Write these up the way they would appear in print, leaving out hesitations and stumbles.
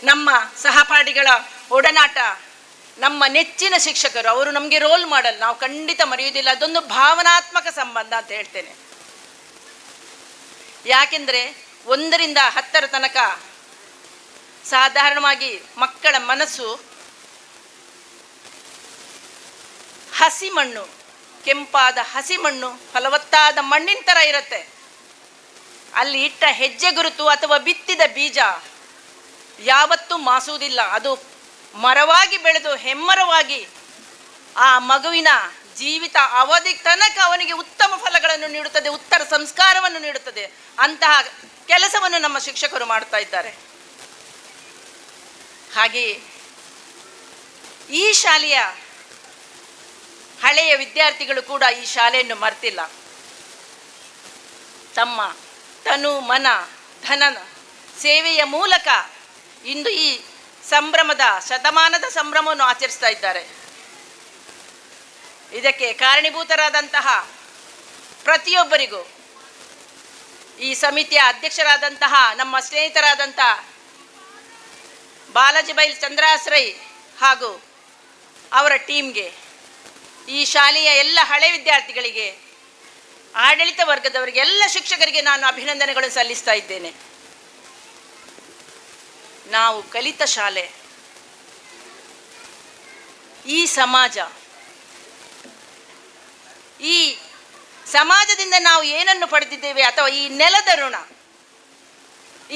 ನಮ್ಮ ಸಹಪಾಠಿಗಳ ಒಡನಾಟ, ನಮ್ಮ ನೆಚ್ಚಿನ ಶಿಕ್ಷಕರು, ಅವರು ನಮಗೆ ರೋಲ್ ಮಾಡಲ್, ನಾವು ಖಂಡಿತ ಮರೆಯುವುದಿಲ್ಲ. ಅದೊಂದು ಭಾವನಾತ್ಮಕ ಸಂಬಂಧ ಅಂತ ಹೇಳ್ತೇನೆ. ಯಾಕೆಂದರೆ 1ರಿಂದ 10ರ ತನಕ ಸಾಧಾರಣವಾಗಿ ಮಕ್ಕಳ ಮನಸ್ಸು ಹಸಿ ಮಣ್ಣು, ಕೆಂಪಾದ ಹಸಿ ಮಣ್ಣು, ಫಲವತ್ತಾದ ಮಣ್ಣಿನ ಥರ ಇರುತ್ತೆ. ಅಲ್ಲಿ ಇಟ್ಟ ಹೆಜ್ಜೆ ಗುರುತು ಅಥವಾ ಬಿತ್ತಿದ ಬೀಜ ಯಾವತ್ತೂ ಮಾಸುವುದಿಲ್ಲ. ಅದು ಮರವಾಗಿ ಬೆಳೆದು ಹೆಮ್ಮರವಾಗಿ ಆ ಮಗುವಿನ ಜೀವಿತ ಅವಧಿ ತನಕ ಅವನಿಗೆ ಉತ್ತಮ ಫಲಗಳನ್ನು ನೀಡುತ್ತದೆ, ಉತ್ತರ ಸಂಸ್ಕಾರವನ್ನು ನೀಡುತ್ತದೆ. ಅಂತಹ ಕೆಲಸವನ್ನು ನಮ್ಮ ಶಿಕ್ಷಕರು ಮಾಡ್ತಾ ಇದ್ದಾರೆ. ಹಾಗೆಯೇ ಈ ಶಾಲೆಯ ಹಳೆಯ ವಿದ್ಯಾರ್ಥಿಗಳು ಕೂಡ ಈ ಶಾಲೆಯನ್ನು ಮರ್ತಿಲ್ಲ. ತಮ್ಮ ತನು ಮನ ಧನ ಸೇವೆಯ ಮೂಲಕ ಇಂದು ಈ ಶತಮಾನದ ಸಂಭ್ರಮವನ್ನು ಆಚರಿಸ್ತಾ ಇದ್ದಾರೆ. ಇದಕ್ಕೆ ಕಾರಣೀಭೂತರಾದಂತಹ ಪ್ರತಿಯೊಬ್ಬರಿಗೂ, ಈ ಸಮಿತಿಯ ಅಧ್ಯಕ್ಷರಾದಂತಹ ನಮ್ಮ ಸ್ನೇಹಿತರಾದಂಥ ಬಾಲಾಜಿ ಬೈಲ್ ಚಂದ್ರಾಸ್ರೈ ಹಾಗೂ ಅವರ ಟೀಮ್ಗೆ, ಈ ಶಾಲೆಯ ಎಲ್ಲ ಹಳೆ ವಿದ್ಯಾರ್ಥಿಗಳಿಗೆ, ಆಡಳಿತ ವರ್ಗದವರಿಗೆ, ಎಲ್ಲ ಶಿಕ್ಷಕರಿಗೆ ನಾನು ಅಭಿನಂದನೆಗಳನ್ನು ಸಲ್ಲಿಸ್ತಾ ಇದ್ದೇನೆ. ನಾವು ಕಲಿತ ಶಾಲೆ, ಈ ಸಮಾಜ, ಈ ಸಮಾಜದಿಂದ ನಾವು ಏನನ್ನು ಪಡೆದಿದ್ದೇವೆ ಅಥವಾ ಈ ನೆಲದ ಋಣ,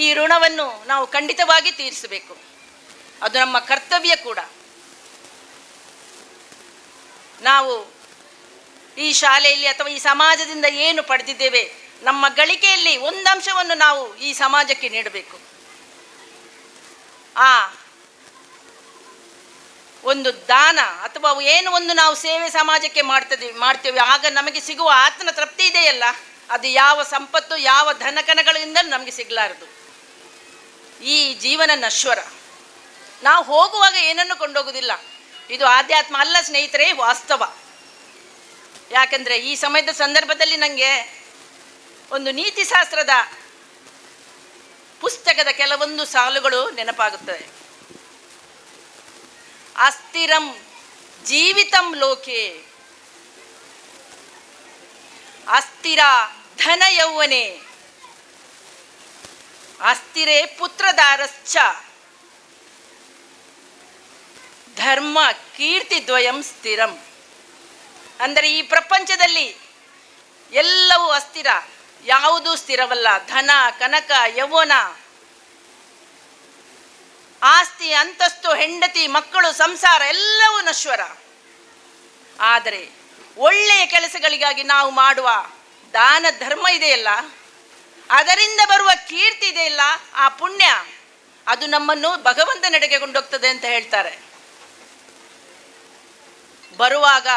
ಈ ಋಣವನ್ನು ನಾವು ಖಂಡಿತವಾಗಿ ತೀರಿಸಬೇಕು. ಅದು ನಮ್ಮ ಕರ್ತವ್ಯ ಕೂಡ. ನಾವು ಈ ಶಾಲೆಯಲ್ಲಿ ಅಥವಾ ಈ ಸಮಾಜದಿಂದ ಏನು ಪಡೆದಿದ್ದೇವೆ, ನಮ್ಮ ಗಳಿಕೆಯಲ್ಲಿ ಒಂದು ಅಂಶವನ್ನು ನಾವು ಈ ಸಮಾಜಕ್ಕೆ ನೀಡಬೇಕು. ಆ ಒಂದು ದಾನ ಅಥವಾ ಏನು ಒಂದು ನಾವು ಸೇವೆ ಸಮಾಜಕ್ಕೆ ಮಾಡ್ತೇವೆ, ಆಗ ನಮಗೆ ಸಿಗುವ ಆತ್ಮ ತೃಪ್ತಿ ಇದೆಯಲ್ಲ, ಅದು ಯಾವ ಸಂಪತ್ತು, ಯಾವ ಧನಕನಗಳಿಂದ ನಮಗೆ ಸಿಗಲಾರದು. ಈ ಜೀವನ ನಶ್ವರ. ನಾವು ಹೋಗುವಾಗ ಏನನ್ನು ಕೊಂಡೋಗುವುದಿಲ್ಲ. ಇದು ಆಧ್ಯಾತ್ಮ ಅಲ್ಲ ಸ್ನೇಹಿತರೆ, ವಾಸ್ತವ. ಯಾಕಂದರೆ ಈ ಸಮಯದ ಸಂದರ್ಭದಲ್ಲಿ ನನಗೆ ಒಂದು ನೀತಿಶಾಸ್ತ್ರದ ಪುಸ್ತಕದ ಕೆಲವೊಂದು ಸಾಲುಗಳು ನೆನಪಾಗುತ್ತವೆ. ಅಸ್ಥಿರಂ ಜೀವಿತಂ ಲೋಕೆ ಅಸ್ಥಿರ ಧನ ಯೌವನೆ ಅಸ್ಥಿರೇ ಪುತ್ರದಾರಶ್ಚ ಧರ್ಮ ಕೀರ್ತಿ ದ್ವಯಂ ಸ್ಥಿರಂ. ಅಂದರೆ ಈ ಪ್ರಪಂಚದಲ್ಲಿ ಎಲ್ಲವೂ ಅಸ್ಥಿರ, ಯಾವುದೂ ಸ್ಥಿರವಲ್ಲ. ಧನ, ಕನಕ, ಯೌವನ, ಆಸ್ತಿ, ಅಂತಸ್ತು, ಹೆಂಡತಿ, ಮಕ್ಕಳು, ಸಂಸಾರ ಎಲ್ಲವೂ ನಶ್ವರ. ಆದರೆ ಒಳ್ಳೆಯ ಕೆಲಸಗಳಿಗಾಗಿ ನಾವು ಮಾಡುವ ದಾನ ಧರ್ಮ ಇದೆಯಲ್ಲ, ಅದರಿಂದ ಬರುವ ಕೀರ್ತಿ ಇದೆಯಲ್ಲ, ಆ ಪುಣ್ಯ, ಅದು ನಮ್ಮನ್ನು ಭಗವಂತನೆಡೆಗೆ ಕೊಂಡೋಗ್ತದೆ ಅಂತ ಹೇಳ್ತಾರೆ. ಬರುವಾಗ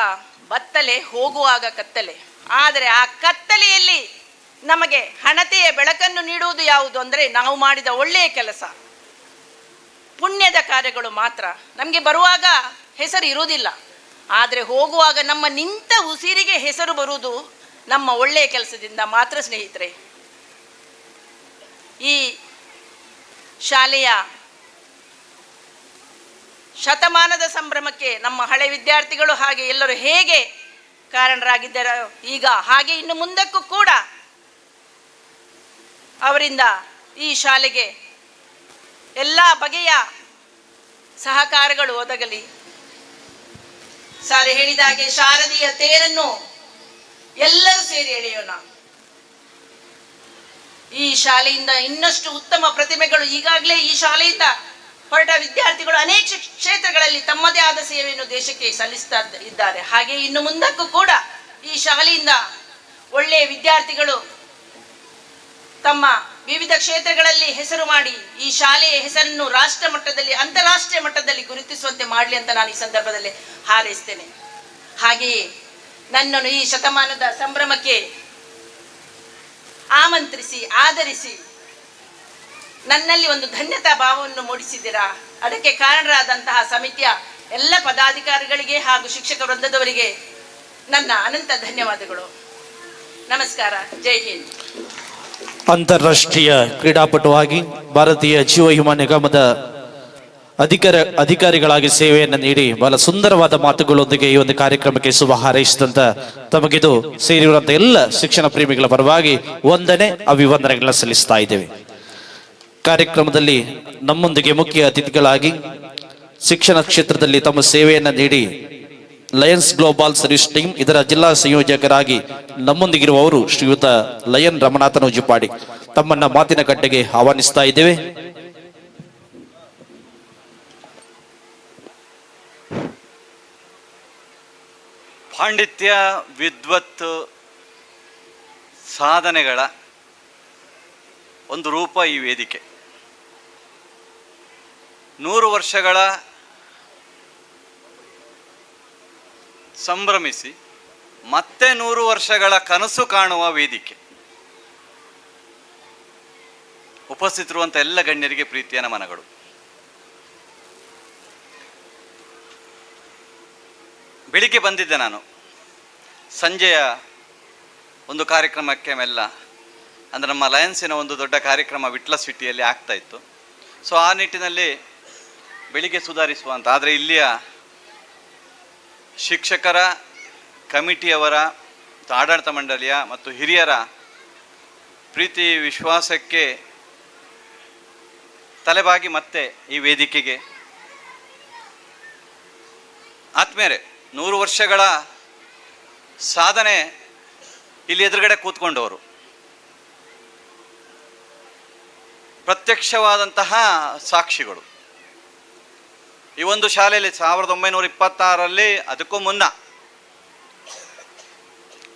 ಬತ್ತಲೆ, ಹೋಗುವಾಗ ಕತ್ತಲೆ. ಆದರೆ ಆ ಕತ್ತಲೆಯಲ್ಲಿ ನಮಗೆ ಹಣತೆಯ ಬೆಳಕನ್ನು ನೀಡುವುದು ಯಾವುದು ಅಂದರೆ ನಾವು ಮಾಡಿದ ಒಳ್ಳೆಯ ಕೆಲಸ, ಪುಣ್ಯದ ಕಾರ್ಯಗಳು ಮಾತ್ರ. ನಮಗೆ ಬರುವಾಗ ಹೆಸರು ಇರುವುದಿಲ್ಲ, ಆದರೆ ಹೋಗುವಾಗ ನಮ್ಮ ನಿಂತ ಉಸಿರಿಗೆ ಹೆಸರು ಬರುವುದು ನಮ್ಮ ಒಳ್ಳೆಯ ಕೆಲಸದಿಂದ ಮಾತ್ರ ಸ್ನೇಹಿತರೆ. ಈ ಶಾಲೆಯ ಶತಮಾನದ ಸಂಭ್ರಮಕ್ಕೆ ನಮ್ಮ ಹಳೆ ವಿದ್ಯಾರ್ಥಿಗಳು ಹಾಗೆ ಎಲ್ಲರೂ ಹೇಗೆ ಕಾರಣರಾಗಿದ್ದಾರೆ, ಈಗ ಹಾಗೆ ಇನ್ನು ಮುಂದಕ್ಕೂ ಕೂಡ ಅವರಿಂದ ಈ ಶಾಲೆಗೆ ಎಲ್ಲ ಬಗೆಯ ಸಹಕಾರಗಳು ಒದಗಲಿ. ಸಾರಿ ಹೇಳಿದ ಹಾಗೆ ಶಾರದೀಯ ತೇರನ್ನು ಎಲ್ಲರೂ ಸೇರಿ ಎಳೆಯೋಣ. ಈ ಶಾಲೆಯಿಂದ ಇನ್ನಷ್ಟು ಉತ್ತಮ ಪ್ರತಿಭೆಗಳು, ಈಗಾಗಲೇ ಈ ಶಾಲೆಯಿಂದ ಹೊರಟ ವಿದ್ಯಾರ್ಥಿಗಳು ಅನೇಕ ಕ್ಷೇತ್ರಗಳಲ್ಲಿ ತಮ್ಮದೇ ಆದ ಸೇವೆಯನ್ನು ದೇಶಕ್ಕೆ ಸಲ್ಲಿಸ್ತಾ ಇದ್ದಾರೆ. ಹಾಗೆ ಇನ್ನು ಮುಂದಕ್ಕೂ ಕೂಡ ಈ ಶಾಲೆಯಿಂದ ಒಳ್ಳೆಯ ವಿದ್ಯಾರ್ಥಿಗಳು ತಮ್ಮ ವಿವಿಧ ಕ್ಷೇತ್ರಗಳಲ್ಲಿ ಹೆಸರು ಮಾಡಿ ಈ ಶಾಲೆಯ ಹೆಸರನ್ನು ರಾಷ್ಟ್ರ ಮಟ್ಟದಲ್ಲಿ, ಅಂತಾರಾಷ್ಟ್ರೀಯ ಮಟ್ಟದಲ್ಲಿ ಗುರುತಿಸುವಂತೆ ಮಾಡಲಿ ಅಂತ ನಾನು ಈ ಸಂದರ್ಭದಲ್ಲಿ ಹಾರೈಸ್ತೇನೆ. ಹಾಗೆಯೇ ನನ್ನನ್ನು ಈ ಶತಮಾನದ ಸಂಭ್ರಮಕ್ಕೆ ಆಮಂತ್ರಿಸಿ ಆದರಿಸಿ ನನ್ನಲ್ಲಿ ಒಂದು ಧನ್ಯತಾ ಭಾವವನ್ನು ಮೂಡಿಸಿದ್ದೀರಾ. ಅದಕ್ಕೆ ಕಾರಣರಾದಂತಹ ಸಮಿತಿಯ ಎಲ್ಲ ಪದಾಧಿಕಾರಿಗಳಿಗೆ ಹಾಗೂ ಶಿಕ್ಷಕ ವೃಂದದವರಿಗೆ ನನ್ನ ಅನಂತ ಧನ್ಯವಾದಗಳು. ನಮಸ್ಕಾರ. ಜೈ ಹಿಂದ್. ಅಂತಾರಾಷ್ಟ್ರೀಯ ಕ್ರೀಡಾಪಟುವಾಗಿ ಭಾರತೀಯ ಜೀವ ವಿಮಾ ನಿಗಮದ ಅಧಿಕಾರಿಗಳಾಗಿ ಸೇವೆಯನ್ನು ನೀಡಿ ಬಹಳ ಸುಂದರವಾದ ಮಾತುಗಳೊಂದಿಗೆ ಈ ಒಂದು ಕಾರ್ಯಕ್ರಮಕ್ಕೆ ಶುಭ ಹಾರೈಸಿದಂತ ತಮಗಿದು ಸೇರಿರುವಂತಹ ಎಲ್ಲ ಶಿಕ್ಷಣ ಪ್ರೇಮಿಗಳ ಪರವಾಗಿ ವಂದನೆ ಅಭಿವಂದನೆಗಳನ್ನ ಸಲ್ಲಿಸ್ತಾ ಇದ್ದೇವೆ. ಕಾರ್ಯಕ್ರಮದಲ್ಲಿ ನಮ್ಮೊಂದಿಗೆ ಮುಖ್ಯ ಅತಿಥಿಗಳಾಗಿ ಶಿಕ್ಷಣ ಕ್ಷೇತ್ರದಲ್ಲಿ ತಮ್ಮ ಸೇವೆಯನ್ನ ನೀಡಿ ಲಯನ್ಸ್ ಗ್ಲೋಬಲ್ ಸರ್ವಿಸ್ ಟೀಮ್ ಇದರ ಜಿಲ್ಲಾ ಸಂಯೋಜಕರಾಗಿ ನಮ್ಮೊಂದಿಗಿರುವವರು ಶ್ರೀಯುತ ಲಯನ್ ರಮನಾಥನ್ ಉಜುಪಾಡಿ ತಮ್ಮನ್ನ ಮಾತಿನ ಗಡ್ಡೆಗೆ ಆಹ್ವಾನಿಸ್ತಾ ಇದ್ದೇವೆ. ಪಾಂಡಿತ್ಯ, ವಿದ್ವತ್ತು, ಸಾಧನೆಗಳ ಒಂದು ರೂಪ ಈ ವೇದಿಕೆ. 100 ವರ್ಷಗಳ ಸಂಭ್ರಮಿಸಿ ಮತ್ತೆ 100 ವರ್ಷಗಳ ಕನಸು ಕಾಣುವ ವೇದಿಕೆ. ಉಪಸ್ಥಿತರುವಂಥ ಎಲ್ಲ ಗಣ್ಯರಿಗೆ ಪ್ರೀತಿಯ ನಮನಗಳು. ಬೆಳಿಗ್ಗೆ ಬಂದಿದ್ದೆ ನಾನು, ಸಂಜೆಯ ಒಂದು ಕಾರ್ಯಕ್ರಮಕ್ಕೆ ಮೆಲ್ಲ ಅಂದರೆ ನಮ್ಮ ಲಯನ್ಸಿನ ಒಂದು ದೊಡ್ಡ ಕಾರ್ಯಕ್ರಮ ವಿಟ್ಲ ಸಿಟಿಯಲ್ಲಿ ಆಗ್ತಾ ಇತ್ತು. ಸೊ ಆ ನಿಟ್ಟಿನಲ್ಲಿ ಬೆಳಿಗ್ಗೆ ಸುಧಾರಿಸುವಂಥ, ಆದರೆ ಇಲ್ಲಿಯ ಶಿಕ್ಷಕರ ಕಮಿಟಿಯವರ ಆಡಳಿತ ಮಂಡಳಿಯ ಮತ್ತು ಹಿರಿಯರ ಪ್ರೀತಿ ವಿಶ್ವಾಸಕ್ಕೆ ತಲೆಬಾಗಿ ಮತ್ತೆ ಈ ವೇದಿಕೆಗೆ ಆತ್ಮೇರೆ 100 ವರ್ಷಗಳ ಸಾಧನೆ ಇಲ್ಲಿ ಎದುರುಗಡೆ ಕೂತ್ಕೊಂಡವರು ಪ್ರತ್ಯಕ್ಷವಾದಂತಹ ಸಾಕ್ಷಿಗಳು. ಈ ಒಂದು ಶಾಲೆಯಲ್ಲಿ 1926ರಲ್ಲಿ ಅದಕ್ಕೂ ಮುನ್ನ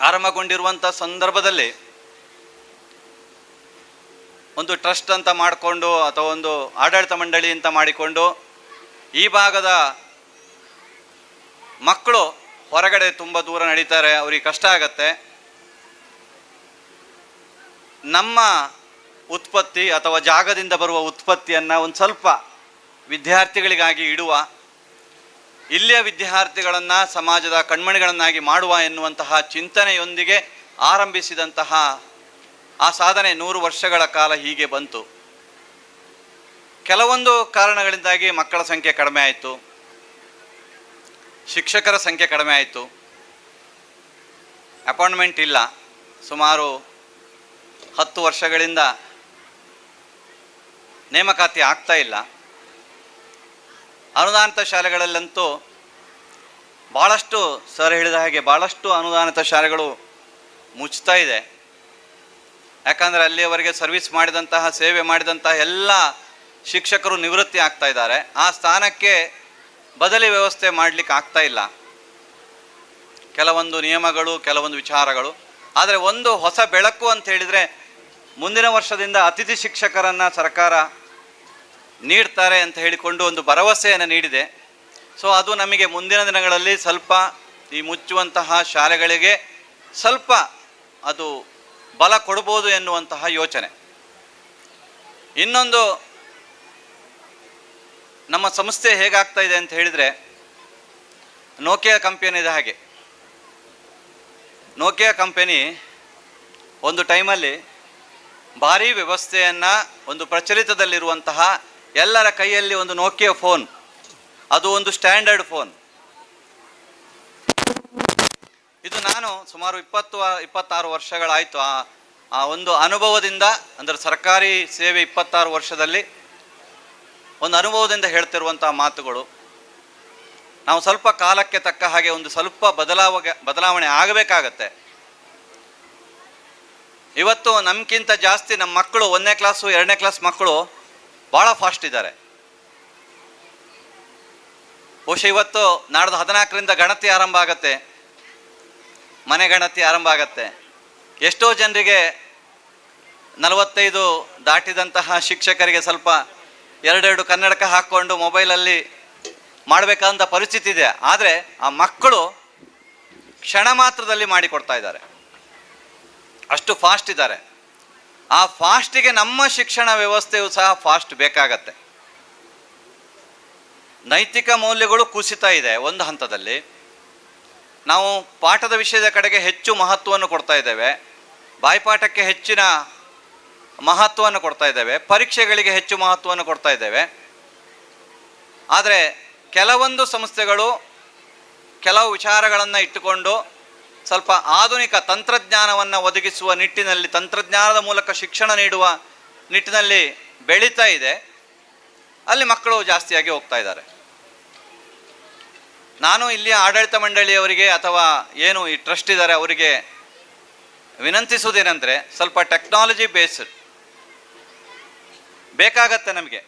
ಆರಂಭಗೊಂಡಿರುವಂಥ ಸಂದರ್ಭದಲ್ಲಿ ಒಂದು ಟ್ರಸ್ಟ್ ಅಂತ ಮಾಡಿಕೊಂಡು ಅಥವಾ ಒಂದು ಆಡಳಿತ ಮಂಡಳಿ ಅಂತ ಮಾಡಿಕೊಂಡು ಈ ಭಾಗದ ಮಕ್ಕಳು ಹೊರಗಡೆ ತುಂಬ ದೂರ ನಡೀತಾರೆ, ಅವ್ರಿಗೆ ಕಷ್ಟ ಆಗತ್ತೆ. ನಮ್ಮ ಉತ್ಪತ್ತಿ ಅಥವಾ ಜಾಗದಿಂದ ಬರುವ ಉತ್ಪತ್ತಿಯನ್ನು ಒಂದು ಸ್ವಲ್ಪ ವಿದ್ಯಾರ್ಥಿಗಳಿಗಾಗಿ ಇಡುವ, ಇಲ್ಲಿಯ ವಿದ್ಯಾರ್ಥಿಗಳನ್ನು ಸಮಾಜದ ಕಣ್ಮಣಿಗಳನ್ನಾಗಿ ಮಾಡುವ ಎನ್ನುವಂತಹ ಚಿಂತನೆಯೊಂದಿಗೆ ಆರಂಭಿಸಿದಂತಹ ಆ ಸಾಧನೆ 100 ವರ್ಷಗಳ ಕಾಲ ಹೀಗೆ ಬಂತು. ಕೆಲವೊಂದು ಕಾರಣಗಳಿಂದಾಗಿ ಮಕ್ಕಳ ಸಂಖ್ಯೆ ಕಡಿಮೆ ಆಯಿತು, ಶಿಕ್ಷಕರ ಸಂಖ್ಯೆ ಕಡಿಮೆ ಆಯಿತು, ಅಪಾಯಿಂಟ್ಮೆಂಟ್ ಇಲ್ಲ. ಸುಮಾರು 10 ವರ್ಷಗಳಿಂದ ನೇಮಕಾತಿ ಆಗ್ತಾ ಇಲ್ಲ. ಅನುದಾನಿತ ಶಾಲೆಗಳಲ್ಲಂತೂ ಭಾಳಷ್ಟು, ಸರ್ ಹೇಳಿದ ಹಾಗೆ ಭಾಳಷ್ಟು ಅನುದಾನಿತ ಶಾಲೆಗಳು ಮುಚ್ತಾ ಇದೆ. ಯಾಕಂದರೆ ಅಲ್ಲಿಯವರೆಗೆ ಸರ್ವಿಸ್ ಮಾಡಿದಂತಹ, ಸೇವೆ ಮಾಡಿದಂತಹ ಎಲ್ಲ ಶಿಕ್ಷಕರು ನಿವೃತ್ತಿ ಆಗ್ತಾ ಇದ್ದಾರೆ. ಆ ಸ್ಥಾನಕ್ಕೆ ಬದಲಿ ವ್ಯವಸ್ಥೆ ಮಾಡಲಿಕ್ಕೆ ಆಗ್ತಾ ಇಲ್ಲ. ಕೆಲವೊಂದು ನಿಯಮಗಳು, ಕೆಲವೊಂದು ವಿಚಾರಗಳು. ಆದರೆ ಒಂದು ಹೊಸ ಬೆಳಕು ಅಂತ ಹೇಳಿದರೆ, ಮುಂದಿನ ವರ್ಷದಿಂದ ಅತಿಥಿ ಶಿಕ್ಷಕರನ್ನು ಸರ್ಕಾರ ನೀಡ್ತಾರೆ ಅಂತ ಹೇಳಿಕೊಂಡು ಒಂದು ಭರವಸೆಯನ್ನು ನೀಡಿದೆ. ಸೊ ಅದು ನಮಗೆ ಮುಂದಿನ ದಿನಗಳಲ್ಲಿ ಸ್ವಲ್ಪ ಈ ಮುಚ್ಚುವಂತಹ ಶಾಲೆಗಳಿಗೆ ಸ್ವಲ್ಪ ಅದು ಬಲ ಕೊಡ್ಬೋದು ಎನ್ನುವಂತಹ ಯೋಚನೆ. ಇನ್ನೊಂದು, ನಮ್ಮ ಸಂಸ್ಥೆ ಹೇಗಾಗ್ತಾ ಇದೆ ಅಂತ ಹೇಳಿದರೆ, ನೋಕಿಯಾ ಕಂಪನಿದ ಹಾಗೆ. ನೋಕಿಯಾ ಕಂಪನಿ ಒಂದು ಟೈಮಲ್ಲಿ ಭಾರೀ ವ್ಯವಸ್ಥೆಯನ್ನು, ಒಂದು ಪ್ರಚಲಿತದಲ್ಲಿರುವಂತಹ ಎಲ್ಲರ ಕೈಯಲ್ಲಿ ಒಂದು ನೋಕಿಯಾ ಫೋನ್, ಅದು ಒಂದು ಸ್ಟ್ಯಾಂಡರ್ಡ್ ಫೋನ್. ಇದು ನಾನು ಸುಮಾರು 26 ವರ್ಷಗಳಾಯಿತು ಆ ಒಂದು ಅನುಭವದಿಂದ, ಅಂದರೆ ಸರ್ಕಾರಿ ಸೇವೆ 26 ವರ್ಷದಲ್ಲಿ ಒಂದು ಅನುಭವದಿಂದ ಹೇಳ್ತಿರುವಂತಹ ಮಾತುಗಳು. ನಾವು ಸ್ವಲ್ಪ ಕಾಲಕ್ಕೆ ತಕ್ಕ ಹಾಗೆ ಒಂದು ಸ್ವಲ್ಪ ಬದಲಾವಣೆ ಆಗಬೇಕಾಗತ್ತೆ. ಇವತ್ತು ನಮ್ಗಿಂತ ಜಾಸ್ತಿ ನಮ್ಮ ಮಕ್ಕಳು 1ನೇ ಕ್ಲಾಸು 2ನೇ ಕ್ಲಾಸ್ ಮಕ್ಕಳು ಭಾಳ ಫಾಸ್ಟ್ ಇದ್ದಾರೆ. ಬಹುಶಃ ಇವತ್ತು ನಾಡ್ದು 14ರಿಂದ ಗಣತಿ ಆರಂಭ ಆಗತ್ತೆ, ಮನೆ ಗಣತಿ ಆರಂಭ ಆಗತ್ತೆ. ಎಷ್ಟೋ ಜನರಿಗೆ 45 ದಾಟಿದಂತಹ ಶಿಕ್ಷಕರಿಗೆ ಸ್ವಲ್ಪ 2 ಕನ್ನಡಕ ಹಾಕ್ಕೊಂಡು ಮೊಬೈಲಲ್ಲಿ ಮಾಡಬೇಕಂತ ಪರಿಸ್ಥಿತಿ ಇದೆ. ಆದರೆ ಆ ಮಕ್ಕಳು ಕ್ಷಣ ಮಾತ್ರದಲ್ಲಿ ಮಾಡಿಕೊಡ್ತಾ ಇದ್ದಾರೆ, ಅಷ್ಟು ಫಾಸ್ಟ್ ಇದ್ದಾರೆ. ಆ ಫಾಸ್ಟಿಗೆ ನಮ್ಮ ಶಿಕ್ಷಣ ವ್ಯವಸ್ಥೆಯು ಸಹ ಫಾಸ್ಟ್ ಬೇಕಾಗತ್ತೆ. ನೈತಿಕ ಮೌಲ್ಯಗಳು ಕುಸಿತಾ ಇದೆ. ಒಂದು ಹಂತದಲ್ಲಿ ನಾವು ಪಾಠದ ವಿಷಯದ ಕಡೆಗೆ ಹೆಚ್ಚು ಮಹತ್ವವನ್ನು ಕೊಡ್ತಾ ಇದ್ದೇವೆ, ಬಾಯ್ಪಾಠಕ್ಕೆ ಹೆಚ್ಚಿನ ಮಹತ್ವವನ್ನು ಕೊಡ್ತಾ ಇದ್ದೇವೆ, ಪರೀಕ್ಷೆಗಳಿಗೆ ಹೆಚ್ಚು ಮಹತ್ವವನ್ನು ಕೊಡ್ತಾ ಇದ್ದೇವೆ. ಆದರೆ ಕೆಲವೊಂದು ಸಂಸ್ಥೆಗಳು ಕೆಲವು ವಿಚಾರಗಳನ್ನು ಇಟ್ಟುಕೊಂಡು ಸ್ವಲ್ಪ ಆಧುನಿಕ ತಂತ್ರಜ್ಞಾನವನ್ನು ಒದಗಿಸುವ ನಿಟ್ಟಿನಲ್ಲಿ, ತಂತ್ರಜ್ಞಾನದ ಮೂಲಕ ಶಿಕ್ಷಣ ನೀಡುವ ನಿಟ್ಟಿನಲ್ಲಿ ಬೆಳೀತಾ ಇದೆ. ಅಲ್ಲಿ ಮಕ್ಕಳು ಜಾಸ್ತಿಯಾಗಿ ಹೋಗ್ತಾ ಇದ್ದಾರೆ. ನಾನು ಇಲ್ಲಿಯ ಆಡಳಿತ ಮಂಡಳಿಯವರಿಗೆ ಅಥವಾ ಏನು ಈ ಟ್ರಸ್ಟ್ ಇದ್ದಾರೆ ಅವರಿಗೆ ವಿನಂತಿಸುವುದೇನೆಂದರೆ, ಸ್ವಲ್ಪ ಟೆಕ್ನಾಲಜಿ ಬೇಸ್ಡ್ ಬೇಕಾಗತ್ತೆ. ನಮಗೆ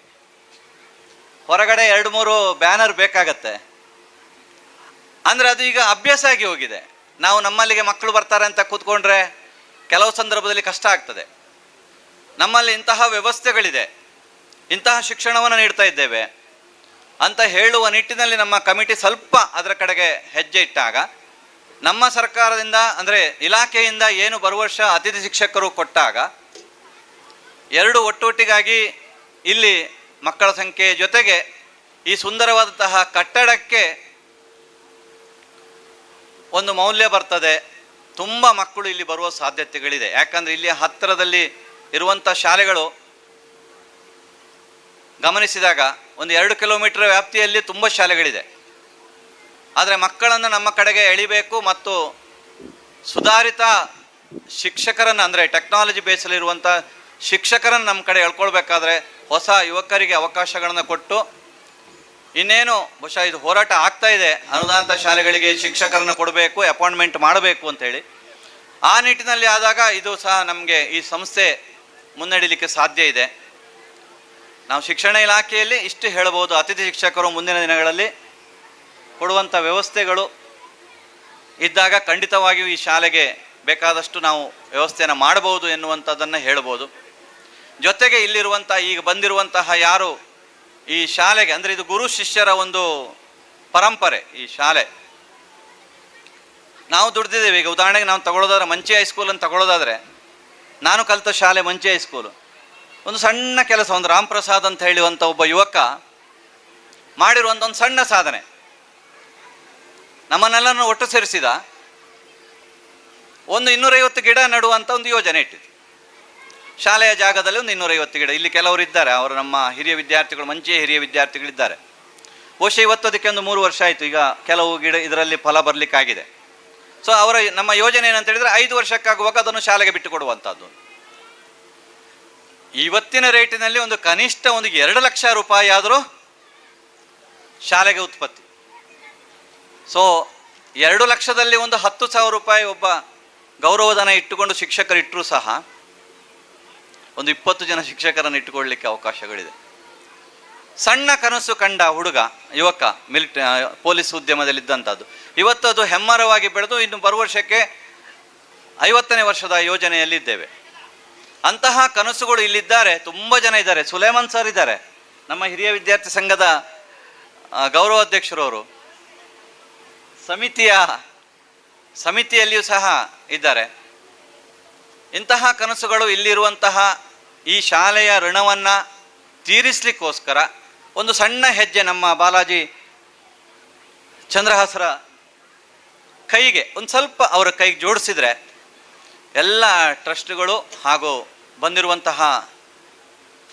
ಹೊರಗಡೆ 2-3 ಬ್ಯಾನರ್ ಬೇಕಾಗತ್ತೆ. ಅಂದರೆ ಅದು ಈಗ ಅಭ್ಯಾಸ ಆಗಿ ಹೋಗಿದೆ. ನಾವು ನಮ್ಮಲ್ಲಿಗೆ ಮಕ್ಕಳು ಬರ್ತಾರೆ ಅಂತ ಕೂತ್ಕೊಂಡ್ರೆ ಕೆಲವು ಸಂದರ್ಭದಲ್ಲಿ ಕಷ್ಟ ಆಗ್ತದೆ. ನಮ್ಮಲ್ಲಿ ಇಂತಹ ವ್ಯವಸ್ಥೆಗಳಿದೆ, ಇಂತಹ ಶಿಕ್ಷಣವನ್ನು ನೀಡ್ತಾ ಇದ್ದೇವೆ ಅಂತ ಹೇಳುವ ನಿಟ್ಟಿನಲ್ಲಿ ನಮ್ಮ ಕಮಿಟಿ ಸ್ವಲ್ಪ ಅದರ ಕಡೆಗೆ ಹೆಜ್ಜೆ ಇಟ್ಟಾಗ, ನಮ್ಮ ಸರ್ಕಾರದಿಂದ ಅಂದರೆ ಇಲಾಖೆಯಿಂದ ಏನು ಬರುವ ವರ್ಷ ಅತಿಥಿ ಶಿಕ್ಷಕರು ಕೊಟ್ಟಾಗ, ಎರಡು ಒಟ್ಟೊಟ್ಟಿಗಾಗಿ ಇಲ್ಲಿ ಮಕ್ಕಳ ಸಂಖ್ಯೆ ಜೊತೆಗೆ ಈ ಸುಂದರವಾದಂತಹ ಕಟ್ಟಡಕ್ಕೆ ಒಂದು ಮೌಲ್ಯ ಬರ್ತದೆ. ತುಂಬ ಮಕ್ಕಳು ಇಲ್ಲಿ ಬರುವ ಸಾಧ್ಯತೆಗಳಿದೆ. ಯಾಕಂದರೆ ಇಲ್ಲಿ ಹತ್ತಿರದಲ್ಲಿ ಇರುವಂಥ ಶಾಲೆಗಳು ಗಮನಿಸಿದಾಗ ಒಂದು 2 ಕಿಲೋಮೀಟರ್ ವ್ಯಾಪ್ತಿಯಲ್ಲಿ ತುಂಬ ಶಾಲೆಗಳಿದೆ. ಆದರೆ ಮಕ್ಕಳನ್ನು ನಮ್ಮ ಕಡೆಗೆ ಎಳಿಬೇಕು ಮತ್ತು ಸುಧಾರಿತ ಶಿಕ್ಷಕರನ್ನು, ಅಂದರೆ ಟೆಕ್ನಾಲಜಿ ಬೇಸಲ್ಲಿರುವಂಥ ಶಿಕ್ಷಕರನ್ನು ನಮ್ಮ ಕಡೆ ಎಳ್ಕೊಳ್ಬೇಕಾದ್ರೆ ಹೊಸ ಯುವಕರಿಗೆ ಅವಕಾಶಗಳನ್ನು ಕೊಟ್ಟು, ಇನ್ನೇನು ಬಹುಶಃ ಇದು ಹೋರಾಟ ಆಗ್ತಾ ಇದೆ, ಅನುದಾನಿತ ಶಾಲೆಗಳಿಗೆ ಶಿಕ್ಷಕರನ್ನು ಕೊಡಬೇಕು, ಅಪಾಯಿಂಟ್ಮೆಂಟ್ ಮಾಡಬೇಕು ಅಂತೇಳಿ. ಆ ನಿಟ್ಟಿನಲ್ಲಿ ಆದಾಗ ಇದು ಸಹ ನಮಗೆ ಈ ಸಂಸ್ಥೆ ಮುನ್ನಡೆಯಲಿಕ್ಕೆ ಸಾಧ್ಯ ಇದೆ. ನಾವು ಶಿಕ್ಷಣ ಇಲಾಖೆಯಲ್ಲಿ ಇಷ್ಟು ಹೇಳಬಹುದು, ಅತಿಥಿ ಶಿಕ್ಷಕರು ಮುಂದಿನ ದಿನಗಳಲ್ಲಿ ಕೊಡುವಂಥ ವ್ಯವಸ್ಥೆಗಳು ಇದ್ದಾಗ ಖಂಡಿತವಾಗಿಯೂ ಈ ಶಾಲೆಗೆ ಬೇಕಾದಷ್ಟು ನಾವು ವ್ಯವಸ್ಥೆಯನ್ನು ಮಾಡಬಹುದು ಎನ್ನುವಂಥದ್ದನ್ನು ಹೇಳ್ಬೋದು. ಜೊತೆಗೆ ಇಲ್ಲಿರುವಂಥ ಈಗ ಬಂದಿರುವಂತಹ ಯಾರು ಈ ಶಾಲೆಗೆ, ಅಂದರೆ ಇದು ಗುರು ಶಿಷ್ಯರ ಒಂದು ಪರಂಪರೆ ಈ ಶಾಲೆ. ನಾವು ದುಡ್ದಿದ್ದೇವೆ. ಈಗ ಉದಾಹರಣೆಗೆ ನಾವು ತಗೊಳ್ಳೋದಾದ್ರೆ ಮಂಚಿ ಹೈಸ್ಕೂಲ್ ಅಂತ ತಗೊಳ್ಳೋದಾದರೆ, ನಾನು ಕಲಿತ ಶಾಲೆ ಮಂಚಿ ಹೈಸ್ಕೂಲು. ಒಂದು ಸಣ್ಣ ಕೆಲಸ, ಒಂದು ರಾಮ್ ಪ್ರಸಾದ್ ಅಂತ ಹೇಳುವಂಥ ಒಬ್ಬ ಯುವಕ ಮಾಡಿರುವಂಥ ಒಂದು ಸಣ್ಣ ಸಾಧನೆ, ನಮ್ಮನ್ನೆಲ್ಲರನ್ನು ಒಟ್ಟು ಸೇರಿಸಿದ ಒಂದು 250 ಗಿಡ ನೆಡುವಂಥ ಒಂದು ಯೋಜನೆ ಇಟ್ಟಿದ್ದು. ಶಾಲೆಯ ಜಾಗದಲ್ಲಿ ಒಂದು 250 ಗಿಡ. ಇಲ್ಲಿ ಕೆಲವರು ಇದ್ದಾರೆ, ಅವರು ನಮ್ಮ ಹಿರಿಯ ವಿದ್ಯಾರ್ಥಿಗಳು, ಮಂಚಿಯ ಹಿರಿಯ ವಿದ್ಯಾರ್ಥಿಗಳಿದ್ದಾರೆ. ಬಹುಶಃ ಇವತ್ತು ಅದಕ್ಕೆ ಒಂದು 3 ವರ್ಷ ಆಯಿತು. ಈಗ ಕೆಲವು ಗಿಡ ಇದರಲ್ಲಿ ಫಲ ಬರಲಿಕ್ಕಾಗಿದೆ. ಸೊ ನಮ್ಮ ಯೋಜನೆ ಏನಂತ ಹೇಳಿದರೆ 5 ವರ್ಷಕ್ಕಾಗುವಾಗ ಅದನ್ನು ಶಾಲೆಗೆ ಬಿಟ್ಟು ಕೊಡುವಂಥದ್ದು. ಇವತ್ತಿನ ರೇಟಿನಲ್ಲಿ ಒಂದು ಕನಿಷ್ಠ ಒಂದು 2 ಲಕ್ಷ ರೂಪಾಯಿ ಆದರೂ ಶಾಲೆಗೆ ಉತ್ಪತ್ತಿ. ಸೊ 2 ಲಕ್ಷದಲ್ಲಿ ಒಂದು 10,000 ರೂಪಾಯಿ ಒಬ್ಬ ಗೌರವಧನ ಇಟ್ಟುಕೊಂಡು ಶಿಕ್ಷಕರು ಇಟ್ಟರೂ ಸಹ ಒಂದು 20 ಜನ ಶಿಕ್ಷಕರನ್ನು ಇಟ್ಟುಕೊಳ್ಳಲಿಕ್ಕೆ ಅವಕಾಶಗಳಿದೆ. ಸಣ್ಣ ಕನಸು ಕಂಡ ಹುಡುಗ, ಯುವಕ, ಪೊಲೀಸ್ ಉದ್ಯಮದಲ್ಲಿದ್ದಂಥದ್ದು, ಇವತ್ತು ಅದು ಹೆಮ್ಮರವಾಗಿ ಬೆಳೆದು ಇನ್ನು ಬರುವ ವರ್ಷಕ್ಕೆ 50ನೇ ವರ್ಷದ ಯೋಜನೆಯಲ್ಲಿದ್ದೇವೆ. ಅಂತಹ ಕನಸುಗಳು ಇಲ್ಲಿದ್ದಾರೆ, ತುಂಬ ಜನ ಇದ್ದಾರೆ. ಸುಲೇಮಾನ್ ಸರ್ ಇದ್ದಾರೆ, ನಮ್ಮ ಹಿರಿಯ ವಿದ್ಯಾರ್ಥಿ ಸಂಘದ ಗೌರವಾಧ್ಯಕ್ಷರವರು, ಸಮಿತಿಯಲ್ಲಿಯೂ ಸಹ ಇದ್ದಾರೆ. ಇಂತಹ ಕನಸುಗಳು ಇಲ್ಲಿರುವಂತಹ ಈ ಶಾಲೆಯ ಋಣವನ್ನು ತೀರಿಸಲಿಕ್ಕೋಸ್ಕರ ಒಂದು ಸಣ್ಣ ಹೆಜ್ಜೆ ನಮ್ಮ ಬಾಲಾಜಿ ಚಂದ್ರಹಾಸರ ಕೈಗೆ ಒಂದು ಸ್ವಲ್ಪ ಅವರ ಕೈಗೆ ಜೋಡಿಸಿದರೆ, ಎಲ್ಲ ಟ್ರಸ್ಟ್ಗಳು ಹಾಗೂ ಬಂದಿರುವಂತಹ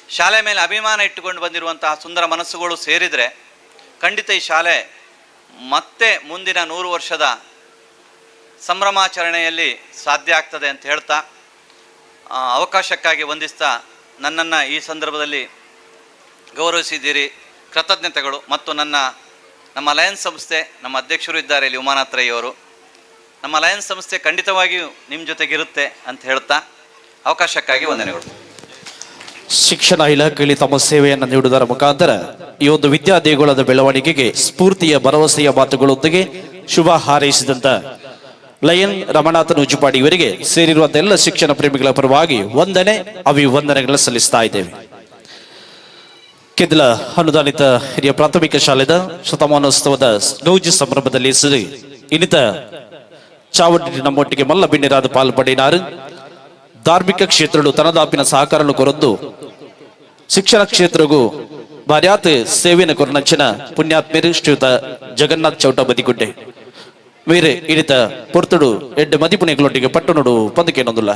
ಶಾಲೆ ಮೇಲೆ ಅಭಿಮಾನ ಇಟ್ಟುಕೊಂಡು ಬಂದಿರುವಂತಹ ಸುಂದರ ಮನಸ್ಸುಗಳು ಸೇರಿದರೆ ಖಂಡಿತ ಈ ಶಾಲೆ ಮತ್ತೆ ಮುಂದಿನ 100 ವರ್ಷದ ಸಂಭ್ರಮಾಚರಣೆಯಲ್ಲಿ ಸಾಧ್ಯ ಆಗ್ತದೆ ಅಂತ ಹೇಳ್ತಾ, ಅವಕಾಶಕ್ಕಾಗಿ ವಂದಿಸ್ತಾ ನನ್ನನ್ನು ಈ ಸಂದರ್ಭದಲ್ಲಿ ಗೌರವಿಸಿದ್ದೀರಿ, ಕೃತಜ್ಞತೆಗಳು. ಮತ್ತು ನಮ್ಮ ಲಯನ್ಸ್ ಸಂಸ್ಥೆ, ನಮ್ಮ ಅಧ್ಯಕ್ಷರು ಇದ್ದಾರೆ ಇಲ್ಲಿ ಉಮಾನಾಥ್ ರೈ ಅವರು, ನಮ್ಮ ಲಯನ್ಸ್ ಸಂಸ್ಥೆ ಖಂಡಿತವಾಗಿಯೂ ನಿಮ್ಮ ಜೊತೆಗಿರುತ್ತೆ ಅಂತ ಹೇಳ್ತಾ ಅವಕಾಶಕ್ಕಾಗಿ ವಂದನೆಗಳು. ಶಿಕ್ಷಣ ಇಲಾಖೆಯಲ್ಲಿ ತಮ್ಮ ಸೇವೆಯನ್ನು ನೀಡುವುದರ ಮುಖಾಂತರ ಈ ಒಂದು ವಿದ್ಯಾ ದೇಗುಲದ ಬೆಳವಣಿಗೆಗೆ ಸ್ಫೂರ್ತಿಯ ಭರವಸೆಯ ಮಾತುಗಳೊಂದಿಗೆ ಶುಭ ಹಾರೈಸಿದಂತ ಲಯನ್ ರಮನಾಥನ್ ಉಜುಪಾಡಿ ಇವರಿಗೆ ಸೇರಿರುವಂತಹ ಎಲ್ಲ ಶಿಕ್ಷಣ ಪ್ರೇಮಿಗಳ ಪರವಾಗಿ ವಂದನೆ, ಅಭಿವಂದನೆಗಳನ್ನು ಸಲ್ಲಿಸ್ತಾ ಇದ್ದೇವೆ. ಕೆದಲ ಅನುದಾನಿತ ಹಿರಿಯ ಪ್ರಾಥಮಿಕ ಶಾಲೆದ ಶತಮಾನೋತ್ಸವದ ಗೌಜಿ ಸಂಭ್ರಮದಲ್ಲಿ ಇನ್ನಿತ ಚಾವಡಿ ನಮ್ಮೊಟ್ಟಿಗೆ ಮಲ್ಲ ಬಿನ್ನಿರಾದ ಪಾಲ್ಪಡಿನಾರು ಧಾರ್ಮಿಕ ಕ್ಷೇತ್ರಗಳು ತನ್ನದಾಪಿನ ಸಹಕಾರವನ್ನು ಕೊರದ್ದು ಶಿಕ್ಷಣ ಕ್ಷೇತ್ರಗೂ ಭಾರ್ಯಾತ್ ಸೇವೆನ ಕೊರನಚ್ಚಿನ ಪುಣ್ಯಾತ್ಮೇರು ಶ್ರೀಯುತ ಜಗನ್ನಾಥ್ ಚೌಟ ಬದಿಗುಡ್ಡೆ ವೀರೆ ಇನಿತ ಪೊರ್ತುಡು ಎಡ್ಡೆ ಮದಿಪುಣಿಗಳೊಟ್ಟಿಗೆ ಪಟ್ಟಣಡು ಪಂದಕೇನೊಂದುಲ್ಲ.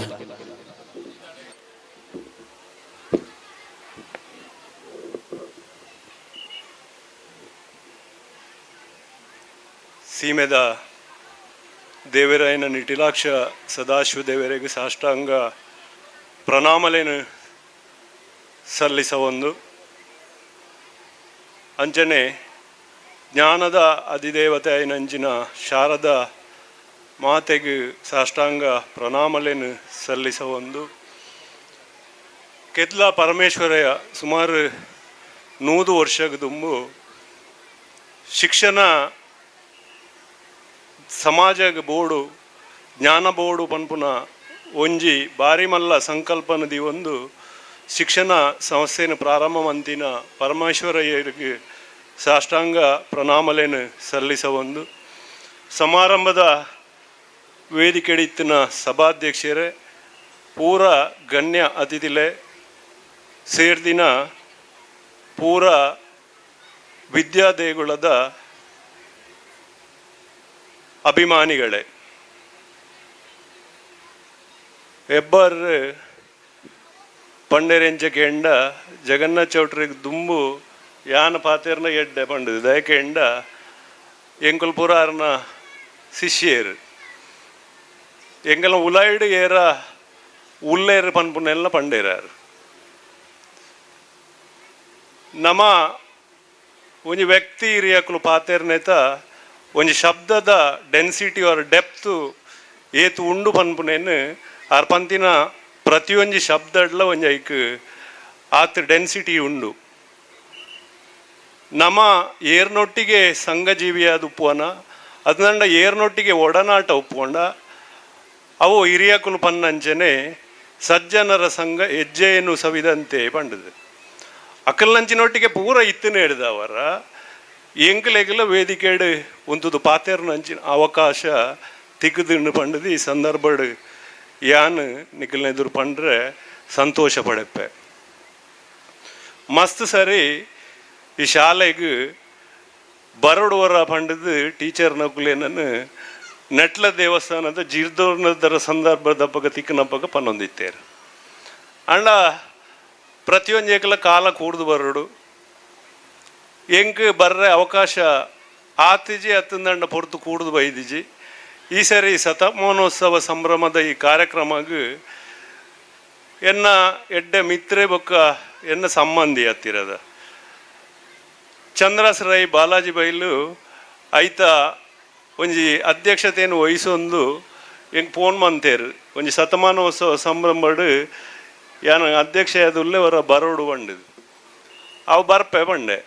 ಸೀಮೆದ ದೇವರಾಯನ ನಿಟಿಲಾಕ್ಷ ಸದಾಶಿವ ದೇವರಿಗೆ ಸಾಷ್ಟಾಂಗ ಪ್ರಣಾಮಲೇನು ಸಲ್ಲಿಸವೊಂದು ಅಂಚನೆ ಜ್ಞಾನದ ಅಧಿದೇವತೆ ಐನಂಚಿನ ಶಾರದ ಮಾತೆಗೆ ಸಾಷ್ಟಾಂಗ ಪ್ರಣಾಮಲೇನು ಸಲ್ಲಿಸವೊಂದು ಕೆದ್ಲ ಪರಮೇಶ್ವರಯ್ಯ ಸುಮಾರು 100 ವರ್ಷಕ್ಕೆ ದುಂಬು ಶಿಕ್ಷಣ ಸಮಾಜಗೆ ಬೋಡು ಜ್ಞಾನ ಬೋಡು ಪನ್ಪುನ ಒಂಜಿ ಬಾರಿ ಮಲ್ಲ ಸಂಕಲ್ಪನದಿ ಒಂದು ಶಿಕ್ಷಣ ಸಂಸ್ಥೆನ ಪ್ರಾರಂಭ ಮಂತಿನ ಪರಮೇಶ್ವರಯ್ಯರಿಗೆ ಸಾಷ್ಟಾಂಗ ಪ್ರಣಾಮಲೇನು ಸಲ್ಲಿಸವೊಂದು ಸಮಾರಂಭದ ವೇದಿಕೆಡಿತ್ತಿನ ಸಭಾಧ್ಯಕ್ಷರೇ ಪೂರ ಗಣ್ಯ ಅತಿಥಿಲೆ ಸೇರ್ದಿನ ಪೂರ ವಿದ್ಯಾದೇಗುಲದ ಅಭಿಮಾನಿಗಳೇ ಹೆಬ್ಬಾರ್ ಪಂಡೆರೆಂಚ ಕೆಂಡ ಜಗನ್ನಾಥ ಚೌಟ್ರಿಗೆ ದುಂಬು ಯಾನ ಪಾತೆರ್ನ ಎಡ್ಡೆ ಪಂಡದು ದಯಕೆಂಡ ಎಂಕುಲ್ ಪುರಾರ್ನ ಶಿಷ್ಯರು ಎಂಗಲ ಉಲಾಯ್ಡು ಏರ ಉಲ್ಲೇರು ಪನ್ಪುನೆಲ್ಲ ಪಂಡೇರಾರು ನಮ ಒಂಜಿ ವ್ಯಕ್ತಿ ಇರಿಯಕಲು ಪಾತೆರ್ನೇತ ಒಂಜಿ ಶಬ್ದದ ಡೆನ್ಸಿಟಿ ಆರ್ ಡೆಪ್ತ್ ಏತು ಉಂಡು ಪನ್ಪುನೇನು ಆರ್ ಪಂತಿನ ಪ್ರತಿಯೊಂಜಿ ಶಬ್ದಡ್ಲ ಒಂಜಿ ಐಕ್ ಆತ್ ಡೆನ್ಸಿಟಿ ಉಂಡು ನಮ ಏರ್ನೊಟ್ಟಿಗೆ ಸಂಘಜೀವಿಯಾದ ಉಪ್ಪುವನ ಅದನ್ನ ಏರ್ನೊಟ್ಟಿಗೆ ಒಡನಾಟ ಉಪ್ಪುಕೊಂಡ ಅವು ಹಿರಿಯಕುಲು ಪನ್ನಂಚನೆ ಸಜ್ಜನರ ಸಂಘ ಹೆಜ್ಜೆಯನ್ನು ಸವಿದಂತೆ ಪಂಡದು ಅಕ್ಕಲ್ನಂಚಿನೊಟ್ಟಿಗೆ ಪೂರ ಇತ್ತನೇ ಹಿಡ್ದವರ ಎಂಕಲೆಗೆಲ್ಲ ವೇದಿಕೆಡು ಒಂದುದು ಪಾತೆರ್ನಂಚಿನ ಅವಕಾಶ ತಿಕ್ಕುದಿಣ್ಣು ಪಂಡದು ಈ ಸಂದರ್ಭಡ್ ಯಾನ್ ನಿಖಲ್ನ ಎದುರು ಪಂಡ್ರೆ ಸಂತೋಷ ಪಡೆಪ್ಪೆ ಮಸ್ತ್ ಸರಿ ಈ ಶಾಲೆಗೆ ಬರಡುವರ ಪಂಡದು ಟೀಚರ್ ನಕುಲೇನನ್ನು ನೆಟ್ಲ ದೇವಸ್ಥಾನದ ಜೀರ್ದೋರ್ನದರ ಸಂದರ್ಭದಪ್ಪಗ ತಿಕ್ಕನಪ್ಪಗ ಪನ್ನೊಂದಿತ್ತೇರು ಅಂಡ ಪ್ರತಿಯೊಂದು ಕಾಲ ಕೂಡ್ದು ಬರಡು ಎಂಕ್ ಬರ್ರೆ ಅವಕಾಶ ಆತಿಜಿ ಹತ್ತಂದಂಡ ಪೊರ್ತು ಕೂಡ್ದು ಬೈದಿಜಿ ಈ ಸರಿ ಶತಮಾನೋತ್ಸವ ಸಂಭ್ರಮದ ಈ ಕಾರ್ಯಕ್ರಮಗೂ ಎನ್ನ ಎಡ್ಡೆ ಮಿತ್ರೆ ಬೊಕ್ಕ ಎನ್ನ ಸಂಬಂಧಿ ಹತ್ತಿರದ ಚಂದ್ರಾಸ್ ರೈ ಬಾಲಾಜಿ ಬೈಲು ಐತ ಒಂಜಿ ಅಧ್ಯಕ್ಷತೆಯನ್ನು ವಹಿಸೊಂದು ಎಂಗೆ ಫೋನ್ ಮಂತೇರು ಒಂಜಿ ಶತಮಾನೋತ್ಸವ ಸಂಭ್ರಮಡು ಯಾನ ಅಧ್ಯಕ್ಷ ಆದುಲ್ಲೇ ಅವರ ಬರೋಡು ಬಂಡಿದು ಅವು ಬರ್ಪೆ ಬಂಡೆ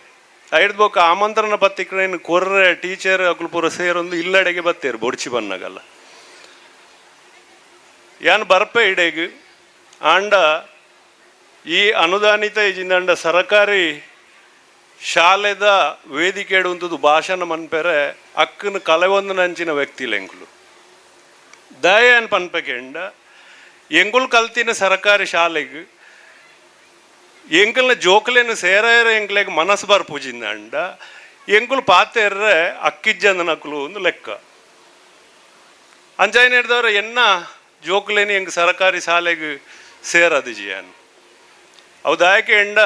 ಐಡ್ ಬೊಕ್ಕ ಆಮಂತ್ರಣ ಪತ್ರಿಕೆಯನ್ನು ಕೊರ್ರೆ ಟೀಚರ್ ಅಕುಲು ಪೂರ ಸೇರೊಂದು ಇಲ್ಲಡೆಗೆ ಬತ್ತೇರು ಬೊಡ್ಚಿ ಬನ್ನಗಲ್ಲ ಯಾನ್ ಬರ್ಪೆ ಇಡೆಗೆ ಆಂಡ ಈ ಅನುದಾನಿತ ಇಜಿಂದಂಡ ಸರಕಾರಿ ಶಾಲೆದ ವೇದಿಕೆಡು ಅಂತದ್ದು ಭಾಷಣ ಮನ್ಪೆರೆ ಅಕ್ಕನ ಕಲೆವೊಂದು ನಂಚಿನ ವ್ಯಕ್ತಿ ಲೆಂಕುಲು ದಯನ್ ಪನ್ಪೆಕೆಂಡ ಎಂಗುಲ್ ಕಲ್ತಿನ ಸರಕಾರಿ ಶಾಲೆಗೆ ಎಂಕಲ್ನ ಜೋಕಲೇನು ಸೇರ ಎಂಕ್ಲೆಗೆ ಮನಸ್ಸು ಬರ್ ಪೂಜಿಂದ ಅಂಡ ಎಂಕುಲು ಪಾತೆರ್ರೆ ಅಕ್ಕಿಜ್ಜಂದ ನಕುಲು ಒಂದು ಲೆಕ್ಕ ಅಂಚಾಯ್ನ ಹಿಡ್ದವ್ರ ಎನ್ನ ಜೋಕಲೇನು ಎಂಗ್ ಸರಕಾರಿ ಶಾಲೆಗೆ ಸೇರದು ಜಿಯಾನು ಅವು ದಾಯಕೆ ಎಂಡ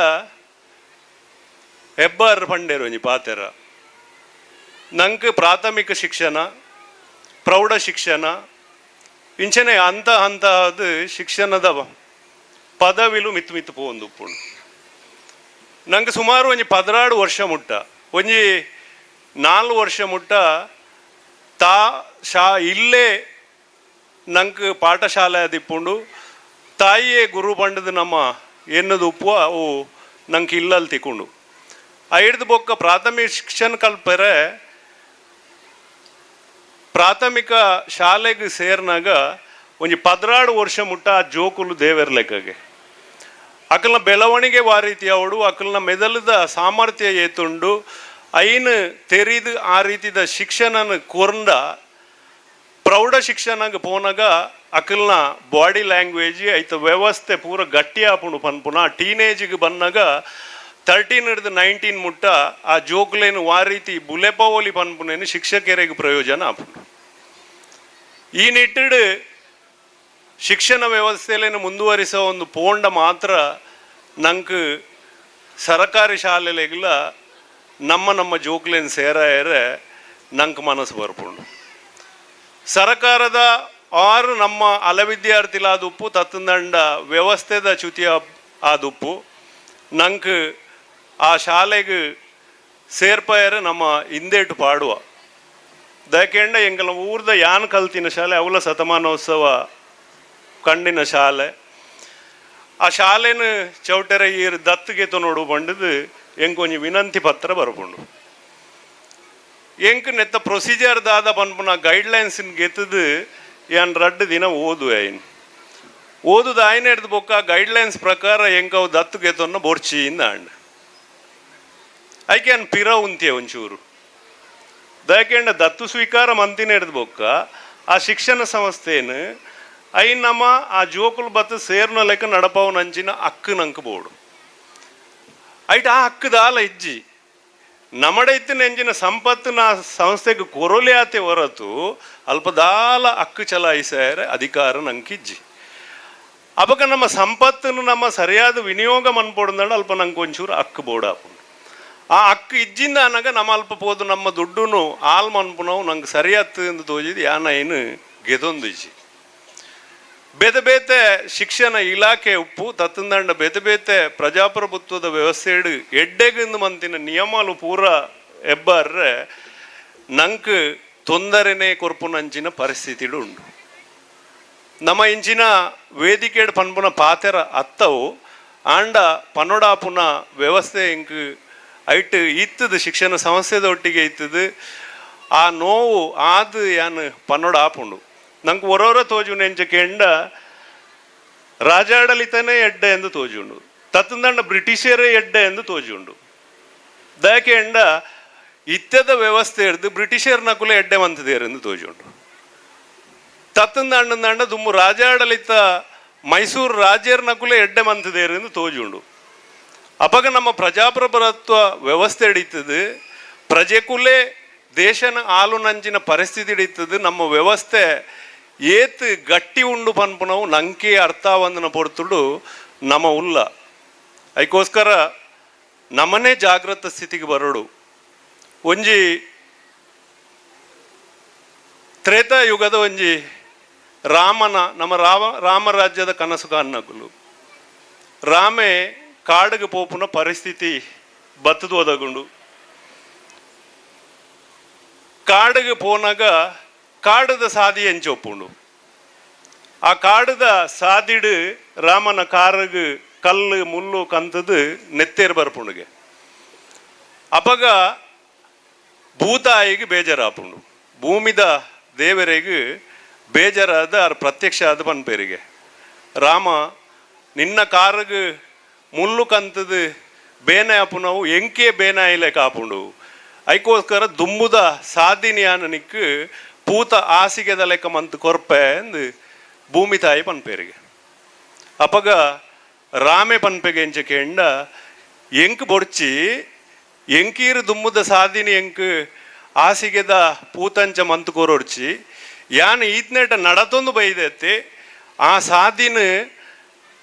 ಹೆಬ್ಬಾರ್ ಪಂಡೇರು ಒಂಜಿ ಪಾತೆರ ನಂಗೆ ಪ್ರಾಥಮಿಕ ಶಿಕ್ಷಣ ಪ್ರೌಢ ಶಿಕ್ಷಣ ಇಂಚನೆ ಹಂತಹದ್ದು ಶಿಕ್ಷಣದ ಪದವಿಲು ಮಿತ್ತು ಮಿತ್ತು ಪೋಂದು ಉಪ್ಪುಂಡು ನಂಗೆ ಸುಮಾರು ಒಂಜಿ 16 ವರ್ಷ ಮುಟ್ಟ ಒಂಜಿ 4 ವರ್ಷ ಮುಟ್ಟ ಇಲ್ಲೇ ನಂಗೆ ಪಾಠಶಾಲೆ ಅದಿಪ್ಪುಂಡು ತಾಯಿಯೇ ಗುರು ಪಂಡದು ನಮ್ಮ ಎನ್ನದು ಉಪ್ಪು ಅವು ನಂಗೆ ಇಲ್ಲಲ್ಲಿ ತಿಕ್ಕೊಂಡು ಹಿಡ್ದು ಬೊಕ್ಕ ಪ್ರಾಥಮಿಕ ಶಿಕ್ಷಣ ಕಲ್ಪರೆ ಪ್ರಾಥಮಿಕ ಶಾಲೆಗೆ ಸೇರ್ನಾಗ ಒಂಜಿ 16 ವರ್ಷ ಮುಟ್ಟ ಆ ಜೋಕುಲು ದೇವರ ಲೆಕ್ಕಗೆ ಅಕಲ್ನ ಬೆಳವಣಿಗೆ ವಾರೀತಿ ಅವಡು ಅಕಲ್ನ ಮೆದಲದ ಸಾಮರ್ಥ್ಯ ಏತುಂಡು ಐನ್ ತೆರಿದು ಆ ರೀತಿದ ಶಿಕ್ಷಣನ ಕೊರ್ಂಡ ಪ್ರೌಢ ಶಿಕ್ಷಣಗೆ ಪೋನಾಗ ಅಕಲ್ನ ಬಾಡಿ ಲ್ಯಾಂಗ್ವೇಜ್ ಐತ ವ್ಯವಸ್ಥೆ ಪೂರ ಗಟ್ಟಿ ಆಪುಂಡು ಪನ್ಪುನ ಟೀನೇಜ್ಗೆ ಬಂದಾಗ 13 ಹಿಡಿದು 19 ಮುಟ್ಟ ಆ ಜೋಕುಲೇನು ಆ ರೀತಿ ಬುಲೆಪವೋಲಿ ಪನ್ಪುನೇನು ಶಿಕ್ಷಕರಿಗೆ ಪ್ರಯೋಜನ ಆಪುಂಡು ಈ ನಿಟ್ಟಿಡು ಶಿಕ್ಷಣ ವ್ಯವಸ್ಥೆಯಲ್ಲೇನು ಮುಂದುವರಿಸೋ ಒಂದು ಪೋಂಡ ಮಾತ್ರ ನಂಗೆ ಸರಕಾರಿ ಶಾಲೆಲೆಗಿಲ್ಲ ನಮ್ಮ ಜೋಕ್ಲೇನು ಸೇರ ನಂಗೆ ಮನಸ್ಸು ಬರ್ಪುಂಡು. ಸರ್ಕಾರದ ಆರು ನಮ್ಮ ಅಲ ವಿದ್ಯಾರ್ಥಿಲಾದುಪ್ಪು ತತ್ತಂದಂಡ ವ್ಯವಸ್ಥೆದ ಚ್ಯುತಿಯ ಆದುಪ್ಪು ನಂಗೆ ಆ ಶಾಲೆಗೆ ಸೇರ್ಪಯರೆ ನಮ್ಮ ಹಿಂದೇಟು ಪಾಡುವ ದಯಕೆಂಡ ಎಂಕಲ ಊರ್ದ ಯಾನ್ ಕಲ್ತಿನ ಶಾಲೆ ಅವಲ ಶತಮಾನೋತ್ಸವ ಕಂಡಿನ ಶಾಲೆ ಆ ಶಾಲೆನ ಚೌಟರ ಈರ್ ದತ್ತಗೆ ನೋಡು ಬಂಡದು ಎಂಕೊಂಜಿ ವಿನಂತಿ ಪತ್ರ ಬರ್ಪುಂಡು. ಎಂಕ್ ನೆತ್ತ ಪ್ರೊಸೀಜರ್ ದಾದ ಪನ್ಪುನ ಗೈಡ್ಲೈನ್ಸ್ ಗೆತ್ತದು ಯಾನ್ ರಡ್ಡು ದಿನ ಓದು ಆಯ್ನು ಓದುದು ಆಯ್ನ ಹಿಡ್ದು ಬೊಕ್ಕ ಗೈಡ್ಲೈನ್ಸ್ ಪ್ರಕಾರ ಎಂಕವು ದತ್ತು ಗೆತ್ತೊನ್ನ ಬೋರ್ಚಿಯಿಂದ ಅಂಡ್ ಐಕೆ ಅನ್ ಪಿರ ಉಂತ್ಯ ಒಂಚೂರು ದಯಕೆಂಡ ದತ್ತು ಸ್ವೀಕಾರ ಮಂತಿನ ಹಿಡ್ದು ಬೊಕ್ಕ ಆ ಶಿಕ್ಷಣ ಸಂಸ್ಥೆನು ಐ ನಮ್ಮ ಆ ಜೋಕುಲು ಬತ್ತು ಸೇರ್ನ ಲೆಕ್ಕ ನಡಪವು ನಂಚಿನ ಅಕ್ಕು ನಂಕು ಬೋಡು ಐಟ್ ಆ ಅಕ್ಕು ದಾಲ ಇಜ್ಜಿ ನಮ್ಮಡೈತು ನೆಂಜಿನ ಸಂಪತ್ತು ನಾ ಸಂಸ್ಥೆಗೆ ಕೊರಲೆ ಆತೆ ಹೊರತು ಅಲ್ಪ ದಾಲ ಅಕ್ಕು ಚಲಾಯಿಸಾರೆ ಅಧಿಕಾರ ನಂಕಿಜ್ಜಿ ಅವಾಗ ನಮ್ಮ ಸಂಪತ್ತನ್ನು ನಮ್ಮ ಸರಿಯಾದ ವಿನಿಯೋಗ ಮನ್ಪೊಡಂದ ಅಲ್ಪ ನಂಗೆ ಒಂಚೂರು ಅಕ್ಕು ಬೋಡಾಪುಂಡು ಆ ಅಕ್ಕು ಇಜ್ಜಿಂದ ಅನ್ನಾಗ ನಮ್ಮ ಅಲ್ಪ ಪೋದು ನಮ್ಮ ದುಡ್ಡುನು ಆಲ್ ಮನ್ಪುನವು ನಂಗೆ ಸರಿಯಾತು ಎಂದು ತೋಜಿದ್ದು ಯಾನ ಏನು ಗೆದೊಂದಿಜ್ಜಿ ಬೇತೆ ಬೇತೆ ಶಿಕ್ಷಣ ಇಲಾಖೆ ಉಪ್ಪು ತತ್ತಂದಂಡ ಬೇತೆ ಬೇತೆ ಪ್ರಜಾಪ್ರಭುತ್ವದ ವ್ಯವಸ್ಥೆಡು ಎಡ್ಡೆಗಿಂದು ಮಂತಿನ ನಿಯಮಲು ಪೂರ ಎಬ್ಬರ್ರೆ ನಂಗೆ ತೊಂದರೆನೇ ಕೊರ್ಪುನಂಚಿನ ಪರಿಸ್ಥಿತಿಡು ಉಂಡು. ನಮ್ಮ ಇಂಚಿನ ವೇದಿಕೆಡ್ ಪನ್ಪುನ ಪಾತೆರ ಅತ್ತವು ಆಂಡ ಪನ್ನೊಡಾಪುನ ವ್ಯವಸ್ಥೆ ಇಂಕ್ ಐಟ್ ಇತ್ತದು ಶಿಕ್ಷಣ ಸಂಸ್ಥೆದ ಒಟ್ಟಿಗೆ ಇತ್ತದು ಆ ನೋವು ಆದು ಯಾನ್ ಪನ್ನೊಡ ಆಪುಂಡು ನಂಗೆ ಹೊರವರ ತೋಜು ನೆಂಚಕೆಂಡ ರಾಜಾಡಳಿತನೇ ಎಡ್ಡೆ ಎಂದು ತೋಜುಂಡು ತತ್ತಂದಂಡ ಬ್ರಿಟಿಷರೇ ಎಡ್ಡೆ ಎಂದು ತೋಜುಂಡು ದಯಕೆಂಡ ಇತ್ಯದ ವ್ಯವಸ್ಥೆ ಹಿಡ್ದು ಬ್ರಿಟಿಷರ್ ನಕುಲೆ ಎಡ್ಡೆ ಮಂತದೇರೆಂದು ತೋಜುಂಡು ತತ್ತಂದಂಡ ದುಮ್ಮು ರಾಜಾಡಳಿತ ಮೈಸೂರು ರಾಜ್ಯರ ನಕುಲೆ ಎಡ್ಡೆ ಮಂತದೇರೆಂದು ತೋಜುಂಡು ಅಪಗ ನಮ್ಮ ಪ್ರಜಾಪ್ರಭುತ್ವ ವ್ಯವಸ್ಥೆ ಹಿಡಿತದು ಪ್ರಜೆಕುಲೆ ದೇಶನ ಆಲು ನಂಚಿನ ಪರಿಸ್ಥಿತಿ ಹಿಡಿತದು ನಮ್ಮ ವ್ಯವಸ್ಥೆ ಏತ್ ಗಟ್ಟಿ ಉಂಡು ಪನ್ಪುನವು ನಂಗೆ ಅರ್ಥವಂದನ ಪೊರ್ತುಡು ನಮ್ಮ ಉಲ್ಲ ಅದಕ್ಕೋಸ್ಕರ ನಮ್ಮನೇ ಜಾಗೃತ ಸ್ಥಿತಿಗೆ ಬರೋಡು ಒಂಜಿ ತ್ರೇತಾಯುಗದ ಒಂಜಿ ರಾಮನ ನಮ್ಮ ರಾಮರಾಜ್ಯದ ಕನಸು ಕಾನ್ನಕುಲು ರಾಮೆ ಕಾಡಿಗೆ ಪೋಪುನ ಪರಿಸ್ಥಿತಿ ಬತ್ತದು ಒದಗುಂಡು ಕಾಡಿಗೆ ಪೋನಾಗ ಕಾಡದ ಸಾದಿ ಎಂಚೊಪ್ಪುಂಡು ಆ ಕಾಡದ ಸಾದಿಡು ರಾಮನ ಕಾರಗ ಕಲ್ಲು ಮುಳ್ಳು ಕಂತದು ನೆತ್ತೇರು ಬರ್ಪುಂಡುಗೆ ಅಪಗ ಭೂತಾಯಿಗೆ ಬೇಜಾರಾಪುಂಡು ಭೂಮಿದ ದೇವರಿಗೆ ಬೇಜಾರಾದ ಅವ್ರ ಪ್ರತ್ಯಕ್ಷ ಆದ ಪನ್ಪೇರಿಗೆ ರಾಮ ನಿನ್ನ ಕಾರಗ ಮುಳ್ಳು ಕಂತದು ಬೇನೆ ಆಪುನವು ಎಂಕೆ ಬೇನಾಯಿಲೆ ಕಾಪುಂಡು ಅದಕ್ಕೋಸ್ಕರ ದುಂಬುದ ಸಾಧಿನಿಯಾನ ನಿಕ್ಕು ಪೂತ ಆಸಿಗೆದ ಲೆಕ್ಕ ಮಂತು ಕೊರ್ಪೆ ಎಂದು ಭೂಮಿ ತಾಯಿ ಪನ್ಪೇರಿಗೆ ಅಪಗ ರಾಮೆ ಪನ್ಪೆಗೆ ಎಂಚಕೆಂಡ ಎಂಕ್ ಬೊಡ್ಚಿ ಎಂಕೀರು ದುಮ್ಮುದ ಸಾಧಿನಿ ಎಂಕ್ ಆಸಿಗೆದ ಪೂತಂಚ ಮಂತು ಕೊರೊಡ್ಚಿ ಯಾನ್ ಈತ್ನೇಟ ನಡತೊಂದು ಬೈದೆತ್ತೆ ಆ ಸಾಧಿನ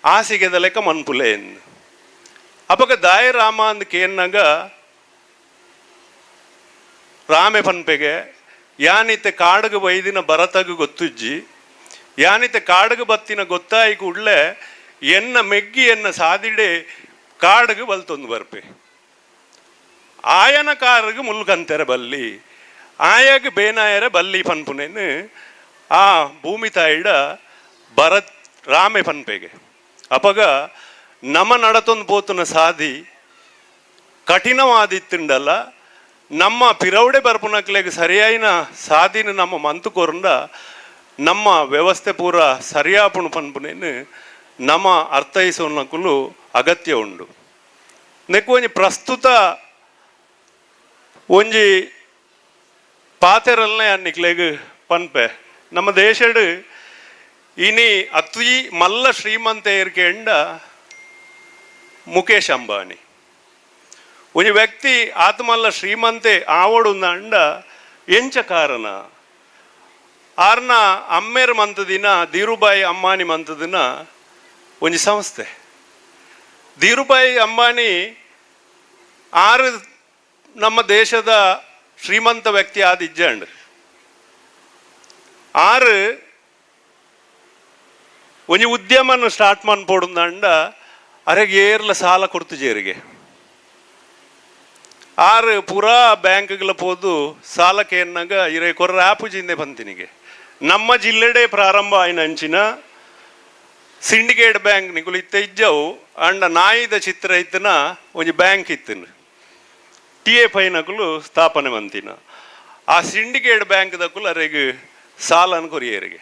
ಆಸಿಗೆದ ಲೆಕ್ಕ ಮನ್ಪುಲೆ ಎಂದು ಅಪಗ ದಾಯ ರಾಮ ಅಂದ್ ಕೇನ್ನಾಗ ರಾಮೆ ಪನ್ಪೆಗೆ ಯಾನಿತ್ತೆ ಕಾಡಗ ಬೈದಿನ ಭರತಗ ಗೊತ್ತುಜ್ಜಿ ಯಾನಿತ್ತೆ ಕಾಡಗ ಬತ್ತಿನ ಗೊತ್ತಾಯಿ ಕೂಡ್ಲೆ ಎನ್ನ ಮೆಗ್ಗಿ ಎನ್ನ ಸಾದಿಡೆ ಕಾಡಗ ಬಲ್ತೊಂದು ಬರ್ಪೆ ಆಯನ ಕಾರಗ ಮುಲ್ಕಂತೆರೆ ಬಲ್ಲಿ ಆಯಾಗ ಬೇನಾಯರ ಬಲ್ಲಿ ಪನ್ಪುನೇನು ಆ ಭೂಮಿ ತಾಯಿಡ ಭರತ್ ರಾಮೆ ಪನ್ಪೆಗೆ ಅಪಗ ನಮ್ಮ ನಡತೊಂದು ಪೋತುನ ಸಾದಿ ಕಠಿಣವಾದಿತ್ತುಂಡಲ್ಲ ನಮ್ಮ ಪಿರೌಡೆ ಬರ್ಪುನಕ್ಲೆಗೆ ಸರಿಯಾಯಿನ ಸಾಧಿನ ನಮ್ಮ ಮಂತು ಕೊರಂಡ ನಮ್ಮ ವ್ಯವಸ್ಥೆ ಪೂರ ಸರಿಯಾಪುಣು ಪನ್ಪುನೇನು ನಮ್ಮ ಅರ್ಥೈಸೋನಕುಲು ಅಗತ್ಯ ಉಂಡು ನೆಕ್ಕು ಒಂಜಿ ಪ್ರಸ್ತುತ ಒಂಜಿ ಪಾತೆರಲ್ನೇ ಅನ್ನಿಕ್ಲೆಗ್ ಪನ್ಪೆ ನಮ್ಮ ದೇಶಡ್ ಇನಿ ಅತಿ ಮಲ್ಲ ಶ್ರೀಮಂತ ಏರ್ಕೆಂಡ ಮುಖೇಶ್ ಅಂಬಾನಿ ಒಂಜಿ ವ್ಯಕ್ತಿ ಆತ್ಮಲ್ಲ ಶ್ರೀಮಂತೆ ಆವಡುಂದ ಎಂಚ ಕಾರಣ ಆರ್ನ ಅಮ್ಮೇರ್ ಮಂತದಿನ ಧೀರುಭಾಯಿ ಅಂಬಾನಿ ಮಂತದಿನ ಒಂಜಿ ಸಂಸ್ಥೆ ಧೀರುಭಾಯಿ ಅಂಬಾನಿ ಆರು ನಮ್ಮ ದೇಶದ ಶ್ರೀಮಂತ ವ್ಯಕ್ತಿ ಆದಿಜ್ಜಂಡ್ ಆರು ಒಂಜಿ ಉದ್ಯಮನ ಸ್ಟಾರ್ಟ್ ಮನ್ಪೋಡುಂದಂಡ ಅರೆಗೆ ಏರ್ಲ ಸಾಲ ಕೊಡ್ತು ಜೇರಿಗೆ ಆರು ಪೂರಾ ಬ್ಯಾಂಕ್ಗಳ ಪೋದು ಸಾಲಕ್ಕೆ ಎನ್ನಾಗ ಇರೇ ಕೊರ್ರ ಆಪು ಜಿಂದೆ ಬಂತಿನಿಗೆ ನಮ್ಮ ಜಿಲ್ಲೆಡೆ ಪ್ರಾರಂಭ ಆಯ್ನಂಚಿನ ಸಿಂಡಿಕೇಟ್ ಬ್ಯಾಂಕ್ ನಿಗುಲು ಇತ್ತ ಇಜ್ಜವು ಅಂಡ ನಾಯಿದ ಚಿತ್ರ ಇತ್ತನ ಒಂಜಿ ಬ್ಯಾಂಕ್ ಇತ್ತನು TFI ನಕುಲು ಸ್ಥಾಪನೆ ಮಂತಿನ ಆ ಸಿಂಡಿಕೇಟ್ ಬ್ಯಾಂಕ್ ದಕುಲು ಅರೆಗೆ ಸಾಲನ ಕೊರಿಯರಿಗೆ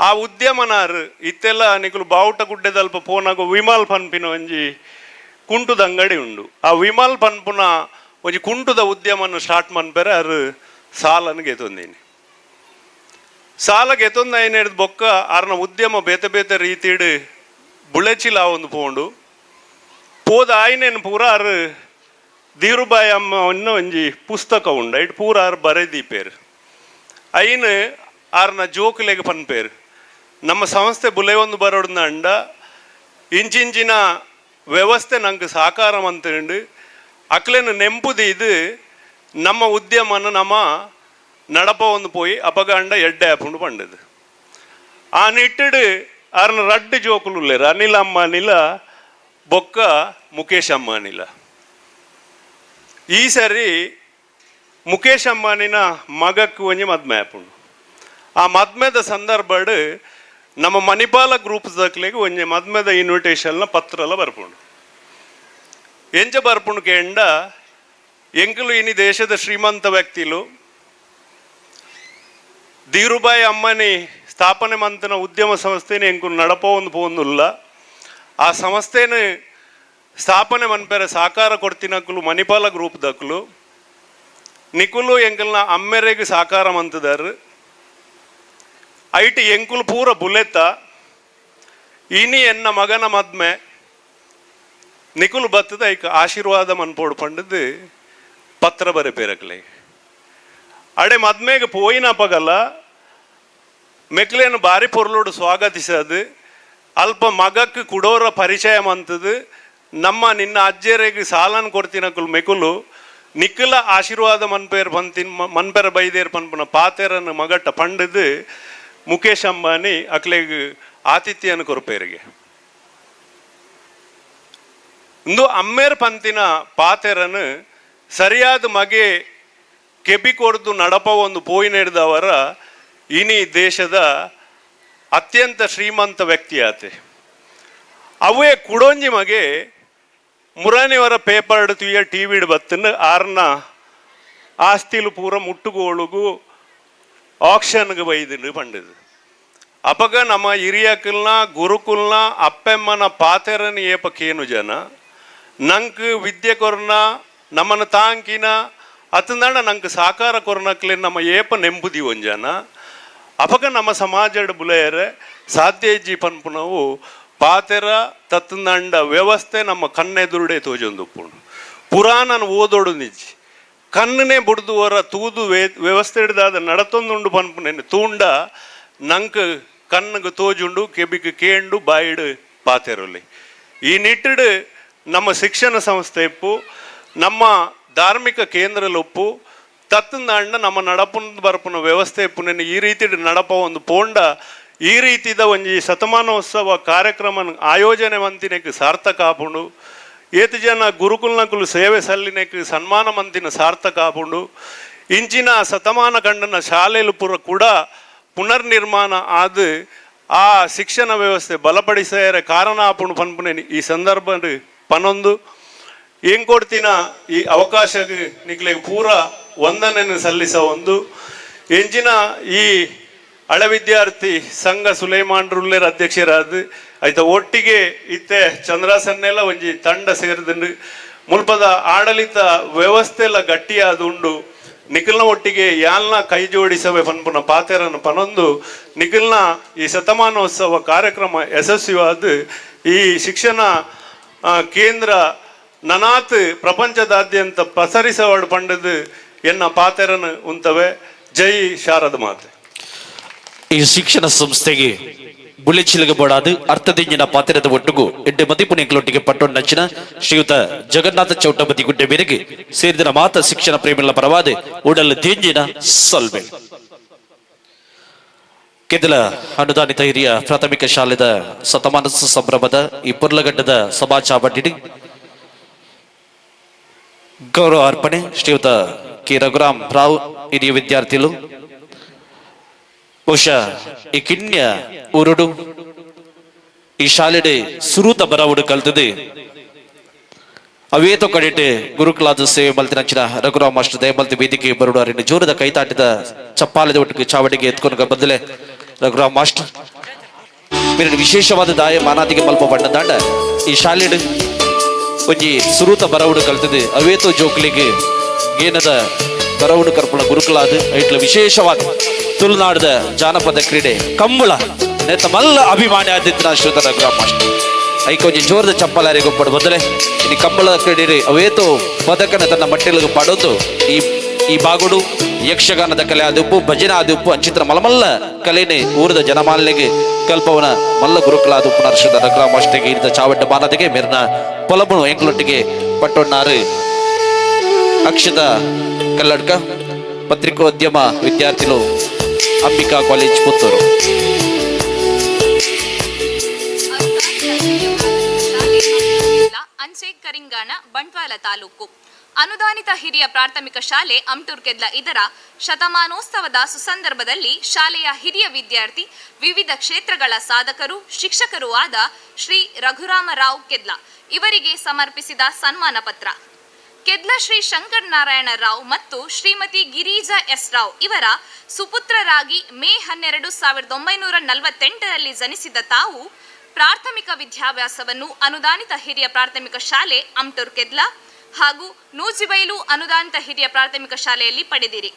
ಆ ಉದ್ಯಮನಾರು ಇತ್ತೆಲ್ಲ ನಿಕುಲು ಬಾವುಟ ಗುಡ್ಡೆದಲ್ಪ ಪೋನಾಗ ವಿಮಲ್ ಪನ್ಪಿನ ಒಂಜಿ ಕುಂಟುದ ಅಂಗಡಿ ಉಂಡು ಆ ವಿಮಲ್ ಪನ್ಪುನ ಒಂಜಿ ಕುಂಟುದ ಉದ್ಯಮನ ಸ್ಟಾರ್ಟ್ ಮನ್ಪೆರೆ ಅರು ಸಾಲನ ಗೆತೊಂದಿನಿ ಸಾಲ ಗೆತೊಂದು ಐನ್ ಹಿಡಿದು ಬೊಕ್ಕ ಅರ್ನ ಉದ್ಯಮ ಬೇತೆ ಬೇತೆ ರೀತಿಡ್ ಬುಳೆಚಿಲ ಒಂದು ಪೋಂಡು ಪೋದ ಆಯ್ನೇನು ಪೂರ ಅರು ಧೀರುಬಾಯಿ ಅಮ್ಮ ಒಂಜಿ ಪುಸ್ತಕ ಉಂಡು ಐಟ್ ಪೂರ ಆರು ಬರೆದೀಪೇರು ಐನ್ ಆರ್ನ ಜೋಕ್ಲೆಗೆ ಪನ್ಪೇರು ನಮ್ಮ ಸಂಸ್ಥೆ ಬುಲೆ ಒಂದು ಬರೋಡ್ನ ಅಂಡ ಇಂಚಿಂಚಿನ ವ್ಯವಸ್ಥೆ ನಂಗೆ ಸಾಕಾರ ಅಂತಂಡು ಅಕ್ಲೇನು ನೆಂಪುದು ಇದು ನಮ್ಮ ಉದ್ಯಮನ ನಮ್ಮ ನಡಪ ಒಂದು ಪೋಯಿ ಅಪಗಂಡ ಎಡ್ಡೆ ಆಪುಂಡು ಪಂಡದು ಆ ನಿಟ್ಟಿಡು ಆರ್ನ ರಡ್ಡು ಜೋಕುಲು ಉಳ್ಳೇರು ಅನಿಲ್ ಅಂಬಾನಿಲ ಬೊಕ್ಕ ಮುಖೇಶ್ ಅಂಬಾನಿಲ ಈ ಸರಿ ಮುಖೇಶ್ ಅಂಬಾನಿನ ಮಗಕ್ಕೆ ಒಂಜಿ ಮದ್ಮೆ ಆಪುಂಡು ಆ ಮದ್ಮೆದ ಸಂದರ್ಭಡ್ ನಮ್ಮ ಮಣಿಪಾಲ ಗ್ರೂಪ್ ದಕ್ಲೆಗೆ ಒಂಜಿ ಮದ್ಮೆದ ಇನ್ವಿಟೇಷನ್ನ ಪತ್ರಲ ಬರ್ಪುಂಡು ಎಂಚ ಬರ್ಪುಂಡು ಕೇಂಡ ಎಂಕುಲು ಇನಿ ದೇಶದ ಶ್ರೀಮಂತ ವ್ಯಕ್ತಿಲು ಧೀರುಬಾಯಿ ಅಮ್ಮನಿ ಸ್ಥಾಪನೆ ಮಂತನ ಉದ್ಯಮ ಸಂಸ್ಥೆನ ಎಂಕುಲು ನಡಪ ಒಂದು ಪೋಂದುಲ್ಲ ಆ ಸಂಸ್ಥೆನ ಸ್ಥಾಪನೆ ಮನ್ಪೆರೆ ಸಾಕಾರ ಕೊಡ್ತಿನಕುಲು ಮಣಿಪಾಲ ಗ್ರೂಪ್ ದಕ್ಲು ನಿಕುಲು ಎಂಕಲ್ನ ಅಮ್ಮೆರೆಗೆ ಸಾಕಾರ ಮಂತದಾರು ಐಟಿ ಎಂಕುಲು ಪೂರ ಬುಲೆತ್ತ ಇನಿ ಎನ್ನ ಮಗನ ಮದ್ಮೆ ನಿಕುಲು ಬತ್ತದ ಐಕ ಆಶೀರ್ವಾದ ಮನ್ಪೋಡು ಪಂಡದು ಪತ್ರ ಬರೆಪೇರಕ್ಲೆ ಅಡೆ ಮದ್ಮೆಗೆ ಪೋಯಿನ ಪಗಲ ಮೆಕ್ಲೇನು ಬಾರಿ ಪೊರ್ಲೋಡು ಸ್ವಾಗತಿಸದು ಅಲ್ಪ ಮಗಕ್ಕೆ ಕುಡೋರ ಪರಿಚಯ ಮಂತದು ನಮ್ಮ ನಿನ್ನ ಅಜ್ಜೆರೆಗೆ ಸಾಲನ್ ಕೊಡ್ತಿನಕುಲು ಮೆಕುಲು ನಿಖಿಲ ಆಶೀರ್ವಾದ ಮನ್ಪೇರ್ ಬಂತಿನ್ ಮನ್ಪೆರ ಬೈದೇರ್ ಪನ್ಪುನ ಪಾತೆರನ್ನು ಮಗಟ್ಟ ಪಂಡದು ಮುಖೇಶ್ ಅಂಬಾನಿ ಅಕ್ಲೆಗೆ ಆತಿಥ್ಯನ ಕೊರಪೇರಿಗೆ ಇಂದು ಅಮ್ಮೇರ್ ಪಂತಿನ ಪಾತೆರನು ಸರಿಯಾದ ಮಗೆ ಕೆಬಿ ಕೊಡ್ದು ನಡಪ ಒಂದು ಪೋಯಿ ನಡೆದವರ ಇನಿ ದೇಶದ ಅತ್ಯಂತ ಶ್ರೀಮಂತ ವ್ಯಕ್ತಿ ಆತೆ ಅವೇ ಕುಡೊಂಜಿ ಮಗೆ ಮುರಾನಿವರ ಪೇಪರ್ ತುಯ್ಯ ಟಿವಿಡ್ ಬತ್ತನ್ನು ಆರ್ನ ಆಸ್ತಿಲು ಪೂರ ಮುಟ್ಟುಗೋಳುಗು ಆಕ್ಷನ್ಗೆ ಬೈದಿನು ಪಂಡದು ಅಪಗ ನಮ್ಮ ಹಿರಿಯಕಲ್ನ ಗುರುಕುಲ್ನ ಅಪ್ಪೆಮ್ಮನ ಪಾತೆರನ ಏಪ ಕೇನು ಜನ ನಂಕ್ ವಿದ್ಯೆ ಕೊರ್ನ ನಮ್ಮನ ತಾಂಕಿನ ಅತಂದಾಂಡ ನಂಗೆ ಸಾಕಾರ ಕೊರ್ನಕ್ಲೆ ನಮ್ಮ ಏಪ ನೆಂಬುದಿ ಒಂಜನ ಅಪಗ ನಮ್ಮ ಸಮಾಜಡ್ ಬುಲೆಯರೆ ಸಾಧ್ಯ ಇಜ್ಜಿ ಪನ್ಪುನವು ಪಾತೆರ ತತ್ತಂದಾಂಡ ವ್ಯವಸ್ಥೆ ನಮ್ಮ ಕಣ್ಣೆದುರುಡೆ ತೋಜೊಂದುಪ್ಪುಂಡು ಪುರಾಣನ ಓದೋಡು ನಿಜ್ಜಿ ಕಣ್ಣನೇ ಬುಡ್ದುವರ ತೂದು ವ್ಯವಸ್ಥೆ ಹಿಡ್ದಾದ ನಡತೊಂದುಂಡು ಪನ್ಪುನೇನು ತೂಂಡ ನಂಕ್ ಕಣ್ಣಗೆ ತೋಜುಂಡು ಕೆಬಿಗೆ ಕೇಂಡು ಬಾಯಿಡು ಪಾತೆರೊಲಿ ಈ ನಿಟ್ಟಿಡು ನಮ್ಮ ಶಿಕ್ಷಣ ಸಂಸ್ಥೆ ಇಪ್ಪು ನಮ್ಮ ಧಾರ್ಮಿಕ ಕೇಂದ್ರಲೊಪ್ಪು ತತ್ತಂದಾಂಡ ನಮ್ಮ ನಡಪುನ ಬರ್ಪುನ ವ್ಯವಸ್ಥೆ ಇಪ್ಪುನೇನು ಈ ರೀತಿ ನಡಪ ಒಂದು ಪೋಂಡ ಈ ರೀತಿದ ಒಂಜಿ ಶತಮಾನೋತ್ಸವ ಕಾರ್ಯಕ್ರಮ ಆಯೋಜನೆ ಮಂತಿನಕ್ಕೆ ಸಾರ್ಥಕ ಆಪುಂಡು ಏತು ಜನ ಗುರುಕುಲ್ನಕುಲು ಸೇವೆ ಸಲ್ಲಿನಕ್ಕೆ ಸನ್ಮಾನ ಮಂತಿನ ಸಾರ್ಥಕ ಆಪುಂಡು ಇಂಚಿನ ಶತಮಾನ ಕಂಡನ ಶಾಲೆಲು ಪುರ ಕೂಡ ಪುನರ್ನಿರ್ಮಾಣ ಆದ ಆ ಶಿಕ್ಷಣ ವ್ಯವಸ್ಥೆ ಬಲಪಡಿಸರೆ ಕಾರಣ ಆಪುಂಡು ಪನ್ಪುನೇನಿ ಈ ಸಂದರ್ಭ ಪನೊಂದು ಏನ್ ಕೊಡ್ತೀನ ಈ ಅವಕಾಶಕ್ಕೆ ನಿಕ್ಲೆಗೆ ಪೂರ ವಂದನೆಯನ್ನು ಸಲ್ಲಿಸ ಒಂದು ಎಂಚಿನ ಈ ಹಳೆ ವಿದ್ಯಾರ್ಥಿ ಸಂಘ ಸುಲೈಮಾನ್ರುಲ್ಲೇರ್ ಅಧ್ಯಕ್ಷರಾದ ಆಯ್ತ ಒಟ್ಟಿಗೆ ಇತ್ತೆ ಚಂದ್ರಾಸನ್ನೆಲ್ಲ ಒಂಜಿ ತಂಡ ಸೇರಿದಂಡು ಮುಲ್ಪದ ಆಡಳಿತ ವ್ಯವಸ್ಥೆ ಎಲ್ಲ ಗಟ್ಟಿಯಾದ ಉಂಡು ನಿಖಿಲ್ನ ಒಟ್ಟಿಗೆ ಯಾಲ್ನ ಕೈ ಜೋಡಿಸವೆ ಪನ್ಪುನ ಪಾತೆರನ್ನು ಪನೊಂದು ನಿಖಿಲ್ನ ಈ ಶತಮಾನೋತ್ಸವ ಕಾರ್ಯಕ್ರಮ ಯಶಸ್ವಿಯಾದ ಈ ಶಿಕ್ಷಣ ಕೇಂದ್ರ ನನಾತ್ ಪ್ರಪಂಚದಾದ್ಯಂತ ಪಸರಿಸವಾಡು ಪಂಡದು ಎನ್ನ ಪಾತೆರನ್ನು ಉಂತವೆ ಜೈ ಶಾರದ ಮಾತೆ. ಈ ಶಿಕ್ಷಣ ಸಂಸ್ಥೆಗೆ ಬುಳಿಚಿಲಗ ಬೋಡಾದು ಅರ್ಥದಿಂಜಿನ ಪಾತ್ರದ ಒಟ್ಟಿಗೂ ಎಡ್ಡೆ ಮದಿಪುಣಿಗಳೊಟ್ಟಿಗೆ ಪಟ್ಟೊಂಡು ನಚ್ಚಿನ ಶ್ರೀಯುತ ಜಗನ್ನಾಥ ಚೌಟಪತಿ ಗುಡ್ಡೆ ಮೇರೆಗೆ ಸೇರಿದ ಮಾತ ಶಿಕ್ಷಣ ಪ್ರೇಮಿಗಳ ಪರವಾದ ಉಡಲ್ ದೇಂಜಿನ ಸಲ್ಬೆ ಕೆದಲ ಅನುದಾನಿತ ಹಿರಿಯ ಪ್ರಾಥಮಿಕ ಶಾಲೆದ ಶತಮಾನೋತ್ಸವ ಸಂಭ್ರಮದ ಈ ಪುರ್ಲಗಡ್ಡದ ಸಭಾ ಚಾವಟಿ ಗೌರವ ಅರ್ಪಣೆ ಶ್ರೀಯುತ ಕೆ ರಘುರಾಮ್ ರಾವ್ ಹಿರಿಯ ವಿದ್ಯಾರ್ಥಿಗಳು ಬಹುಶಃ ಈ ಕಿಣ್ಯ ಊರುಡು ಈ ಶಾಲೆಡೆ ಸುರೂತ ಬರವುಡು ಕಲ್ತದೆ ಅವೇತೋ ಕಡೆಟೆ ಗುರುಕುಲಾದ ಸೇವೆ ಮಲ್ತಿನಂಚಿನ ರಘುರಾಮ್ ಮಾಸ್ಟರ್ ದಯಮಲ್ತಿ ವೇದಿಕೆ ಬರುಡು ಅರಿನ ಜೋರದ ಕೈತಾಟಿದ ಚಪ್ಪಾಲದ ಒಟ್ಟಿಗೆ ಚಾವಡಿಗೆ ಎತ್ಕೊಂಡು ಬದಲೇ ರಘುರಾಮ್ ಮಾಸ್ಟರ್ ಬೇರೆ ವಿಶೇಷವಾದ ದಾಯ ಮಾನಾದಿಗೆ ಮಲ್ಪ ಬಣ್ಣ ದಾಂಡ ಈ ಶಾಲೆಡ್ ಒಂಜಿ ಸುರೂತ ಬರವುಡು ಕಲ್ತದೆ ಅವೇತೋ ಜೋಕ್ಲಿಗೆ ಏನದ ಬರವುಡು ಕರ್ಪುಳ ಗುರುಕುಲಾದ ಐಟ್ಲ ವಿಶೇಷವಾದ ತುಳುನಾಡದ ಜಾನಪದ ಕ್ರೀಡೆ ಕಂಬಳ ನೆತ್ತ ಮಲ್ಲ ಅಭಿಮಾನಿ ಆದಿತ್ಯ ಶ್ರೀಯುತ ರಘುರಾಮ್ ಮಾಸ್ಟರ್ ಐಕೊಂಜಿ ಜೋರದ ಚಪ್ಪಲಾರಿ ಗೊಪ್ಪಡು ಬದಲೇ ಇನ್ನು ಕಂಬಳದ ಕ್ರೀಡೆ ಅವೇತೋ ಪದಕನ ತನ್ನ ಮಟ್ಟಿಲಿಗೆ ಪಾಡೋದು ಈ ಬಾಗುಡು ಯಕ್ಷಗಾನದ ಕಲೆ ಆದಿಪ್ಪು ಭಜನೆ ಆದಿಪ್ಪು ಅಂಚಿತ್ರ ಮಲಮಲ್ಲ ಕಲೆನೆ ಊರದ ಜನಮಾಲಿನೆಗೆ ಕಲ್ಪವನ ಮಲ್ಲ ಗುರುಕುಲಾದ ಪುನರ್ಷದ ರಘುರಾಮ್ ಮಾಸ್ಟರ್ಗೆ ಇರಿದ ಚಾವಡ್ಡ ಮಾನದಿಗೆ ಮೆರ್ನ ಪೊಲಬುಣು ಎಂಕ್ಲೊಟ್ಟಿಗೆ ಪಟ್ಟೊಣ್ಣಾರು ಅಕ್ಷತ ಕಲ್ಲಡ್ಕ ಪತ್ರಿಕೋದ್ಯಮ ವಿದ್ಯಾರ್ಥಿಗಳು ಅಂಬಿಕಾ ಕಾಲೇಜ್ ಪುತ್ತೂರು ಅಂಚೆ ಕರಿಂಗಾಣ ಬಂಟ್ವಾಳ ತಾಲೂಕು ಅನುದಾನಿತ ಹಿರಿಯ ಪ್ರಾಥಮಿಕ ಶಾಲೆ ಅಮ್ಟೂರ್ಕೆದ್ಲ ಇದರ ಶತಮಾನೋತ್ಸವದ ಸುಸಂದರ್ಭದಲ್ಲಿ ಶಾಲೆಯ ಹಿರಿಯ ವಿದ್ಯಾರ್ಥಿ ವಿವಿಧ ಕ್ಷೇತ್ರಗಳ ಸಾಧಕರು ಶಿಕ್ಷಕರೂ ಆದ ಶ್ರೀ ರಘುರಾಮರಾವ್ ಕೆದ್ಲ ಇವರಿಗೆ ಸಮರ್ಪಿಸಿದ ಸನ್ಮಾನ ಪತ್ರ. ಕೆದ್ಲ ಶ್ರೀ ಶಂಕರ್ ನಾರಾಯಣ ರಾವ್ ಮತ್ತು ಶ್ರೀಮತಿ ಗಿರಿಜಾ ಎಸ್ ರಾವ್ ಇವರ ಸುಪುತ್ರರಾಗಿ ಮೇ 12, 1948ರಲ್ಲಿ ಜನಿಸಿದ ತಾವು ಪ್ರಾಥಮಿಕ ವಿದ್ಯಾಭ್ಯಾಸವನ್ನು ಅನುದಾನಿತ ಹಿರಿಯ ಪ್ರಾಥಮಿಕ ಶಾಲೆ ಅಮ್ಟೂರ್ ಕೆದ್ಲ ಹಾಗೂ ನೂಜಿಬೈಲು ಅನುದಾನಿತ ಹಿರಿಯ ಪ್ರಾಥಮಿಕ ಶಾಲೆಯಲ್ಲಿ ಪಡೆದಿರಿ.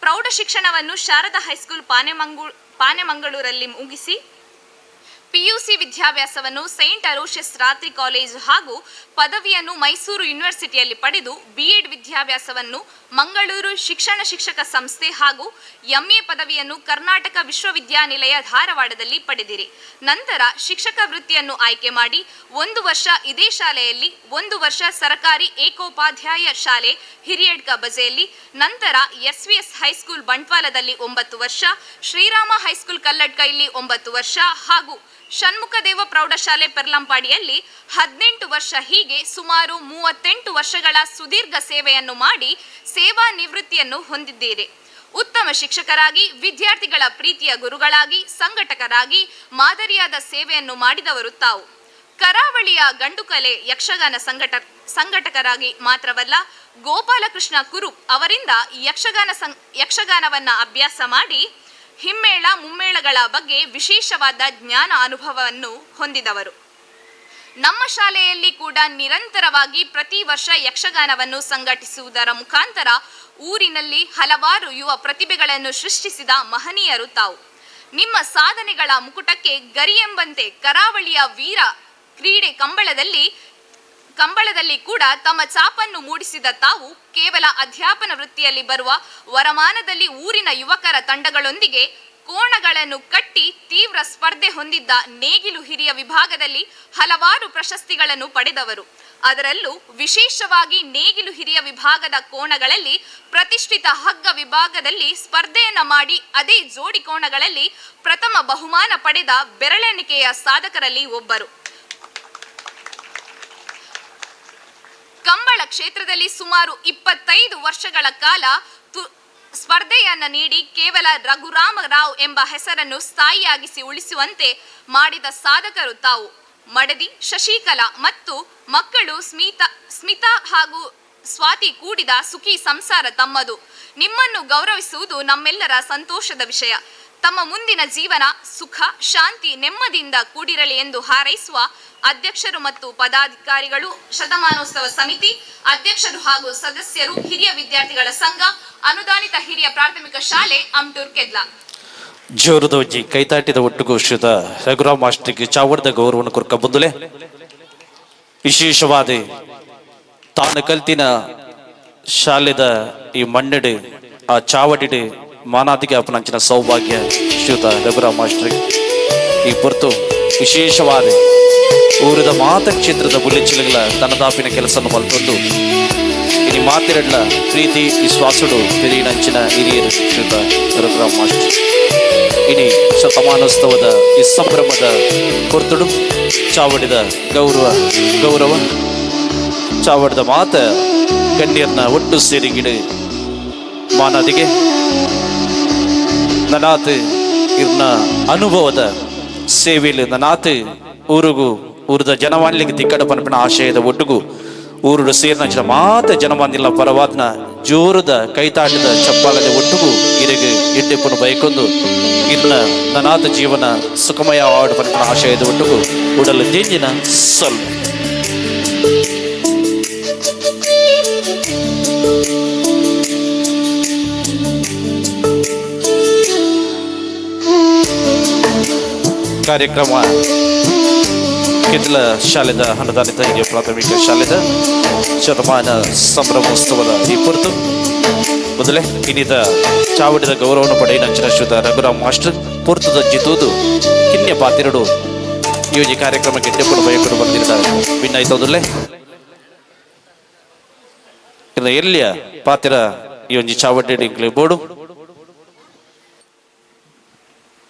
ಪ್ರೌಢ ಶಿಕ್ಷಣವನ್ನು ಶಾರದಾ ಹೈಸ್ಕೂಲ್ ಪಾನೆಮಂಗಳೂರಲ್ಲಿ ಮುಗಿಸಿ ಪಿಯುಸಿ ವಿದ್ಯಾಭ್ಯಾಸವನ್ನು ಸೈಂಟ್ ಅಲೋಷಿಯಸ್ ರಾತ್ರಿ ಕಾಲೇಜು ಹಾಗೂ ಪದವಿಯನ್ನು ಮೈಸೂರು ಯೂನಿವರ್ಸಿಟಿಯಲ್ಲಿ ಪಡೆದು ಬಿಎಡ್ ವಿದ್ಯಾಭ್ಯಾಸವನ್ನು ಮಂಗಳೂರು ಶಿಕ್ಷಕ ಸಂಸ್ಥೆ ಹಾಗೂ ಎಂಎ ಪದವಿಯನ್ನು ಕರ್ನಾಟಕ ವಿಶ್ವವಿದ್ಯಾನಿಲಯ ಧಾರವಾಡದಲ್ಲಿ ಪಡೆದಿರಿ. ನಂತರ ಶಿಕ್ಷಕ ವೃತ್ತಿಯನ್ನು ಆಯ್ಕೆ ಮಾಡಿ 1 ವರ್ಷ ಇದೇ ಶಾಲೆಯಲ್ಲಿ, 1 ವರ್ಷ ಸರ್ಕಾರಿ ಏಕೋಪಾಧ್ಯಾಯ ಶಾಲೆ ಹಿರಿಯಡ್ಕ ಬಜೆಯಲ್ಲಿ, ನಂತರ ಎಸ್ವಿಎಸ್ ಹೈಸ್ಕೂಲ್ ಬಂಟ್ವಾಳದಲ್ಲಿ 9 ವರ್ಷ, ಶ್ರೀರಾಮ ಹೈಸ್ಕೂಲ್ ಕಲ್ಲಡ್ಕ ಇಲ್ಲಿ 9 ವರ್ಷ ಹಾಗೂ ಷಣ್ಮುಖದೇವ ಪ್ರೌಢಶಾಲೆ ಪೆರ್ಲಂಪಾಡಿಯಲ್ಲಿ 18 ವರ್ಷ, ಹೀಗೆ ಸುಮಾರು 38 ವರ್ಷಗಳ ಸುದೀರ್ಘ ಸೇವೆಯನ್ನು ಮಾಡಿ ಸೇವಾ ನಿವೃತ್ತಿಯನ್ನು ಹೊಂದಿದ್ದೀರಿ. ಉತ್ತಮ ಶಿಕ್ಷಕರಾಗಿ, ವಿದ್ಯಾರ್ಥಿಗಳ ಪ್ರೀತಿಯ ಗುರುಗಳಾಗಿ, ಸಂಘಟಕರಾಗಿ ಮಾದರಿಯಾದ ಸೇವೆಯನ್ನು ಮಾಡಿದವರು ತಾವು. ಕರಾವಳಿಯ ಗಂಡುಕಲೆ ಯಕ್ಷಗಾನ ಸಂಘಟಕರಾಗಿ ಮಾತ್ರವಲ್ಲ, ಗೋಪಾಲಕೃಷ್ಣ ಕುರುಪ್ ಅವರಿಂದ ಯಕ್ಷಗಾನವನ್ನ ಅಭ್ಯಾಸ ಮಾಡಿ ಹಿಮ್ಮೇಳ ಮುಮ್ಮೇಳಗಳ ಬಗ್ಗೆ ವಿಶೇಷವಾದ ಜ್ಞಾನ ಅನುಭವವನ್ನು ಹೊಂದಿದವರು. ನಮ್ಮ ಶಾಲೆಯಲ್ಲಿ ಕೂಡ ನಿರಂತರವಾಗಿ ಪ್ರತಿ ವರ್ಷ ಯಕ್ಷಗಾನವನ್ನು ಸಂಘಟಿಸುವುದರ ಮುಖಾಂತರ ಊರಿನಲ್ಲಿ ಹಲವಾರು ಯುವ ಪ್ರತಿಭೆಗಳನ್ನು ಸೃಷ್ಟಿಸಿದ ಮಹನೀಯರು ತಾವು. ನಿಮ್ಮ ಸಾಧನೆಗಳ ಮುಕುಟಕ್ಕೆ ಗರಿ ಎಂಬಂತೆ ಕರಾವಳಿಯ ವೀರ ಕ್ರೀಡೆ ಕಂಬಳದಲ್ಲಿ ಕೂಡ ತಮ್ಮ ಛಾಪನ್ನು ಮೂಡಿಸಿದ ತಾವು ಕೇವಲ ಅಧ್ಯಾಪನ ವೃತ್ತಿಯಲ್ಲಿ ಬರುವ ವರಮಾನದಲ್ಲಿ ಊರಿನ ಯುವಕರ ತಂಡಗಳೊಂದಿಗೆ ಕೋಣಗಳನ್ನು ಕಟ್ಟಿ ತೀವ್ರ ಸ್ಪರ್ಧೆ ಹೊಂದಿದ್ದ ನೇಗಿಲು ಹಿರಿಯ ವಿಭಾಗದಲ್ಲಿ ಹಲವಾರು ಪ್ರಶಸ್ತಿಗಳನ್ನು ಪಡೆದವರು. ಅದರಲ್ಲೂ ವಿಶೇಷವಾಗಿ ನೇಗಿಲು ಹಿರಿಯ ವಿಭಾಗದ ಕೋಣಗಳಲ್ಲಿ ಪ್ರತಿಷ್ಠಿತ ಹಗ್ಗ ವಿಭಾಗದಲ್ಲಿ ಸ್ಪರ್ಧೆಯನ್ನ ಮಾಡಿ ಅದೇ ಜೋಡಿ ಕೋಣಗಳಲ್ಲಿ ಪ್ರಥಮ ಬಹುಮಾನ ಪಡೆದ ಬೆರಳೆಣಿಕೆಯ ಸಾಧಕರಲ್ಲಿ ಒಬ್ಬರು. ಕಂಬಳ ಕ್ಷೇತ್ರದಲ್ಲಿ ಸುಮಾರು 25 ವರ್ಷಗಳ ಕಾಲ ಸ್ಪರ್ಧೆಯನ್ನ ನೀಡಿ ಕೇವಲ ರಘುರಾಮರಾವ್ ಎಂಬ ಹೆಸರನ್ನು ಸ್ಥಾಯಿಯಾಗಿಸಿ ಉಳಿಸುವಂತೆ ಮಾಡಿದ ಸಾಧಕರು ತಾವು. ಮಡದಿ ಶಶಿಕಲಾ ಮತ್ತು ಮಕ್ಕಳು ಸ್ಮಿತಾ ಹಾಗೂ ಸ್ವಾತಿ ಕೂಡಿದ ಸುಖಿ ಸಂಸಾರ ತಮ್ಮದು. ನಿಮ್ಮನ್ನು ಗೌರವಿಸುವುದು ನಮ್ಮೆಲ್ಲರ ಸಂತೋಷದ ವಿಷಯ. ತಮ್ಮ ಮುಂದಿನ ಜೀವನ ಸುಖ, ಶಾಂತಿ, ನೆಮ್ಮದಿಯಿಂದ ಕೂಡಿರಲಿ ಎಂದು ಹಾರೈಸುವ ಅಧ್ಯಕ್ಷರು ಮತ್ತು ಪದಾಧಿಕಾರಿಗಳು, ಶತಮಾನೋತ್ಸವ ಸಮಿತಿ ಅಧ್ಯಕ್ಷರು ಹಾಗೂ ಸದಸ್ಯರು, ಹಿರಿಯ ವಿದ್ಯಾರ್ಥಿಗಳ ಸಂಘ, ಅನುದಾನಿತ ಹಿರಿಯ ಪ್ರಾಥಮಿಕ ಶಾಲೆ ಅಮ್ಟೂರ್ ಕೆದ್ಲ. ಜೋರದೊಜ್ಜಿ ಕೈತಾಟಿದ ಒಟ್ಟುಗೂ ಶ್ರೀತ ರಘುರಾಮ್ ಮಾಸ್ಟರ್ಗೆ ಚಾವಡದ ಗೌರವವನ್ನು ಕೊರ್ಕ ಬಂದುಲೆ ವಿಶೇಷವಾದ ತಾನು ಕಲ್ತಿನ ಶಾಲೆದ ಈ ಮಣ್ಣೆಡೆ ಆ ಚಾವಡಿಡೆ ಮಾನಾದಿಗೆ ಅಪನಂಚಿನ ಸೌಭಾಗ್ಯ ಶ್ರೀಯುತ ರಘುರಾಮ್ ಮಾಸ್ಟರ್ ಈ ಪೊರ್ತು ವಿಶೇಷವಾದ ಊರದ ಮಾತ ಕ್ಷೇತ್ರದ ಬುಲ್ಲಿಚಿಲುಗಳ ತನ್ನದಾಪಿನ ಕೆಲಸವನ್ನು ಮಲ್ಕೊಂಡು ಇನಿ ಮಾತಿರಡ್ಲ ಪ್ರೀತಿ ವಿಶ್ವಾಸುಡು ಪೆರಿನಂಚಿನ ಹಿರಿಯರು ಶ್ರೀಯುತ ರಘುರಾಮ್ ಮಾಸ್ಟರ್ ಇನಿ ಶತಮಾನೋತ್ಸವದ ಈ ಸಂಭ್ರಮದ ಕೊರ್ತುಡು ಚಾವಡಿದ ಗೌರವ ಚಾವಡಿದ ಮಾತ ಗಣ್ಯರನ್ನ ಒಟ್ಟು ಸೇರಿಗಿಡು ಮಾನದಿಗೆ ನನಾತ್ ಇರ್ನ ಅನುಭವದ ಸೇವೆಯಲ್ಲಿ ನನಾತ್ ಊರದ ಜನವಾಣಿಗೆ ತಿಕ್ಕಡ ಪನಪಿನ ಆಶಯದ ಒಟ್ಟಿಗೂ ಊರುಡು ಸೇರಿನ ಮಾತ ಜನವಾನಿಲ್ಲ ಪರವಾದ್ನ ಜೋರದ ಕೈತಾಟದ ಚಪ್ಪಾಳದ ಒಟ್ಟಿಗೂ ಇರೆಗೆ ಎಡ್ಡೆಪ್ಪನು ಬಯಕೊಂದು ಇರ್ನ ನನಾಥ ಜೀವನ ಸುಖಮಯ ಆಡು ಪನಪಿನ ಆಶಯದ ಒಟ್ಟಿಗೂ ಉಡಲು ತೇಂಜಿನ ಸ್ವಲ್ಪ ಕಾರ್ಯಕ್ರಮ ಕೆತ್ತಲ ಶಾಲೆದ ಅನುದಾನಿತ ಹಿರಿಯ ಪ್ರಾಥಮಿಕ ಶಾಲೆದ ಶತಮಾನ ಸಂಭ್ರಮೋತ್ಸವದ ಈ ಕುರಿತು ಮೊದಲೇ ಇನ್ನಿದ ಚಾವಡಿದ ಗೌರವವನ್ನು ಪಡೆಯ ನಂಚಿನ ಶ್ರೀಯುತ ರಘುರಾಮ್ ಮಾಸ್ಟರ್ ಪೂರ್ತದ ಜಿತುವುದು ಕಿನ್ಯ ಪಾತಿರಡು ಈ ಒಂದು ಕಾರ್ಯಕ್ರಮಕ್ಕೆ ಗೆಡ್ಡೆಪ್ಪು ಬಯಕೊಂಡು ಬಂದಿರ್ತಾರೆ ಭಿನ್ನಾಯ್ತೋದಲ್ಲೇ ಎಲ್ಲಿಯ ಪಾತಿರ ಈ ಒಂದು ಚಾವಡಿ ಬೋರ್ಡು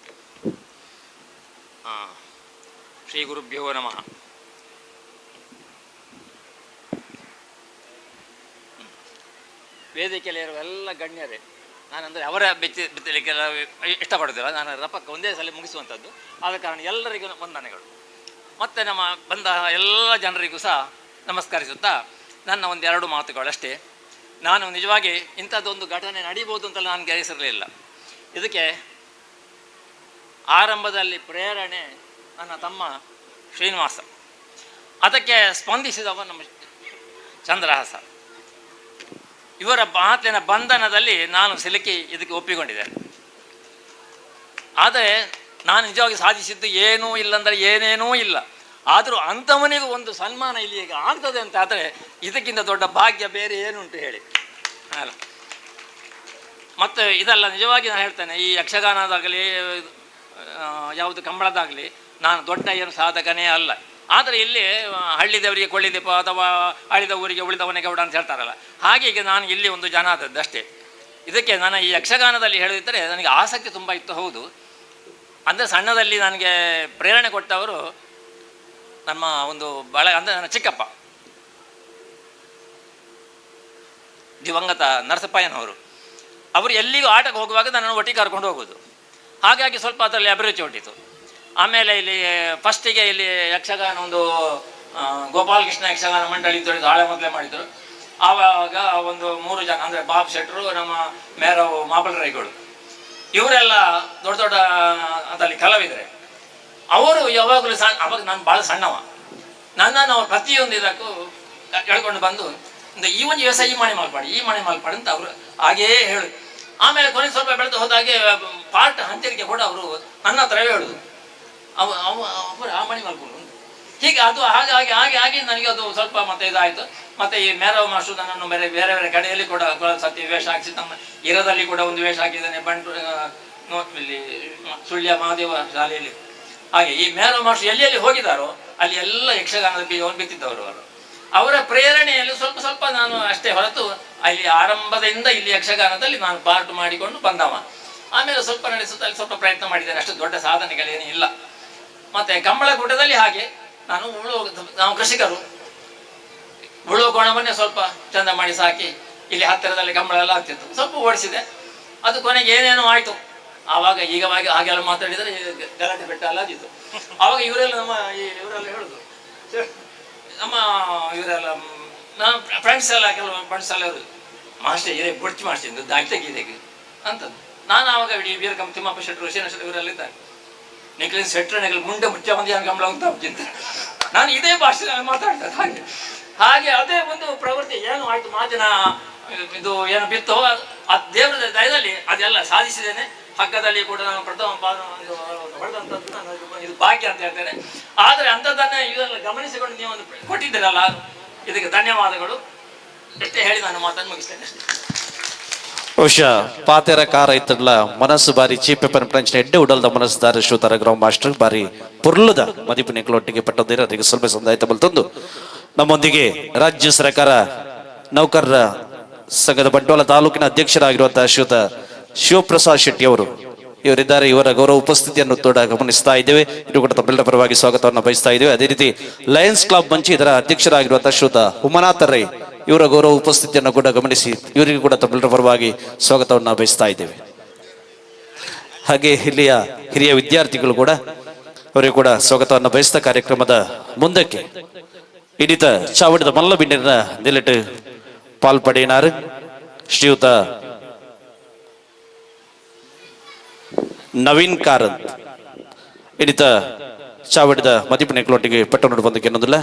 ಶ್ರೀ ಗುರುಭ್ಯೋ ನಮಃ. ವೇದಿಕೆಯಲ್ಲಿರುವ ಎಲ್ಲ ಗಣ್ಯರೇ, ನಾನಂದರೆ ಅವರ ಬೆಚ್ಚಲಿಕ್ಕೆಲ್ಲ ಇಷ್ಟಪಡೋದಿಲ್ಲ, ನಾನು ರಪಕ್ಕ ಒಂದೇ ಸಲ ಮುಗಿಸುವಂಥದ್ದು. ಆದ ಕಾರಣ ಎಲ್ಲರಿಗೂ ವಂದನೆಗಳು. ಮತ್ತು ನಮ್ಮ ಬಂದ ಎಲ್ಲ ಜನರಿಗೂ ಸಹ ನಮಸ್ಕರಿಸುತ್ತಾ ನನ್ನ ಒಂದೆರಡು ಮಾತುಗಳಷ್ಟೇ. ನಾನು ನಿಜವಾಗಿ ಇಂಥದ್ದೊಂದು ಘಟನೆ ನಡೀಬೋದು ಅಂತ ನಾನು ಗ್ರಹಿಸಿರಲಿಲ್ಲ. ಇದಕ್ಕೆ ಆರಂಭದಲ್ಲಿ ಪ್ರೇರಣೆ ನನ್ನ ತಮ್ಮ ಶ್ರೀನಿವಾಸ, ಅದಕ್ಕೆ ಸ್ಪಂದಿಸಿದವ ನಮ್ಮ ಚಂದ್ರಹಾಸ. ಇವರ ಮಾತಿನ ಬಂಧನದಲ್ಲಿ ನಾನು ಸಿಲುಕಿ ಇದಕ್ಕೆ ಒಪ್ಪಿಕೊಂಡಿದ್ದೇನೆ. ಆದರೆ ನಾನು ನಿಜವಾಗಿ ಸಾಧಿಸಿದ್ದು ಏನೂ ಇಲ್ಲಂದರೆ ಏನೇನೂ ಇಲ್ಲ. ಆದರೂ ಅಂಥವನಿಗೂ ಒಂದು ಸನ್ಮಾನ ಇಲ್ಲಿ ಈಗ ಆಗ್ತದೆ ಅಂತ ಆದರೆ ಇದಕ್ಕಿಂತ ದೊಡ್ಡ ಭಾಗ್ಯ ಬೇರೆ ಏನುಂಟು ಹೇಳಿ ಅಲ್ಲ. ಮತ್ತು ಇದೆಲ್ಲ ನಿಜವಾಗಿ ನಾನು ಹೇಳ್ತೇನೆ, ಈ ಯಕ್ಷಗಾನದಾಗಲಿ ಯಾವುದು ಕಂಬಳದಾಗಲಿ ನಾನು ದೊಡ್ಡ ಏನು ಸಾಧಕನೇ ಅಲ್ಲ. ಆದರೆ ಇಲ್ಲಿ ಹಳ್ಳಿದವರಿಗೆ ಕೊಳ್ಳಿದೀಪ ಅಥವಾ ಅಳಿದ ಊರಿಗೆ ಉಳಿದವನೇ ಗೌಡ ಅಂತ ಹೇಳ್ತಾರಲ್ಲ, ಹಾಗೆ ಈಗ ನಾನು ಇಲ್ಲಿ ಒಂದು ಜನ ಆದದ್ದಷ್ಟೇ. ಇದಕ್ಕೆ ನನ್ನ ಈ ಯಕ್ಷಗಾನದಲ್ಲಿ ಹೇಳಿದರೆ ನನಗೆ ಆಸಕ್ತಿ ತುಂಬ ಇತ್ತು, ಹೌದು. ಅಂದರೆ ಸಣ್ಣದಲ್ಲಿ ನನಗೆ ಪ್ರೇರಣೆ ಕೊಟ್ಟವರು ನಮ್ಮ ಒಂದು ಅಂದರೆ ನನ್ನ ಚಿಕ್ಕಪ್ಪ, ದಿವಂಗತ ನರಸಪ್ಪಯ್ಯನವರು. ಅವರು ಎಲ್ಲಿಗೂ ಆಟಕ್ಕೆ ಹೋಗುವಾಗ ನನ್ನನ್ನು ಒಟ್ಟಿಗೆ ಕರ್ಕೊಂಡು ಹೋಗೋದು. ಹಾಗಾಗಿ ಸ್ವಲ್ಪ ಅದರಲ್ಲಿ ಅಭಿರುಚಿ ಹೊಟ್ಟಿತು. ಆಮೇಲೆ ಇಲ್ಲಿ ಫಸ್ಟಿಗೆ ಇಲ್ಲಿ ಯಕ್ಷಗಾನ ಒಂದು ಗೋಪಾಲಕೃಷ್ಣ ಯಕ್ಷಗಾನ ಮಂಡಳಿ ಅಂತ ಹಾಳೆ ಮೊದಲೇ ಮಾಡಿದರು. ಆವಾಗ ಒಂದು 3 ಜನ, ಅಂದರೆ ಬಾಬು ಶೆಟ್ಟರು, ನಮ್ಮ ಮೇರವ್ ಮಾಬಲರಾಯ್ಗಳು, ಇವರೆಲ್ಲ ದೊಡ್ಡ ದೊಡ್ಡ ಅದರಲ್ಲಿ ಕಲಾವಿದರೆ. ಅವರು ಯಾವಾಗಲೂ ಅವಾಗ ನಾನು ಭಾಳ ಸಣ್ಣವ, ನನ್ನನ್ನು ಅವ್ರು ಪ್ರತಿಯೊಂದು ಇದಕ್ಕೂ ಹೇಳ್ಕೊಂಡು ಬಂದು ಈ ಒಂದು ವ್ಯವಸಾಯ ಈ ಮನೆ ಮಾಲ್ಪಾಡಿ ಅಂತ ಅವರು ಹಾಗೇ ಹೇಳಿ. ಆಮೇಲೆ ಕೊನೆಗೆ ಸ್ವಲ್ಪ ಬೆಳೆದು ಹೋದಾಗೆ ಪಾರ್ಟ್ ಹಂಚರಿಕೆ ಕೂಡ ಅವರು ನನ್ನ ಹತ್ರವೇ ಹೇಳುದು, ಅವರು ಆ ಮನೆ ಮಲ್ಕೊಂಡು ಹೀಗೆ ಅದು ಹಾಗೆ ನನಗೆ ಅದು ಸ್ವಲ್ಪ ಮತ್ತೆ ಇದಾಯಿತು. ಮತ್ತು ಈ ಮೇರವ ಮಾಸ್ಟರ್ ನನ್ನನ್ನು ಬೇರೆ ಬೇರೆ ಕಡೆಯಲ್ಲಿ ಕೂಡ ಸತಿ ವೇಷ ಹಾಕಿಸಿ, ನಮ್ಮ ಇರದಲ್ಲಿ ಕೂಡ ಒಂದು ವೇಷ ಹಾಕಿದ್ದಾನೆ, ಬಂಟು ಇಲ್ಲಿ ಸುಳ್ಯ ಮಹಾದೇವ ಶಾಲೆಯಲ್ಲಿ. ಹಾಗೆ ಈ ಮೇರವ ಮಾಸ್ಟರ್ ಎಲ್ಲೆಲ್ಲಿ ಹೋಗಿದ್ದಾರೋ ಅಲ್ಲಿ ಎಲ್ಲ ಯಕ್ಷಗಾನದ ಬೀಜವನ್ನು ಬಿತ್ತಿದ್ದವರು. ಅವರ ಪ್ರೇರಣೆಯಲ್ಲಿ ಸ್ವಲ್ಪ ನಾನು ಅಷ್ಟೇ ಹೊರತು ಅಲ್ಲಿ ಆರಂಭದಿಂದ ಇಲ್ಲಿ ಯಕ್ಷಗಾನದಲ್ಲಿ ನಾನು ಪಾರ್ಟ್ ಮಾಡಿಕೊಂಡು ಬಂದವ. ಆಮೇಲೆ ಸ್ವಲ್ಪ ನಡೆಸುತ್ತಾ ಅಲ್ಲಿ ಸ್ವಲ್ಪ ಪ್ರಯತ್ನ ಮಾಡಿದ್ದೇನೆ, ಅಷ್ಟು ದೊಡ್ಡ ಸಾಧನೆಗಳೇನೂ ಇಲ್ಲ. ಮತ್ತು ಕಂಬಳಗೂಟದಲ್ಲಿ ಹಾಗೆ ನಾವು ಕೃಷಿಕರು ಉಳುವ ಕೋಣವನ್ನೇ ಸ್ವಲ್ಪ ಚಂದ ಮಾಡಿ ಸಾಕಿ ಇಲ್ಲಿ ಹತ್ತಿರದಲ್ಲಿ ಕಂಬಳ ಎಲ್ಲ ಆಗ್ತಿತ್ತು, ಸ್ವಲ್ಪ ಓಡಿಸಿದೆ. ಅದು ಕೊನೆಗೆ ಏನೇನೋ ಆಯಿತು. ಆವಾಗ ಹಾಗೆಲ್ಲ ಮಾತಾಡಿದರೆ ಗಲಾಟೆ ಬೆಟ್ಟ ಎಲ್ಲ ಆಗಿತ್ತು. ಆವಾಗ ಇವರೆಲ್ಲ ಇವರೆಲ್ಲ ಹೇಳುದು, ನಮ್ಮ ಇವರೆಲ್ಲ ನಮ್ಮ ಫ್ರೆಂಡ್ಸ್ ಎಲ್ಲ ಕೆಲವು ಫ್ರೆಂಡ್ಸ್ ಎಲ್ಲ ಇರೋದು, ಮಾಸ್ಟರ್ ಇರೇ ಬುಡ್ಚಿ ಮಾಡ್ತಿದ್ದು ದಾಗ್ತೆಗೆ ಅಂತದ್ದು. ನಾನು ಆವಾಗ ಇಡೀ ವೀರಕಂ ತಿಮ್ಮಪ್ಪ ಶೆಟ್ಟರು, ಶೇಷ ಇವರೆಲ್ಲ ಇದ್ದಾರೆ. ನಿಖಿಲ್ ಶೆಟ್ಟರು ಮುಂಡೆ ಮುಚ್ಚ ಮಂದಿ ಕಂಬಳ ಅಂತ ಚಿಂತೆ. ನಾನು ಇದೇ ಭಾಷೆ ಮಾತಾಡ್ತೇನೆ. ಹಾಗೆ ಅದೇ ಒಂದು ಪ್ರವೃತ್ತಿ ಏನು ಆಯ್ತು, ಮಾತಿನ ಇದು ಏನು ಬಿತ್ತೋ ಆ ದೇವರ ದಯದಲ್ಲಿ ಅದೆಲ್ಲ ಸಾಧಿಸಿದ್ದೇನೆ. ಹಗ್ಗದಲ್ಲಿ ಕೂಡ ನಾನು ಪ್ರಥಮ ಹೊಡೆದಂಥದ್ದು ನಾನು ಇದು ಭಾಗ್ಯ ಅಂತ ಹೇಳ್ತೇನೆ. ಆದರೆ ಅಂಥದ್ದನ್ನೇ ಇದೆಲ್ಲ ಗಮನಿಸಿಕೊಂಡು ನೀವು ಒಂದು ಕೊಟ್ಟಿದ್ದೀರಲ್ಲ, ಇದಕ್ಕೆ ಧನ್ಯವಾದಗಳು. ಎಷ್ಟೇ ಹೇಳಿ ನಾನು ಮಾತನ್ನು ಮುಗಿಸ್ತೇನೆ ಅಷ್ಟೇ. ಬಹುಶಃ ಪಾತೆರ ಕಾರ ಇತ್ತಲ್ಲ ಮನಸ್ಸು ಬಾರಿ ಚೀಪೆ ಪಂಚನ ಎಡ್ಡೆ ಉಡಲ್ದ ಮನಸ್ಸುದಾರ ಶ್ರೀತರ ಗ್ರಾಮ ಮಾಸ್ಟರ್ ಬಾರಿ ಪುರ್ಲುದ ಮದಿಪುನಿಗಳೊಟ್ಟಿಗೆ ಪಟ್ಟದಿರ ಅದಕ್ಕೆ ಸ್ವಲ್ಪ ಸಂದಾಯಿತ ಬಲ್ತಂದು ನಮ್ಮೊಂದಿಗೆ ರಾಜ್ಯ ಸರ್ಕಾರ ನೌಕರರ ಸಂಘದ ಬಂಟ್ವಾಳ ತಾಲೂಕಿನ ಅಧ್ಯಕ್ಷರಾಗಿರುವಂತಹ ಶ್ರೀಯುತ ಶಿವಪ್ರಸಾದ್ ಶೆಟ್ಟಿ ಅವರು ಇವರಿದ್ದಾರೆ. ಇವರ ಗೌರವ ಉಪಸ್ಥಿತಿಯನ್ನು ಗಮನಿಸ್ತಾ ಇದ್ದೇವೆ. ಇದು ಕೂಡ ತಮ್ಮೆಲ್ಲರ ಪರವಾಗಿ ಸ್ವಾಗತವನ್ನು ಬಯಸ್ತಾ ಇದ್ದೇವೆ. ಅದೇ ರೀತಿ ಲಯನ್ಸ್ ಕ್ಲಬ್ ಮಂಚಿ ಇದರ ಅಧ್ಯಕ್ಷರಾಗಿರುವಂತಹ ಶ್ರೀಯುತ ಉಮನಾಥ ರೈ ಇವರ ಗೌರವ ಉಪಸ್ಥಿತಿಯನ್ನು ಕೂಡ ಗಮನಿಸಿ ಇವರಿಗೂ ಕೂಡ ತಮ್ಮೆಲ್ಲರ ಪರವಾಗಿ ಸ್ವಾಗತವನ್ನು ಬಯಸ್ತಾ ಇದ್ದೇವೆ. ಹಾಗೆ ಇಲ್ಲಿಯ ಹಿರಿಯ ವಿದ್ಯಾರ್ಥಿಗಳು ಕೂಡ ಅವರಿಗೂ ಕೂಡ ಸ್ವಾಗತವನ್ನು ಬಯಸ್ತಾ ಕಾರ್ಯಕ್ರಮದ ಮುಂದಕ್ಕೆ ಇಡಿತ ಚಾವಡಿದ ಮಲ್ಲ ಬಿಂಡಿನ ನಿಲ್ಲಿಟ್ಟು ಪಾಲ್ಪಡಿನಾರು ಶ್ರೀಯುತ ನವೀನ್ ಕಾರಂತ್ ಇಡಿತ ಚಾವಡಿದ ಮದಿಪುಣಿಗಳೊಟ್ಟಿಗೆ ಪೆಟ್ಟು ನೋಡಿ ಬಂದಕ್ಕೆ ಅನ್ನೋದಿಲ್ಲ.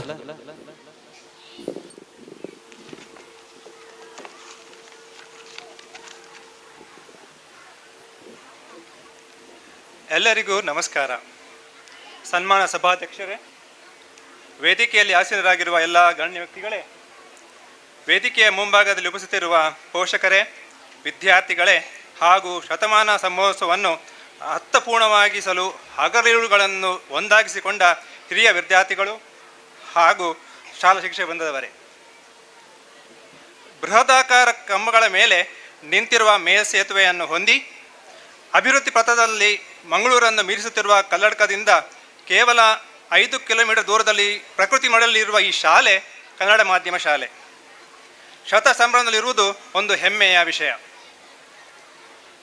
ಎಲ್ಲರಿಗೂ ನಮಸ್ಕಾರ. ಸನ್ಮಾನ ಸಭಾಧ್ಯಕ್ಷರೇ, ವೇದಿಕೆಯಲ್ಲಿ ಆಸೀನರಾಗಿರುವ ಎಲ್ಲ ಗಣ್ಯ ವ್ಯಕ್ತಿಗಳೇ, ವೇದಿಕೆಯ ಮುಂಭಾಗದಲ್ಲಿ ಉಪಸ್ಥಿತಿರುವ ಪೋಷಕರೇ, ವಿದ್ಯಾರ್ಥಿಗಳೇ ಹಾಗೂ ಶತಮಾನ ಮಹೋತ್ಸವವನ್ನು ಅರ್ಥಪೂರ್ಣವಾಗಿಸಲು ಹಗಲಿರುಳುಗಳನ್ನು ಒಂದಾಗಿಸಿಕೊಂಡ ಹಿರಿಯ ವಿದ್ಯಾರ್ಥಿಗಳು ಹಾಗೂ ಶಾಲಾ ಶಿಕ್ಷಕ ಬಂದವರೇ, ಬೃಹದಾಕಾರ ಕಂಬಗಳ ಮೇಲೆ ನಿಂತಿರುವ ಮೇಲ್ಸೇತುವೆಯನ್ನು ಹೊಂದಿ ಅಭಿವೃದ್ಧಿ ಪಥದಲ್ಲಿ ಮಂಗಳೂರನ್ನು ಮೀರಿಸುತ್ತಿರುವ ಕಲ್ಲಡ್ಕದಿಂದ ಕೇವಲ 5 ಕಿಲೋಮೀಟರ್ ದೂರದಲ್ಲಿ ಪ್ರಕೃತಿ ಮಡಲಿರುವ ಈ ಶಾಲೆ ಕನ್ನಡ ಮಾಧ್ಯಮ ಶಾಲೆ. ಶತ ಸಂಭ್ರಮದಲ್ಲಿರುವುದು ಒಂದು ಹೆಮ್ಮೆಯ ವಿಷಯ.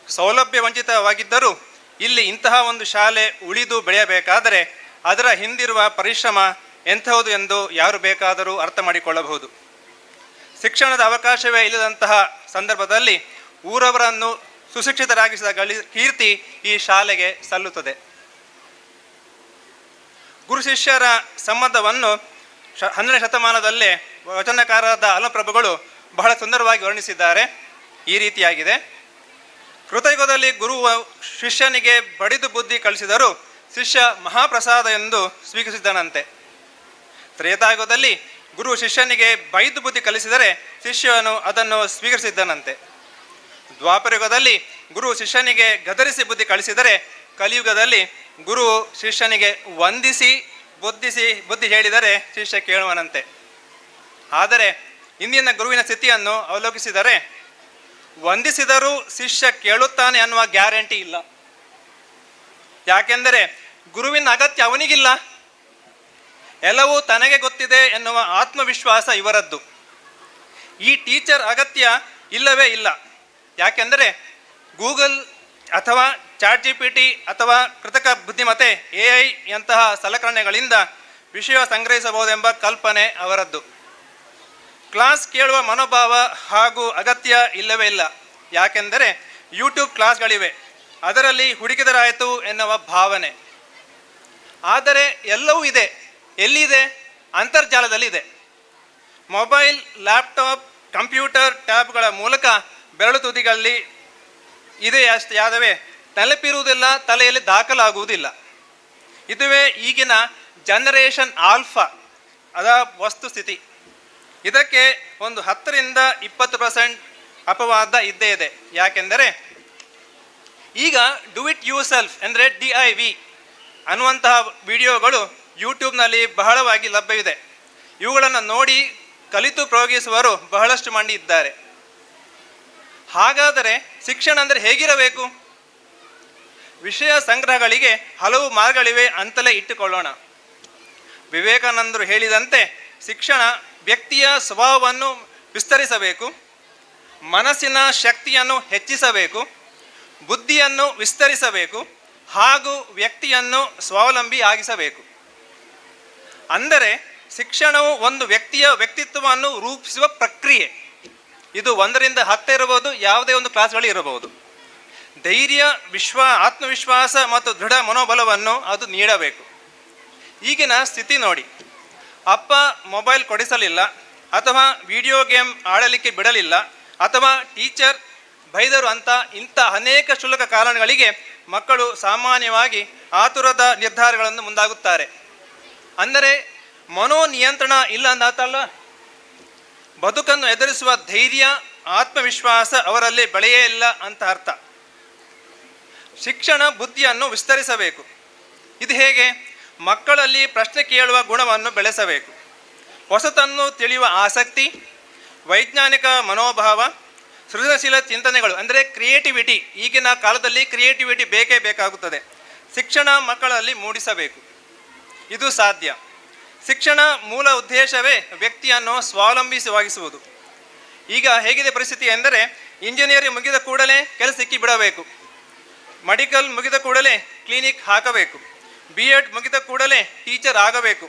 ಸೌಲಭ್ಯ ವಂಚಿತವಾಗಿದ್ದರೂ ಇಲ್ಲಿ ಇಂತಹ ಒಂದು ಶಾಲೆ ಉಳಿದು ಬೆಳೆಯಬೇಕಾದರೆ ಅದರ ಹಿಂದಿರುವ ಪರಿಶ್ರಮ ಎಂಥವುದು ಎಂದು ಯಾರು ಬೇಕಾದರೂ ಅರ್ಥ ಮಾಡಿಕೊಳ್ಳಬಹುದು. ಶಿಕ್ಷಣದ ಅವಕಾಶವೇ ಇಲ್ಲದಂತಹ ಸಂದರ್ಭದಲ್ಲಿ ಊರವರನ್ನು ಸುಶಿಕ್ಷಿತರಾಗಿಸಿದ ಕೀರ್ತಿ ಈ ಶಾಲೆಗೆ ಸಲ್ಲುತ್ತದೆ. ಗುರು ಶಿಷ್ಯರ ಸಂಬಂಧವನ್ನು 12ನೇ ಶತಮಾನದಲ್ಲೇ ವಚನಕಾರರಾದ ಅಲಂಪ್ರಭುಗಳು ಬಹಳ ಸುಂದರವಾಗಿ ವರ್ಣಿಸಿದ್ದಾರೆ. ಈ ರೀತಿಯಾಗಿದೆ: ಕೃತಯುಗದಲ್ಲಿ ಗುರು ಶಿಷ್ಯನಿಗೆ ಬಡಿದು ಬುದ್ಧಿ ಕಲಿಸಿದರೂ ಶಿಷ್ಯ ಮಹಾಪ್ರಸಾದ ಎಂದು ಸ್ವೀಕರಿಸಿದನಂತೆ. ತ್ರೇತಾಯುಗದಲ್ಲಿ ಗುರು ಶಿಷ್ಯನಿಗೆ ಬೈದು ಬುದ್ಧಿ ಕಲಿಸಿದರೆ ಶಿಷ್ಯನು ಅದನ್ನು ಸ್ವೀಕರಿಸಿದ್ದನಂತೆ. ದ್ವಾಪರಯುಗದಲ್ಲಿ ಗುರು ಶಿಷ್ಯನಿಗೆ ಗದರಿಸಿ ಬುದ್ಧಿ ಕಲಿಸಿದರೆ ಕಲಿಯುಗದಲ್ಲಿ ಗುರು ಶಿಷ್ಯನಿಗೆ ವಂದಿಸಿ ಬುದ್ಧಿ ಹೇಳಿದರೆ ಶಿಷ್ಯ ಕೇಳುವನಂತೆ. ಆದರೆ ಇಂದಿನ ಗುರುವಿನ ಸ್ಥಿತಿಯನ್ನು ಅವಲೋಕಿಸಿದರೆ ವಂದಿಸಿದರೂ ಶಿಷ್ಯ ಕೇಳುತ್ತಾನೆ ಅನ್ನುವ ಗ್ಯಾರಂಟಿ ಇಲ್ಲ. ಯಾಕೆಂದರೆ ಗುರುವಿನ ಅಗತ್ಯ ಅವನಿಗಿಲ್ಲ, ಎಲ್ಲವೂ ತನಗೆ ಗೊತ್ತಿದೆ ಎನ್ನುವ ಆತ್ಮವಿಶ್ವಾಸ ಇವರದ್ದು. ಈ ಟೀಚರ್ ಅಗತ್ಯ ಇಲ್ಲವೇ ಇಲ್ಲ. ಯಾಕೆಂದರೆ ಗೂಗಲ್ ಅಥವಾ ChatGPT ಅಥವಾ ಕೃತಕ ಬುದ್ಧಿಮತ್ತೆ AI ಯಂತಹ ಸಲಕರಣೆಗಳಿಂದ ವಿಷಯ ಸಂಗ್ರಹಿಸಬಹುದೆಂಬ ಕಲ್ಪನೆ ಅವರದ್ದು. ಕ್ಲಾಸ್ ಕೇಳುವ ಮನೋಭಾವ ಹಾಗೂ ಅಗತ್ಯ ಇಲ್ಲವೇ ಇಲ್ಲ. ಯಾಕೆಂದರೆ ಯೂಟ್ಯೂಬ್ ಕ್ಲಾಸ್ಗಳಿವೆ, ಅದರಲ್ಲಿ ಹುಡುಕಿದರಾಯಿತು ಎನ್ನುವ ಭಾವನೆ. ಆದರೆ ಎಲ್ಲವೂ ಇದೆ. ಎಲ್ಲಿದೆ? ಅಂತರ್ಜಾಲದಲ್ಲಿದೆ. ಮೊಬೈಲ್, ಲ್ಯಾಪ್ಟಾಪ್, ಕಂಪ್ಯೂಟರ್, ಟ್ಯಾಬ್ಗಳ ಮೂಲಕ ಬೆರಳು ತುದಿಗಳಲ್ಲಿ ಇದೆ ಅಷ್ಟೇ, ಯಾದವೇ ನೆನಪಿರುವುದಿಲ್ಲ, ತಲೆಯಲ್ಲಿ ದಾಖಲಾಗುವುದಿಲ್ಲ. ಇದುವೇ ಈಗಿನ ಜನರೇಷನ್ ಆಲ್ಫಾ ಅದ ವಸ್ತುಸ್ಥಿತಿ. ಇದಕ್ಕೆ ಒಂದು 10ರಿಂದ 20% ಅಪವಾದ ಇದ್ದೇ ಇದೆ. ಯಾಕೆಂದರೆ ಈಗ ಡು ಇಟ್ ಯೂ ಸೆಲ್ಫ್ ಅಂದರೆ DIY ಅನ್ನುವಂತಹ ವಿಡಿಯೋಗಳು ಯೂಟ್ಯೂಬ್ನಲ್ಲಿ ಬಹಳವಾಗಿ ಲಭ್ಯವಿದೆ. ಇವುಗಳನ್ನು ನೋಡಿ ಕಲಿತು ಪ್ರಯೋಗಿಸುವರು ಬಹಳಷ್ಟು ಮಂದಿ ಇದ್ದಾರೆ. ಹಾಗಾದರೆ ಶಿಕ್ಷಣ ಅಂದರೆ ಹೇಗಿರಬೇಕು? ವಿಷಯ ಸಂಗ್ರಹಗಳಿಗೆ ಹಲವು ಮಾರ್ಗಗಳಿವೆ ಅಂತಲೇ ಇಟ್ಟುಕೊಳ್ಳೋಣ. ವಿವೇಕಾನಂದರು ಹೇಳಿದಂತೆ ಶಿಕ್ಷಣ ವ್ಯಕ್ತಿಯ ಸ್ವಭಾವವನ್ನು ವಿಸ್ತರಿಸಬೇಕು, ಮನಸ್ಸಿನ ಶಕ್ತಿಯನ್ನು ಹೆಚ್ಚಿಸಬೇಕು, ಬುದ್ಧಿಯನ್ನು ವಿಸ್ತರಿಸಬೇಕು ಹಾಗೂ ವ್ಯಕ್ತಿಯನ್ನು ಸ್ವಾವಲಂಬಿ ಆಗಿಸಬೇಕು. ಅಂದರೆ ಶಿಕ್ಷಣವು ಒಂದು ವ್ಯಕ್ತಿಯ ವ್ಯಕ್ತಿತ್ವವನ್ನು ರೂಪಿಸುವ ಪ್ರಕ್ರಿಯೆ. ಇದು 1ರಿಂದ 10 ಇರಬಹುದು, ಯಾವುದೇ ಒಂದು ಕ್ಲಾಸ್ಗಳು ಇರಬಹುದು. ಧೈರ್ಯ, ಆತ್ಮವಿಶ್ವಾಸ ಮತ್ತು ದೃಢ ಮನೋಬಲವನ್ನು ಅದು ನೀಡಬೇಕು. ಈಗಿನ ಸ್ಥಿತಿ ನೋಡಿ, ಅಪ್ಪ ಮೊಬೈಲ್ ಕೊಡಿಸಲಿಲ್ಲ, ಅಥವಾ ವಿಡಿಯೋ ಗೇಮ್ ಆಡಲಿಕ್ಕೆ ಬಿಡಲಿಲ್ಲ, ಅಥವಾ ಟೀಚರ್ ಬೈದರು ಅಂತ ಇಂಥ ಅನೇಕ ಕ್ಷುಲ್ಲಕ ಕಾರಣಗಳಿಗೆ ಮಕ್ಕಳು ಸಾಮಾನ್ಯವಾಗಿ ಆತುರದ ನಿರ್ಧಾರಗಳನ್ನು ಮುಂದಾಗುತ್ತಾರೆ. ಅಂದರೆ ಮನೋನಿಯಂತ್ರಣ ಇಲ್ಲ ಅಂದಾತಲ್ಲ. ಬದುಕನ್ನು ಎದುರಿಸುವ ಧೈರ್ಯ ಆತ್ಮವಿಶ್ವಾಸ ಅವರಲ್ಲಿ ಬೆಳೆಯೇ ಇಲ್ಲ ಅಂತ ಅರ್ಥ. ಶಿಕ್ಷಣ ಬುದ್ಧಿಯನ್ನು ವಿಸ್ತರಿಸಬೇಕು. ಇದು ಹೇಗೆ? ಮಕ್ಕಳಲ್ಲಿ ಪ್ರಶ್ನೆ ಕೇಳುವ ಗುಣವನ್ನು ಬೆಳೆಸಬೇಕು. ಹೊಸತನ್ನು ತಿಳಿಯುವ ಆಸಕ್ತಿ, ವೈಜ್ಞಾನಿಕ ಮನೋಭಾವ, ಸೃಜನಶೀಲ ಚಿಂತನೆಗಳು ಅಂದರೆ ಕ್ರಿಯೇಟಿವಿಟಿ. ಈಗಿನ ಕಾಲದಲ್ಲಿ ಕ್ರಿಯೇಟಿವಿಟಿ ಬೇಕೇ ಬೇಕಾಗುತ್ತದೆ. ಶಿಕ್ಷಣ ಮಕ್ಕಳಲ್ಲಿ ಮೂಡಿಸಬೇಕು. ಇದು ಸಾಧ್ಯ. ಶಿಕ್ಷಣ ಮೂಲ ಉದ್ದೇಶವೇ ವ್ಯಕ್ತಿಯನ್ನು ಸ್ವಾವಲಂಬಿತವಾಗಿಸುವುದು. ಈಗ ಹೇಗಿದೆ ಪರಿಸ್ಥಿತಿ ಎಂದರೆ, ಇಂಜಿನಿಯರಿಂಗ್ ಮುಗಿದ ಕೂಡಲೇ ಕೆಲಸ ಸಿಕ್ಕಿ ಬಿಡಬೇಕು, ಮೆಡಿಕಲ್ ಮುಗಿದ ಕೂಡಲೇ ಕ್ಲಿನಿಕ್ ಹಾಕಬೇಕು, BEd ಮುಗಿದ ಕೂಡಲೇ ಟೀಚರ್ ಆಗಬೇಕು.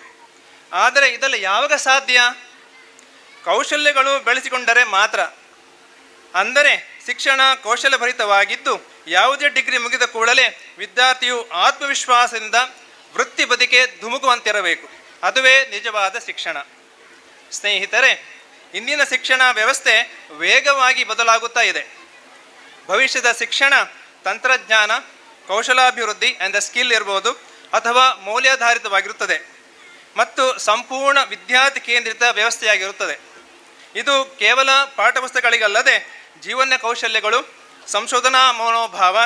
ಆದರೆ ಇದೆಲ್ಲ ಯಾವಾಗ ಸಾಧ್ಯ? ಕೌಶಲ್ಯಗಳು ಬೆಳೆಸಿಕೊಂಡರೆ ಮಾತ್ರ. ಅಂದರೆ ಶಿಕ್ಷಣ ಕೌಶಲ್ಯಭರಿತವಾಗಿದ್ದು ಯಾವುದೇ ಡಿಗ್ರಿ ಮುಗಿದ ಕೂಡಲೇ ವಿದ್ಯಾರ್ಥಿಯು ಆತ್ಮವಿಶ್ವಾಸದಿಂದ ವೃತ್ತಿ ಬದುಕೆ ಧುಮುಕುವಂತಿರಬೇಕು. ಅದುವೇ ನಿಜವಾದ ಶಿಕ್ಷಣ. ಸ್ನೇಹಿತರೆ, ಇಂದಿನ ಶಿಕ್ಷಣ ವ್ಯವಸ್ಥೆ ವೇಗವಾಗಿ ಬದಲಾಗುತ್ತಾ ಇದೆ. ಭವಿಷ್ಯದ ಶಿಕ್ಷಣ ತಂತ್ರಜ್ಞಾನ, ಕೌಶಲಾಭಿವೃದ್ಧಿ ಆ್ಯಂಡ್ ದ ಸ್ಕಿಲ್ ಇರ್ಬೋದು, ಅಥವಾ ಮೌಲ್ಯಾಧಾರಿತವಾಗಿರುತ್ತದೆ ಮತ್ತು ಸಂಪೂರ್ಣ ವಿದ್ಯಾರ್ಥಿ ಕೇಂದ್ರಿತ ವ್ಯವಸ್ಥೆಯಾಗಿರುತ್ತದೆ. ಇದು ಕೇವಲ ಪಾಠಪುಸ್ತಕಗಳಿಗಲ್ಲದೆ ಜೀವನ ಕೌಶಲ್ಯಗಳು, ಸಂಶೋಧನಾ ಮನೋಭಾವ,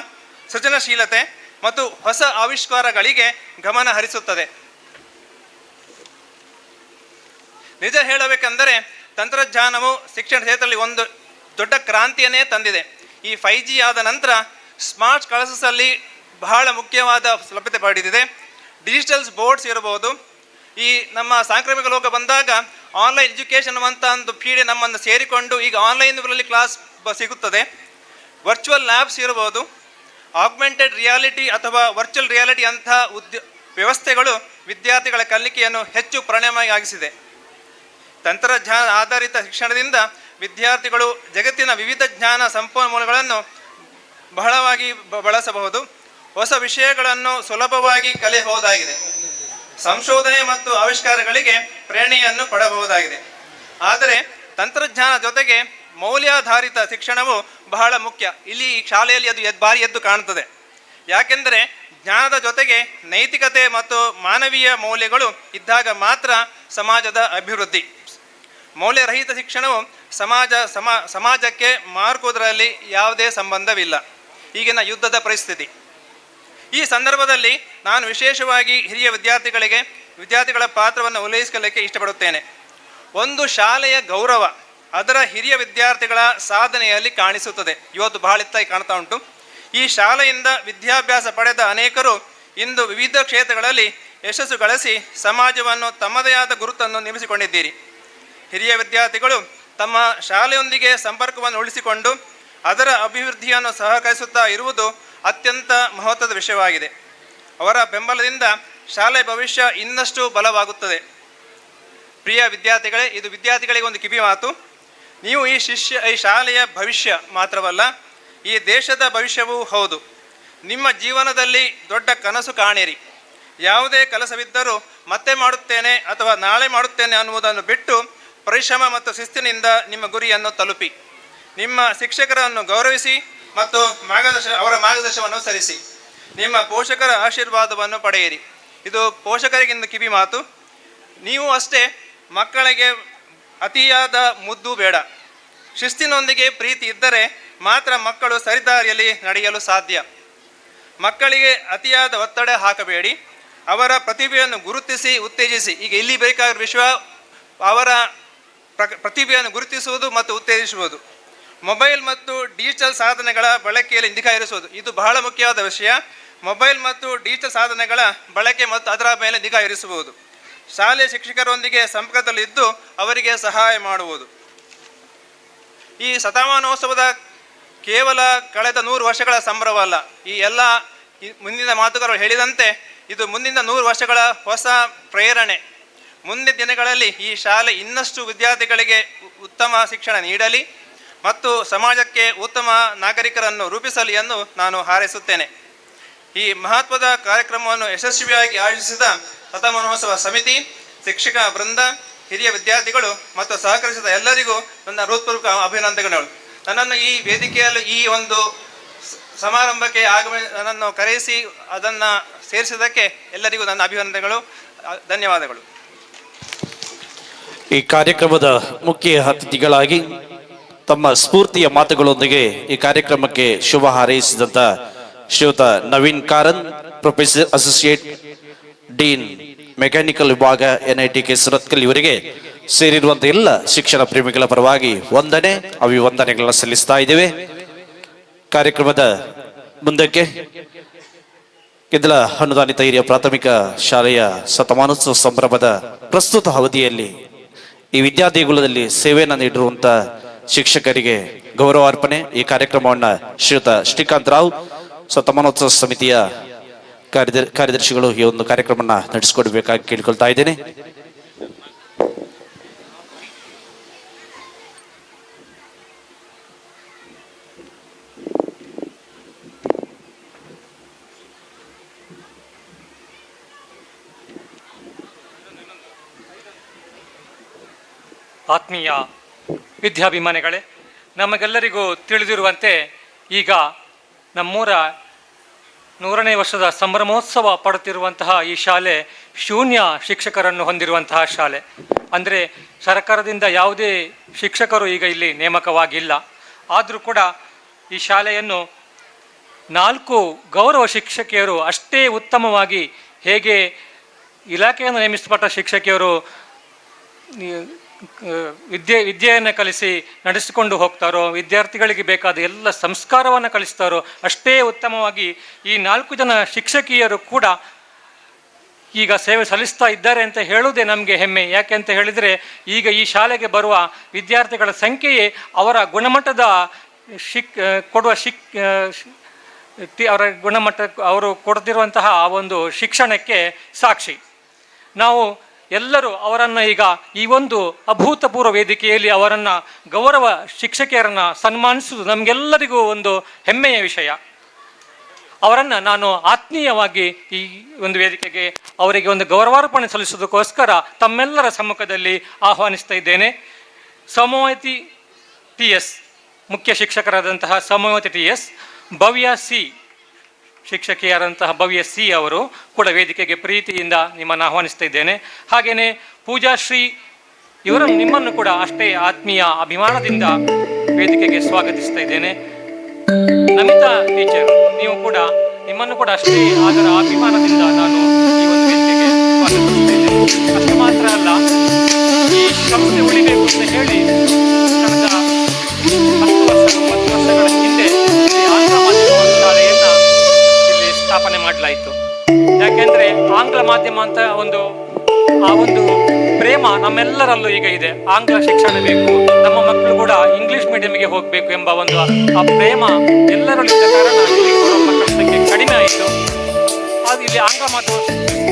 ಸೃಜನಶೀಲತೆ ಮತ್ತು ಹೊಸ ಆವಿಷ್ಕಾರಗಳಿಗೆ ಗಮನ ಹರಿಸುತ್ತದೆ. ನಿಜ ಹೇಳಬೇಕೆಂದರೆ ತಂತ್ರಜ್ಞಾನವು ಶಿಕ್ಷಣ ಕ್ಷೇತ್ರದಲ್ಲಿ ಒಂದು ದೊಡ್ಡ ಕ್ರಾಂತಿಯನ್ನೇ ತಂದಿದೆ. ಈ 5G ಆದ ನಂತರ ಸ್ಮಾರ್ಟ್ ಕ್ಲಾಸಸ್ಸಲ್ಲಿ ಬಹಳ ಮುಖ್ಯವಾದ ಲಭ್ಯತೆ ಪಡೆದಿದೆ. ಡಿಜಿಟಲ್ಸ್ ಬೋರ್ಡ್ಸ್ ಇರ್ಬೋದು. ಈ ನಮ್ಮ ಸಾಂಕ್ರಾಮಿಕ ರೋಗ ಬಂದಾಗ ಆನ್ಲೈನ್ ಎಜುಕೇಷನ್ ಅಂತ ಒಂದು ಪೀಡೆ ನಮ್ಮನ್ನು ಸೇರಿಕೊಂಡು ಈಗ ಆನ್ಲೈನ್ಗಳಲ್ಲಿ ಕ್ಲಾಸ್ ಸಿಗುತ್ತದೆ. ವರ್ಚುವಲ್ ಲ್ಯಾಬ್ಸ್ ಇರ್ಬೋದು. ಆಗ್ಮೆಂಟೆಡ್ ರಿಯಾಲಿಟಿ ಅಥವಾ ವರ್ಚುವಲ್ ರಿಯಾಲಿಟಿ ಅಂಥ ವ್ಯವಸ್ಥೆಗಳು ವಿದ್ಯಾರ್ಥಿಗಳ ಕಲಿಕೆಯನ್ನು ಹೆಚ್ಚು ಪರಿಣಾಮಕಾರಿಯಾಗಿಸಿದೆ. ತಂತ್ರಜ್ಞಾನ ಆಧಾರಿತ ಶಿಕ್ಷಣದಿಂದ ವಿದ್ಯಾರ್ಥಿಗಳು ಜಗತ್ತಿನ ವಿವಿಧ ಜ್ಞಾನ ಸಂಪನ್ಮೂಲಗಳನ್ನು ಬಹಳವಾಗಿ ಬಳಸಬಹುದು. ಹೊಸ ವಿಷಯಗಳನ್ನು ಸುಲಭವಾಗಿ ಕಲಿಯಬಹುದಾಗಿದೆ. ಸಂಶೋಧನೆ ಮತ್ತು ಆವಿಷ್ಕಾರಗಳಿಗೆ ಪ್ರೇರಣೆಯನ್ನು ಪಡೆಯಬಹುದಾಗಿದೆ. ಆದರೆ ತಂತ್ರಜ್ಞಾನ ಜೊತೆಗೆ ಮೌಲ್ಯಾಧಾರಿತ ಶಿಕ್ಷಣವು ಬಹಳ ಮುಖ್ಯ. ಇಲ್ಲಿ ಈ ಶಾಲೆಯಲ್ಲಿ ಅದು ಭಾರಿ ಎದ್ದು ಕಾಣುತ್ತದೆ. ಯಾಕೆಂದರೆ ಜ್ಞಾನದ ಜೊತೆಗೆ ನೈತಿಕತೆ ಮತ್ತು ಮಾನವೀಯ ಮೌಲ್ಯಗಳು ಇದ್ದಾಗ ಮಾತ್ರ ಸಮಾಜದ ಅಭಿವೃದ್ಧಿ. ಮೌಲ್ಯರಹಿತ ಶಿಕ್ಷಣವು ಸಮಾಜಕ್ಕೆ ಮಾರ್ಕೋದರಲ್ಲಿ ಯಾವುದೇ ಸಂಬಂಧವಿಲ್ಲ. ಈಗಿನ ಯುದ್ಧದ ಪರಿಸ್ಥಿತಿ. ಈ ಸಂದರ್ಭದಲ್ಲಿ ನಾನು ವಿಶೇಷವಾಗಿ ಹಿರಿಯ ವಿದ್ಯಾರ್ಥಿಗಳ ಪಾತ್ರವನ್ನು ಉಲ್ಲೇಖಿಸಲಿಕ್ಕೆ ಇಷ್ಟಪಡುತ್ತೇನೆ. ಒಂದು ಶಾಲೆಯ ಗೌರವ ಅದರ ಹಿರಿಯ ವಿದ್ಯಾರ್ಥಿಗಳ ಸಾಧನೆಯಲ್ಲಿ ಕಾಣಿಸುತ್ತದೆ. ಇವತ್ತು ಬಹಳ ಎತ್ತಾಗಿ ಕಾಣ್ತಾ ಉಂಟು. ಈ ಶಾಲೆಯಿಂದ ವಿದ್ಯಾಭ್ಯಾಸ ಪಡೆದ ಅನೇಕರು ಇಂದು ವಿವಿಧ ಕ್ಷೇತ್ರಗಳಲ್ಲಿ ಯಶಸ್ಸು ಗಳಿಸಿ ಸಮಾಜವನ್ನು ತಮ್ಮದೇ ಆದ ಗುರುತನ್ನು ನಿರ್ಮಿಸಿಕೊಂಡಿದ್ದೀರಿ. ಹಿರಿಯ ವಿದ್ಯಾರ್ಥಿಗಳು ತಮ್ಮ ಶಾಲೆಯೊಂದಿಗೆ ಸಂಪರ್ಕವನ್ನು ಉಳಿಸಿಕೊಂಡು ಅದರ ಅಭಿವೃದ್ಧಿಯನ್ನು ಸಹಕರಿಸುತ್ತಾ ಇರುವುದು ಅತ್ಯಂತ ಮಹತ್ವದ ವಿಷಯವಾಗಿದೆ. ಅವರ ಬೆಂಬಲದಿಂದ ಶಾಲೆ ಭವಿಷ್ಯ ಇನ್ನಷ್ಟು ಬಲವಾಗುತ್ತದೆ. ಪ್ರಿಯ ವಿದ್ಯಾರ್ಥಿಗಳೇ, ಇದು ವಿದ್ಯಾರ್ಥಿಗಳಿಗೆ ಒಂದು ಕಿವಿ ಮಾತು. ನೀವು ಈ ಶಾಲೆಯ ಭವಿಷ್ಯ ಮಾತ್ರವಲ್ಲ, ಈ ದೇಶದ ಭವಿಷ್ಯವೂ ಹೌದು. ನಿಮ್ಮ ಜೀವನದಲ್ಲಿ ದೊಡ್ಡ ಕನಸು ಕಾಣಿರಿ. ಯಾವುದೇ ಕೆಲಸವಿದ್ದರೂ ಮತ್ತೆ ಮಾಡುತ್ತೇನೆ ಅಥವಾ ನಾಳೆ ಮಾಡುತ್ತೇನೆ ಅನ್ನುವುದನ್ನು ಬಿಟ್ಟು ಪರಿಶ್ರಮ ಮತ್ತು ಶಿಸ್ತಿನಿಂದ ನಿಮ್ಮ ಗುರಿಯನ್ನು ತಲುಪಿ. ನಿಮ್ಮ ಶಿಕ್ಷಕರನ್ನು ಗೌರವಿಸಿ ಮತ್ತು ಅವರ ಮಾರ್ಗದರ್ಶನವನ್ನು ಅನುಸರಿಸಿ. ನಿಮ್ಮ ಪೋಷಕರ ಆಶೀರ್ವಾದವನ್ನು ಪಡೆಯಿರಿ. ಇದು ಪೋಷಕರಿಗಿಂತ ಕಿವಿ ಮಾತು. ನೀವು ಅಷ್ಟೇ, ಮಕ್ಕಳಿಗೆ ಅತಿಯಾದ ಮುದ್ದು ಬೇಡ. ಶಿಸ್ತಿನೊಂದಿಗೆ ಪ್ರೀತಿ ಇದ್ದರೆ ಮಾತ್ರ ಮಕ್ಕಳು ಸರಿದಾರಿಯಲ್ಲಿ ನಡೆಯಲು ಸಾಧ್ಯ. ಮಕ್ಕಳಿಗೆ ಅತಿಯಾದ ಒತ್ತಡ ಹಾಕಬೇಡಿ. ಅವರ ಪ್ರತಿಭೆಯನ್ನು ಗುರುತಿಸಿ ಉತ್ತೇಜಿಸಿ. ಈಗ ಇಲ್ಲಿ ಬೇಕಾಗಿರುವ ವಿಷಯ ಅವರ ಪ್ರತಿಭೆಯನ್ನು ಗುರುತಿಸುವುದು ಮತ್ತು ಉತ್ತೇಜಿಸುವುದು. ಮೊಬೈಲ್ ಮತ್ತು ಡಿಜಿಟಲ್ ಸಾಧನೆಗಳ ಬಳಕೆಯಲ್ಲಿ ನಿಗಾ ಇರಿಸುವುದು ಇದು ಬಹಳ ಮುಖ್ಯವಾದ ವಿಷಯ. ಮೊಬೈಲ್ ಮತ್ತು ಡಿಜಿಟಲ್ ಸಾಧನೆಗಳ ಬಳಕೆ ಮತ್ತು ಅದರ ಮೇಲೆ ನಿಗಾ ಇರಿಸುವುದು. ಶಾಲೆ ಶಿಕ್ಷಕರೊಂದಿಗೆ ಸಂಪರ್ಕದಲ್ಲಿದ್ದು ಅವರಿಗೆ ಸಹಾಯ ಮಾಡುವುದು. ಈ ಶತಮಾನೋತ್ಸವದ ಕೇವಲ ಕಳೆದ 100 ವರ್ಷಗಳ ಸಂಭ್ರಮವಲ್ಲ. ಈ ಎಲ್ಲ ಮುಂದಿನ ಮಾತುಗಾರರು ಹೇಳಿದಂತೆ ಇದು ಮುಂದಿನ 100 ವರ್ಷಗಳ ಹೊಸ ಪ್ರೇರಣೆ. ಮುಂದಿನ ದಿನಗಳಲ್ಲಿ ಈ ಶಾಲೆ ಇನ್ನಷ್ಟು ವಿದ್ಯಾರ್ಥಿಗಳಿಗೆ ಉತ್ತಮ ಶಿಕ್ಷಣ ನೀಡಲಿ ಮತ್ತು ಸಮಾಜಕ್ಕೆ ಉತ್ತಮ ನಾಗರಿಕರನ್ನು ರೂಪಿಸಲಿ ಎಂದು ನಾನು ಹಾರೈಸುತ್ತೇನೆ. ಈ ಮಹತ್ವದ ಕಾರ್ಯಕ್ರಮವನ್ನು ಯಶಸ್ವಿಯಾಗಿ ಆಯೋಜಿಸಿದ ಶತಮಾನೋತ್ಸವ ಸಮಿತಿ, ಶಿಕ್ಷಕ ವೃಂದ, ಹಿರಿಯ ವಿದ್ಯಾರ್ಥಿಗಳು ಮತ್ತು ಸಹಕರಿಸಿದ ಎಲ್ಲರಿಗೂ ನನ್ನ ಹೃತ್ಪೂರ್ವಕ ಅಭಿನಂದನೆಗಳು. ನನ್ನನ್ನು ಈ ವೇದಿಕೆಯಲ್ಲಿ ಈ ಒಂದು ಸಮಾರಂಭಕ್ಕೆ ನನ್ನನ್ನು ಕರೆಯಿಸಿ ಅದನ್ನು ಸೇರಿಸಿದ್ದಕ್ಕೆ ಎಲ್ಲರಿಗೂ ನನ್ನ ಅಭಿನಂದನೆಗಳು, ಧನ್ಯವಾದಗಳು. ಈ ಕಾರ್ಯಕ್ರಮದ ಮುಖ್ಯ ಅತಿಥಿಗಳಾಗಿ ತಮ್ಮ ಸ್ಫೂರ್ತಿಯ ಮಾತುಗಳೊಂದಿಗೆ ಈ ಕಾರ್ಯಕ್ರಮಕ್ಕೆ ಶುಭ ಹಾರೈಸಿದಂತ ಶ್ರೀಯುತ Naveen ಕಾರನ್, professor associate dean mechanical ವಿಭಾಗ NITK ಸುರತ್ಕಲ್ ಇವರಿಗೆ ಸೇರಿರುವಂತಹ ಎಲ್ಲ ಶಿಕ್ಷಣ ಪ್ರೇಮಿಗಳ ಪರವಾಗಿ ವಂದನೆ ಅಭಿವಂದನೆಗಳನ್ನ ಸಲ್ಲಿಸ್ತಾ ಇದ್ದೇವೆ. ಕಾರ್ಯಕ್ರಮದ ಮುಂದಕ್ಕೆ ಕೆದಲ ಅನುದಾನಿತ ಹಿರಿಯ ಪ್ರಾಥಮಿಕ ಶಾಲೆಯ ಶತಮಾನೋತ್ಸವ ಸಂಭ್ರಮದ ಪ್ರಸ್ತುತ ಅವಧಿಯಲ್ಲಿ ಈ ವಿದ್ಯಾದೇಗುಲದಲ್ಲಿ ಸೇವೆಯನ್ನು ನೀಡಿರುವಂತ ಶಿಕ್ಷಕರಿಗೆ ಗೌರವಾರ್ಪಣೆ ಈ ಕಾರ್ಯಕ್ರಮವನ್ನ ಶ್ರೀಯುತ ಶ್ರೀಕಾಂತ್ ರಾವ್ ಶತಮಾನೋತ್ಸವ ಸಮಿತಿಯ ಕಾರ್ಯದರ್ಶಿಗಳು ಈ ಒಂದು ಕಾರ್ಯಕ್ರಮನ ನಡೆಸಿಕೊಡ್ಬೇಕಾಗಿ ಕೇಳಿಕೊಳ್ತಾ ಇದ್ದೇನೆ. ಆತ್ಮೀಯ ವಿದ್ಯಾಭಿಮಾನಿಗಳೇ, ನಮಗೆಲ್ಲರಿಗೂ ತಿಳಿದಿರುವಂತೆ ಈಗ ನಮ್ಮೂರ 100ನೇ ವರ್ಷದ ಸಂಭ್ರಮೋತ್ಸವ ಪಡುತ್ತಿರುವಂತಹ ಈ ಶಾಲೆ ಶೂನ್ಯ ಶಿಕ್ಷಕರನ್ನು ಹೊಂದಿರುವಂತಹ ಶಾಲೆ. ಅಂದರೆ ಸರ್ಕಾರದಿಂದ ಯಾವುದೇ ಶಿಕ್ಷಕರು ಈಗ ಇಲ್ಲಿ ನೇಮಕವಾಗಿಲ್ಲ. ಆದರೂ ಕೂಡ ಈ ಶಾಲೆಯನ್ನು 4 ಗೌರವ ಶಿಕ್ಷಕಿಯರು ಅಷ್ಟೇ ಉತ್ತಮವಾಗಿ, ಹೇಗೆ ಇಲಾಖೆಯನ್ನು ನೇಮಿಸಲ್ಪಟ್ಟ ಶಿಕ್ಷಕಿಯರು ವಿದ್ಯೆಯನ್ನು ಕಲಿಸಿ ನಡೆಸಿಕೊಂಡು ಹೋಗ್ತಾರೋ, ವಿದ್ಯಾರ್ಥಿಗಳಿಗೆ ಬೇಕಾದ ಎಲ್ಲ ಸಂಸ್ಕಾರವನ್ನು ಕಲಿಸ್ತಾರೋ ಅಷ್ಟೇ ಉತ್ತಮವಾಗಿ ಈ 4 ಜನ ಶಿಕ್ಷಕಿಯರು ಕೂಡ ಈಗ ಸೇವೆ ಸಲ್ಲಿಸ್ತಾ ಇದ್ದಾರೆ ಅಂತ ಹೇಳುವುದೇ ನಮಗೆ ಹೆಮ್ಮೆ. ಯಾಕೆ ಅಂತ ಹೇಳಿದರೆ ಈಗ ಈ ಶಾಲೆಗೆ ಬರುವ ವಿದ್ಯಾರ್ಥಿಗಳ ಸಂಖ್ಯೆಯೇ ಅವರ ಗುಣಮಟ್ಟದ ಅವರ ಗುಣಮಟ್ಟ, ಅವರು ಕೊಡ್ತಿರುವಂತಹ ಆ ಒಂದು ಶಿಕ್ಷಣಕ್ಕೆ ಸಾಕ್ಷಿ. ನಾವು ಎಲ್ಲರೂ ಅವರನ್ನು ಈಗ ಈ ಒಂದು ಅಭೂತಪೂರ್ವ ವೇದಿಕೆಯಲ್ಲಿ ಅವರನ್ನು ಗೌರವ ಶಿಕ್ಷಕಿಯರನ್ನು ಸನ್ಮಾನಿಸುವುದು ನಮಗೆಲ್ಲರಿಗೂ ಒಂದು ಹೆಮ್ಮೆಯ ವಿಷಯ. ಅವರನ್ನು ನಾನು ಆತ್ಮೀಯವಾಗಿ ಈ ಒಂದು ವೇದಿಕೆಗೆ ಅವರಿಗೆ ಒಂದು ಗೌರವಾರ್ಪಣೆ ಸಲ್ಲಿಸೋದಕ್ಕೋಸ್ಕರ ತಮ್ಮೆಲ್ಲರ ಸಮ್ಮುಖದಲ್ಲಿ ಆಹ್ವಾನಿಸ್ತಾ ಇದ್ದೇನೆ. ಸೌಮ್ಯವತಿ TS ಮುಖ್ಯ ಶಿಕ್ಷಕರಾದಂತಹ ಸೌಮ್ಯವತಿ TS, ಭವ್ಯ C ಶಿಕ್ಷಕಿಯರಂತಹ ಭವ್ಯ C ಅವರು ಕೂಡ ವೇದಿಕೆಗೆ ಪ್ರೀತಿಯಿಂದ ನಿಮ್ಮನ್ನು ಆಹ್ವಾನಿಸ್ತಾ ಇದ್ದೇನೆ. ಹಾಗೆಯೇ ಪೂಜಾಶ್ರೀ ಇವರನ್ನು ನಿಮ್ಮನ್ನು ಕೂಡ ಅಷ್ಟೇ ಆತ್ಮೀಯ ಅಭಿಮಾನದಿಂದ ವೇದಿಕೆಗೆ ಸ್ವಾಗತಿಸ್ತಾ ಇದ್ದೇನೆ. ನಮಿತಾ ಟೀಚರ್, ನೀವು ಕೂಡ ನಿಮ್ಮನ್ನು ಕೂಡ ಅಷ್ಟೇ ಅದರ ಅಭಿಮಾನದಿಂದ ನಾನು ಈ ಒಂದು ವೇದಿಕೆಗೆ ಸ್ವಾಗತಿಸ್ತಾ ಇದ್ದೇನೆ. ಅಷ್ಟು ಮಾತ್ರ ಅಲ್ಲ, ಈ ಸಂಸ್ಥೆ ಉಳಿಬೇಕು ಅಂತ ಹೇಳಿ ಕಳೆದ 10 ವರ್ಷಗಳ ಹಿಂದೆ ಆಂಗ್ಲ ಮಾಧ್ಯಮ ಶಾಲೆಯನ್ನು ಇಲ್ಲಿ ಸ್ಥಾಪನೆ ಮಾಡಲಾಯಿತು. ಯಾಕೆಂದ್ರೆ ಆಂಗ್ಲ ಮಾಧ್ಯಮ ಅಂತ ಆ ಒಂದು ಪ್ರೇಮ ನಮ್ಮೆಲ್ಲರಲ್ಲೂ ಈಗ ಇದೆ. ಆಂಗ್ಲ ಶಿಕ್ಷಣ ಬೇಕು, ನಮ್ಮ ಮಕ್ಕಳು ಕೂಡ ಇಂಗ್ಲಿಷ್ ಮೀಡಿಯಂಗೆ ಹೋಗಬೇಕು ಎಂಬ ಒಂದು ಆ ಪ್ರೇಮ ಎಲ್ಲರಲ್ಲಿದ್ದ ಕಾರಣ ಇಲ್ಲಿ ಬರುವ ಮಕ್ಕಳ ಸಂಖ್ಯೆ ಕಡಿಮೆ ಆಯಿತು. ಅದು ಇಲ್ಲಿ ಆಂಗ್ಲ ಮಾಧ್ಯಮ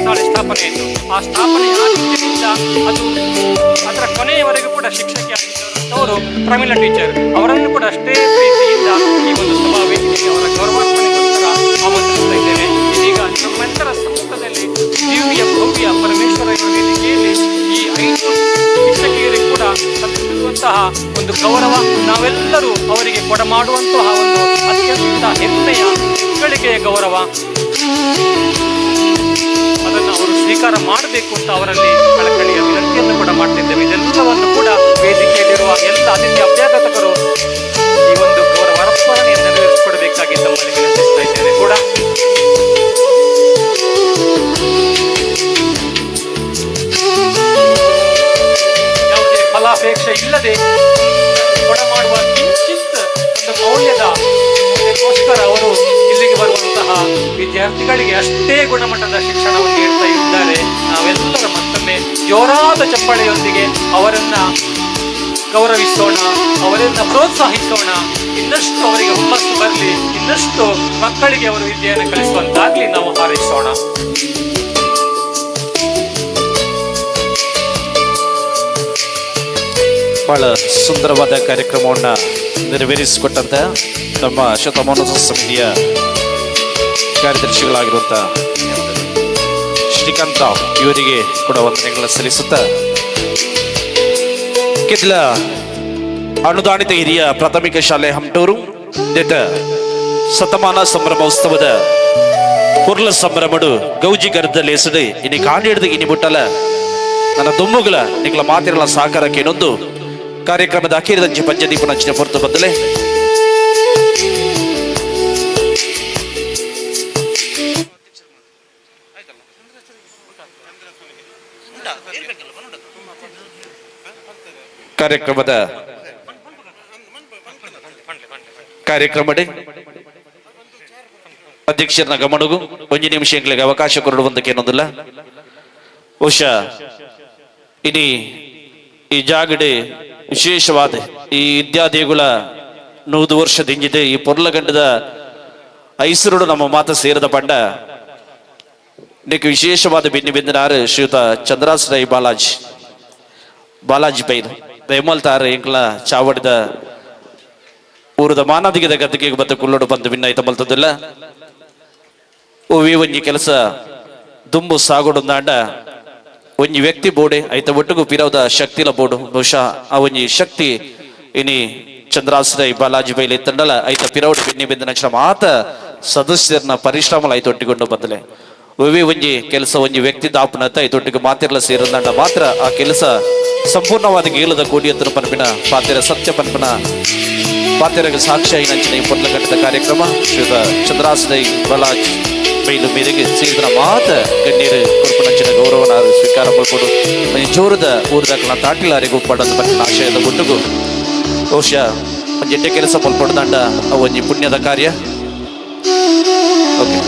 ಶಾಲೆ ಸ್ಥಾಪನೆ ಆಯಿತು. ಆ ಸ್ಥಾಪನೆ ಆಗಿದ್ದರಿಂದ ಅದು ಅದರ ಕೊನೆಯವರೆಗೂ ಕೂಡ ಶಿಕ್ಷಕಿಯಾಗಿದ್ದವರು ಪ್ರಮೀಳಾ ಟೀಚರ್, ಅವರನ್ನು ಕೂಡ ಅಷ್ಟೇ ಪ್ರೀತಿಯಿಂದ ಈ ಒಂದು ಸಭಾ ವೇದಿಕೆಗೆ ಅವರ ಗೌರವಾರ್ಪಣೆಗೋಸ್ಕರ ಆಮಂತ್ರಿಸ್ತಾ ಇದ್ದೇನೆ. ಇದೀಗ ನಮ್ಮೆಲ್ಲರ ಸಮ್ಮುಖದಲ್ಲಿ ದಿವ್ಯ ಭವ್ಯ ಪರಮೇಶ್ವರ ವೇದಿಕೆಯಲ್ಲಿ ಈ 5 ಶಿಕ್ಷಕಿಯರಿಗೆ ಕೂಡ ಸಲ್ಲಿಸಿರುವಂತಹ ಒಂದು ಗೌರವ, ನಾವೆಲ್ಲರೂ ಅವರಿಗೆ ಕೊಡಮಾಡುವಂತಹ ಒಂದು ಅತ್ಯಂತ ಹೆಮ್ಮೆಯ ಗಳಿಗೆಯ ಗೌರವ, ಅದನ್ನು ಅವರು ಸ್ವೀಕಾರ ಮಾಡಬೇಕು ಅಂತ ಅವರಲ್ಲಿ ಕಳಕಳಿಯ ವಿನಂತಿಯನ್ನು ಕೂಡ ಮಾಡ್ತಿದ್ದೇವೆ. ಇದೆಲ್ಲವನ್ನು ಕೂಡ ವೇದಿಕೆಯಲ್ಲಿರುವ ಎಲ್ಲ ಅತಿಥಿ ಅಭ್ಯಾಗತಕರು ಈ ಒಂದು ಗೌರವ ಅರ್ಪಣೆಯನ್ನು ನೆರವೇರಿಸಿಕೊಡಬೇಕಾಗಿ ತಮ್ಮಲ್ಲಿ ವಿನಂತಿಸ್ತಾ ಇದ್ದೇನೆ. ಕೂಡ ಯಾವುದೇ ಫಲಾಪೇಕ್ಷೆ ಇಲ್ಲದೆ ಕೊಡಮಾಡುವ ಕಿಂಚಿತ್ ಒಂದು ಮೌಲ್ಯದ ಗೋಸ್ಕರ ಅವರು ಇಲ್ಲಿಗೆ ಬರುವಂತಹ ವಿದ್ಯಾರ್ಥಿಗಳಿಗೆ ಅಷ್ಟೇ ಗುಣಮಟ್ಟದ ಶಿಕ್ಷಣವನ್ನು ನೀಡ್ತಾ ಇದ್ದಾರೆ. ನಾವೆಲ್ಲರ ಮತ್ತೊಮ್ಮೆ ಜೋರಾದ ಚಪ್ಪಾಳೆಯೊಂದಿಗೆ ಅವರನ್ನ ಗೌರವಿಸೋಣ, ಅವರನ್ನ ಪ್ರೋತ್ಸಾಹಿಸೋಣ. ಇನ್ನಷ್ಟು ಅವರಿಗೆ ಹುಮ್ಮಸ್ಸು ಬರಲಿ, ಇನ್ನಷ್ಟು ಮಕ್ಕಳಿಗೆ ಅವರು ವಿದ್ಯೆಯನ್ನು ಕಲಿಸುವಂತಾಗ್ಲಿ ನಾವು ಹಾರೈಸೋಣ. ಬಹಳ ಸುಂದರವಾದ ಕಾರ್ಯಕ್ರಮವನ್ನು ನೆರವೇರಿಸಿಕೊಟ್ಟಂತ ನಮ್ಮ ಶತಮಾನೋತ್ಸವ ಸಮಿತಿಯ ಕಾರ್ಯದರ್ಶಿಗಳಾಗಿರುವಂಥ ಶ್ರೀಕಾಂತ್ ರಾವ್ ಇವರಿಗೆ ಕೂಡ ವಂದನೆಗಳನ್ನು ಸಲ್ಲಿಸುತ್ತಾ ಕೆಲ ಅನುದಾನಿತ ಹಿರಿಯ ಪ್ರಾಥಮಿಕ ಶಾಲೆ ಹಮ್ಟೂರು ಶತಮಾನ ಸಂಭ್ರಮೋತ್ಸವದ ಪುರ್ಲ ಸಂಭ್ರಮಡು ಗೌಜಿ ಗರ್ದಲ್ಲಿ ಹೆಸರು ಇನಿ ಕಾಣಿಡ್ದು ಇನಿ ಬಿಟ್ಟಲ ನನ್ನ ದುಮ್ಮುಗಳ ನಿಗಳ ಮಾತಿರಲ ಸಾಕಾರಕ್ಕೆ ನೊಂದು ಕಾರ್ಯಕ್ರಮದ ಅಖೀರದಂಚೆ ಪಂಚದೀಪ ನಂಚಿನ ಹೊರತು ಬದಲೇ ಕಾರ್ಯಕ್ರಮದ ಅಧ್ಯಕ್ಷರನ್ನ ಗಮನಗೂ ಒಂದು ನಿಮಿಷಗಳಿಗೆ ಅವಕಾಶ ಕೊಡುವಂತಕ್ಕೆ ಏನೊಂದಿಲ್ಲ ಬಹುಶಃ ಇಡೀ ಈ ಜಾಗಡೆ ವಿಶೇಷವಾದ ಈ ವಿದ್ಯಾದೇಗುಲ 100 ವರ್ಷದಿಂದಿದೆ ಈ ಪೊರ್ಲಗಂಡದ ಐಸರುಡು ನಮ್ಮ ಮಾತ ಸೇರದ ಪಂಡ ಇದಕ್ಕೆ ವಿಶೇಷವಾದ ಬಿಂದಿನಾರು ಶ್ರೀಯುತ ಚಂದ್ರಾಶ್ರೈ ಬಾಲಾಜಿ ಪೈರ್ ದಯಮಲ್ತಾರ ಎಂಕ್ಲ ಚಾವಡಿದ ಊರದ ಮಾನದಿಗದ ಗದ್ದೆಗೆ ಬತ್ತ ಕುಲ್ಲೋಡು ಬಂದು ಭಿನ್ನ ಮಲ್ತದಿಲ್ಲ ಓವಿ ಒಂಜಿ ಕೆಲಸ ದುಂಬು ಸಾಗೋಡು ದಾಂಡ ಒಂಜಿ ವ್ಯಕ್ತಿ ಬೋಡೆ ಐತ ಒಟ್ಟಿಗೂ ಪಿರವದ ಶಕ್ತಿಲ ಬೋಡು ಬಹುಶಃ ಆ ಒಂಜಿ ಶಕ್ತಿ ಇನಿ ಚಂದ್ರಾಶ್ರೈ ಬಾಲಾಜಿ ಬೈಲಿ ತಂಡಲ ಐತ ಪಿರವಡು ಬಿನ್ನಿ ಬಿಂದ ನಕ್ಷ ಮಾತ ಸದಸ್ಯರನ್ನ ಪರಿಶ್ರಮಲ ಐತ ಒಟ್ಟಿಕೊಂಡು ಬಂದಲೆ ಒವಿ ಒಂಜಿ ಕೆಲಸ ಒಂಜಿ ವ್ಯಕ್ತಿ ದಾಪನತ ಐತೊಟ್ಟಿಗೆ ಮಾತಿರ್ಲ ಸೇರಿದಂಡ ಮಾತ್ರ ಆ ಕೆಲಸ ಸಂಪೂರ್ಣವಾದ ಗೇಲದ ಕೋಡಿಯತ್ತನ ಪನ್ಪಿನ ಪಾತೆರ ಸತ್ಯ ಪನ್ಪನ ಪಾತೆರಗೆ ಸಾಕ್ಷ್ಯ ನಂಚಿನ ಈ ಪೊರ್ಲಗಟ್ಟದ ಕಾರ್ಯಕ್ರಮ ಶ್ರೀಯುತ ಚಂದ್ರಾಶ್ರೈ ಬಾಲಾಜಿ ಬೈಲು ಮೇರೆಗೆ ಸೇರಿದ ಮಾತ ಗಣ್ಯರು ಕೊರ್ಪನಂಚಿನ ಗೌರವನ ಸ್ವೀಕಾರ ಮಾಡ್ಕೊಂಡು ಜೋರದ ಊರದಾಕಲ ತಾಟಿಲಾರಿಗೂ ಪಡೋದು ಪನ್ಪಿನ ಆಶಯದ ಗುಟ್ಟುಗು ಬಹುಶಃ ಒಂದು ಎಡ್ಡೆ ಕೆಲಸ ಪಲ್ಪಡ್ದಂಡ ಒಂಜಿ ಪುಣ್ಯದ ಕಾರ್ಯ ಓಕೆ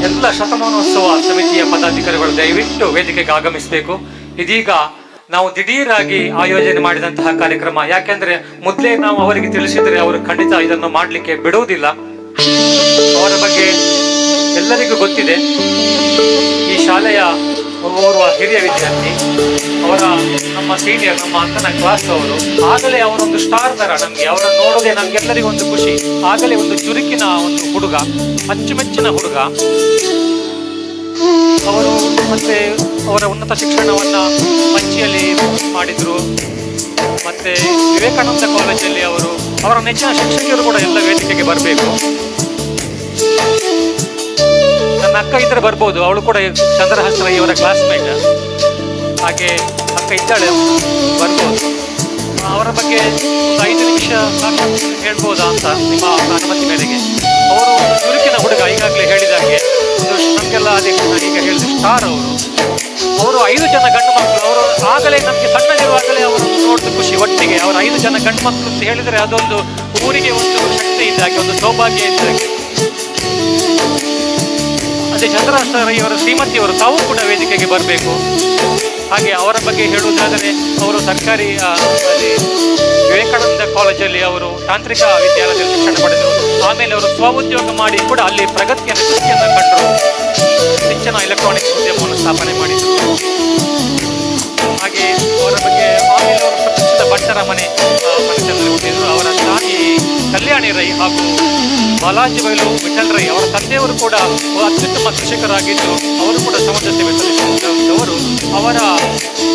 ಎಲ್ಲ ಶತಮಾನೋತ್ಸವ ಸಮಿತಿಯ ಪದಾಧಿಕಾರಿಗಳು ದಯವಿಟ್ಟು ವೇದಿಕೆಗೆ ಆಗಮಿಸಬೇಕು. ಇದೀಗ ನಾವು ದಿಢೀರಾಗಿ ಆಯೋಜನೆ ಮಾಡಿದಂತಹ ಕಾರ್ಯಕ್ರಮ, ಯಾಕೆಂದ್ರೆ ಮೊದಲೇ ನಾವು ಅವರಿಗೆ ತಿಳಿಸಿದರೆ ಅವರು ಖಂಡಿತ ಇದನ್ನು ಮಾಡಲಿಕ್ಕೆ ಬಿಡುವುದಿಲ್ಲ. ಅವರ ಬಗ್ಗೆ ಎಲ್ಲರಿಗೂ ಗೊತ್ತಿದೆ. ಈ ಶಾಲೆಯ ಓರ್ವ ಹಿರಿಯ ವಿದ್ಯಾರ್ಥಿ, ಅವರ ನಮ್ಮ ಸೀನಿಯರ್, ನಮ್ಮ ಅಕ್ಕನ ಕ್ಲಾಸ್ ಅವರು. ಆಗಲೇ ಅವರೊಂದು ಸ್ಟಾರ್ ತರ ನಮ್ಗೆ ಅವರನ್ನು ನೋಡೋದೇ ನಮ್ಗೆಲ್ಲರಿಗೂ ಒಂದು ಖುಷಿ. ಆಗಲೇ ಒಂದು ಚುರುಕಿನ ಒಂದು ಹುಡುಗ, ಅಚ್ಚುಮೆಚ್ಚಿನ ಹುಡುಗ ಅವರು. ಮತ್ತೆ ಅವರ ಉನ್ನತ ಶಿಕ್ಷಣವನ್ನ ಮಂಚಿಯಲ್ಲಿ ಮಾಡಿದ್ರು. ಮತ್ತೆ ವಿವೇಕಾನಂದ ಕಾಲೇಜಲ್ಲಿ ಅವರು, ಅವರ ನೆಚ್ಚಿನ ಶಿಕ್ಷಕಿಯರು ಕೂಡ ಎಲ್ಲ ವೇದಿಕೆಗೆ ಬರಬೇಕು. ನನ್ನ ಅಕ್ಕ ಇದ್ರೆ ಬರ್ಬೋದು, ಅವಳು ಕೂಡ ಚಂದ್ರಹಾಸ್ರೈ ಇವರ ಕ್ಲಾಸ್ಮೇಟ್. ಹಾಗೆ ಅಕ್ಕ ಇದ್ದಾಳೆ, ಬರ್ಬೋದು. ಅವರ ಬಗ್ಗೆ ಒಂದು 5 ನಿಮಿಷ ಹೇಳ್ಬೋದಾ ಅಂತ ನಿಮ್ಮ ಅನುಮತಿ ಮೇರೆಗೆ. ಅವರು ಒಂದು ಚುರುಕಿನ ಹುಡುಗ, ಈಗಾಗಲೇ ಹೇಳಿದಾಗೆ ನಮಗೆಲ್ಲ ಅದೇ ಈಗ ಹೇಳಿದ ಸ್ಟಾರ್ ಅವರು. ಅವರು 5 ಜನ ಗಂಡು ಮಕ್ಕಳು. ಅವರು ಆಗಲೇ ನಮಗೆ ಸಣ್ಣದಿರುವಾಗಲೇ ಅವರನ್ನು ನೋಡಿದ ಖುಷಿ ಒಟ್ಟಿಗೆ. ಅವರು 5 ಜನ ಗಂಡು ಮಕ್ಕಳು ಅಂತ ಹೇಳಿದರೆ ಅದೊಂದು ಊರಿಗೆ ಒಂದು ಶಕ್ತಿ ಇದ್ದಾಗೆ, ಒಂದು ಸೌಭಾಗ್ಯ ಇದ್ದಾಗೆ. ಅದೇ ಚಂದ್ರಾಶ್ರೈ ಅವರ ಶ್ರೀಮತಿಯವರು ತಾವು ಕೂಡ ವೇದಿಕೆಗೆ ಬರಬೇಕು. ಹಾಗೆ ಅವರ ಬಗ್ಗೆ ಹೇಳುವುದಾದರೆ, ಅವರು ಸರ್ಕಾರಿ ವಿವೇಕಾನಂದ ಕಾಲೇಜಲ್ಲಿ ಅವರು ತಾಂತ್ರಿಕ ವಿದ್ಯಾಲಯದಲ್ಲಿ ಶಿಕ್ಷಣ ಪಡೆದರು. ಆಮೇಲೆ ಅವರು ಸ್ವಉದ್ಯೋಗ ಮಾಡಿ ಕೂಡ ಅಲ್ಲಿ ಪ್ರಗತಿಯನ್ನು ಕಂಡರು. ಹೆಚ್ಚಿನ ಎಲೆಕ್ಟ್ರಾನಿಕ್ಸ್ ಉದ್ಯಮವನ್ನು ಸ್ಥಾಪನೆ ಮಾಡಿದರು. ಹಾಗೆ ಅವರ ಬಗ್ಗೆ ಆಮೇಲೆ ಅವರು ಪ್ರತಿಷ್ಠಿತ ಭಟ್ಟರ ಮನೆತನದಲ್ಲಿ ಹುಟ್ಟಿದರು. ಅವರ ತಾಯಿ ಕಲ್ಯಾಣಿ ರೈ ಹಾಗೂ ಬಾಲಾಜಿ ಬೈಲು ವಿಠಲ್ ರೈ, ಅವರ ತಂದೆಯವರು ಕೂಡ ಅತ್ಯುತ್ತಮ ಕೃಷಿಕರಾಗಿದ್ದು ಅವರು ಕೂಡ ಸಮಾಜ ಸೇವೆ ಸಲ್ಲಿಸಿದವರು. ಅವರ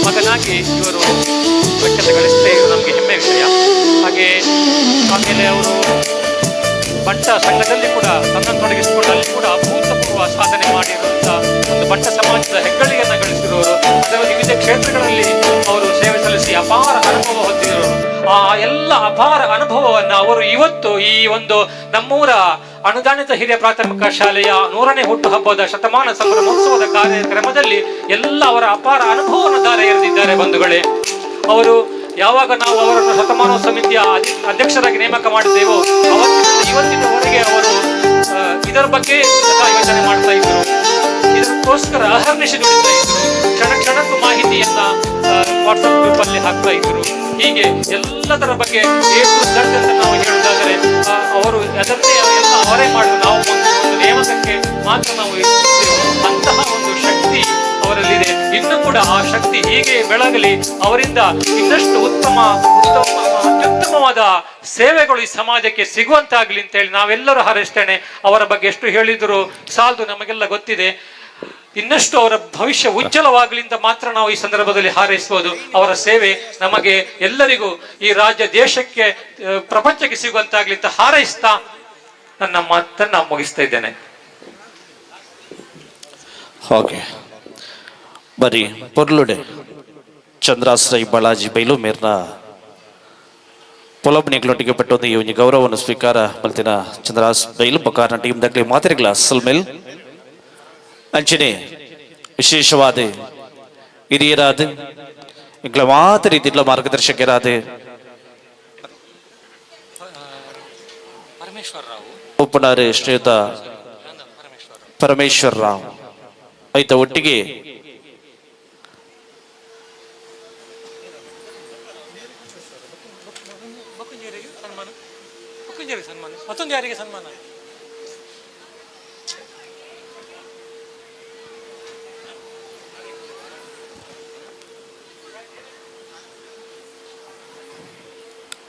ಮಗನಾಗಿ ಇವರು ಪ್ರಖ್ಯಾತಿ ಗಳಿಸ್ತೇ ನಮಗೆ ಹೆಮ್ಮೆ ವಿಷಯ. ಹಾಗೆ ಆಮೇಲೆ ಅವರು ಬಂಟ ಸಂಘದಲ್ಲಿ ಕೂಡ ತನ್ನನ್ನು ತೊಡಗಿಸಿಕೊಂಡು ಅಲ್ಲಿ ಕೂಡ ಅಭೂತಪೂರ್ವ ಸಾಧನೆ ಮಾಡಿರುವಂಥ ಒಂದು ಬಂಟ ಸಮಾಜದ ಹೆಗ್ಗಳಿಕೆಯನ್ನು ಗಳಿಸಿರುವವರು. ಅದರ ವಿವಿಧ ಕ್ಷೇತ್ರಗಳಲ್ಲಿ ಅವರು ಸೇವೆ ಸಲ್ಲಿಸಿ ಅಪಾರ ಅನುಭವ ಹೊಂದಿರುವರು. ಆ ಎಲ್ಲ ಅಪಾರ ಅನುಭವವನ್ನು ಅವರು ಇವತ್ತು ಈ ಒಂದು ನಮ್ಮೂರ ಅನುದಾನಿತ ಹಿರಿಯ ಪ್ರಾಥಮಿಕ ಶಾಲೆಯ 100ನೇ ಹುಟ್ಟುಹಬ್ಬದ ಶತಮಾನ ಸಂಭ್ರಮೋತ್ಸವದ ಕಾರ್ಯಕ್ರಮದಲ್ಲಿ ಎಲ್ಲ ಅವರ ಅಪಾರ ಅನುಭವವನ್ನು ಧಾರೆ ಎರೆದಿದ್ದಾರೆ ಬಂಧುಗಳೇ. ಅವರು ಯಾವಾಗ ನಾವು ಅವರನ್ನು ಶತಮಾನೋತ್ಸವ ಸಮಿತಿಯ ಅಧ್ಯಕ್ಷರಾಗಿ ನೇಮಕ ಮಾಡಿದ್ದೇವೋ ಅವತ್ತಿನಿಂದ ಇವತ್ತಿನವರೆಗೆ ಅವರು ಇದರ ಬಗ್ಗೆ ಯೋಚನೆ ಮಾಡ್ತಾ ಇದ್ರು. ಇದಕ್ಕೋಸ್ಕರ ಅಹರ್ನಿಶಿ ದುಡಿತಾ ಇದ್ರು. ಕ್ಷಣ ಕ್ಷಣಕ್ಕೂ ಮಾಹಿತಿಯನ್ನ ವಾಟ್ಸಪ್ ಗ್ರೂಪ್ ಅಲ್ಲಿ ಹಾಕ್ತಾ ಇದ್ರು. ಹೀಗೆ ಎಲ್ಲದರ ಬಗ್ಗೆ ಅಂತ ನಾವು ಹೇಳುವುದಾದರೆ ಅವರು ಅದನ್ನೇ ಎಲ್ಲ ಅವರೇ ಮಾಡಿದ್ರು. ನಾವು ಒಂದು ನೇಮಕಕ್ಕೆ ಮಾತ್ರ ನಾವು ಅಂತಹ ಒಂದು ಶಕ್ತಿ ಅವರಲ್ಲಿದೆ. ಇನ್ನು ಕೂಡ ಆ ಶಕ್ತಿ ಹೀಗೆ ಬೆಳಗಲಿ. ಅವರಿಂದ ಇನ್ನಷ್ಟು ಅತ್ಯುತ್ತಮವಾದ ಸೇವೆಗಳು ಈ ಸಮಾಜಕ್ಕೆ ಸಿಗುವಂತಾಗಲಿ ಅಂತ ಹೇಳಿ ನಾವೆಲ್ಲರೂ ಹಾರೈಸ್ತೇನೆ. ಅವರ ಬಗ್ಗೆ ಎಷ್ಟು ಹೇಳಿದ್ರು ಸಾಲದು, ನಮಗೆಲ್ಲ ಗೊತ್ತಿದೆ. ಇನ್ನಷ್ಟು ಅವರ ಭವಿಷ್ಯ ಉಜ್ವಲವಾಗಲಿ ಅಂತ ಮಾತ್ರ ನಾವು ಈ ಸಂದರ್ಭದಲ್ಲಿ ಹಾರೈಸಬಹುದು. ಅವರ ಸೇವೆ ನಮಗೆ ಎಲ್ಲರಿಗೂ ಈ ರಾಜ್ಯ ದೇಶಕ್ಕೆ ಪ್ರಪಂಚಕ್ಕೆ ಸಿಗುವಂತಾಗ್ಲಿ ಅಂತ ಹಾರೈಸ್ತಾ ನನ್ನ ಮಾತನ್ನ ಮುಗಿಸ್ತಾ ಇದ್ದೇನೆ. ಓಕೆ, ಬರೀ ಪೊರ್ಲುಡೆ ಚಂದ್ರಾಶ್ರೈ ಬಾಲಾಜಿ ಬೈಲು ಮೇರ್ನ ಪೊಲಬ್ನಿಗಳೊಟ್ಟಿಗೆ ಪಟ್ಟೊಂದು ಈ ಒಂದು ಗೌರವವನ್ನು ಸ್ವೀಕಾರ ಮಲ್ತಿನ ಚಂದ್ರಾಸ್ ಬೈಲು ಬಕಾರ್ನ ಟೀಮ್ ದಾಖಲೆ ಮಾತಿರಗಳ ಅಸಲ್ ಮೇಲ್ ಅಂಚನೆ ವಿಶೇಷವಾದ ಹಿರಿಯರಾದ ಇಂಗ್ಲ ಮಾತ ರೀತಿಯ ಮಾರ್ಗದರ್ಶಕರಾದ ಉಪನಾರಿ ಶ್ರೀಯುತ ಪರಮೇಶ್ವರ್ ರಾವ್ ಆಯ್ತ ಒಟ್ಟಿಗೆ ಮತ್ತೊಂದು ಯಾರಿಗೆ ಸನ್ಮಾನ?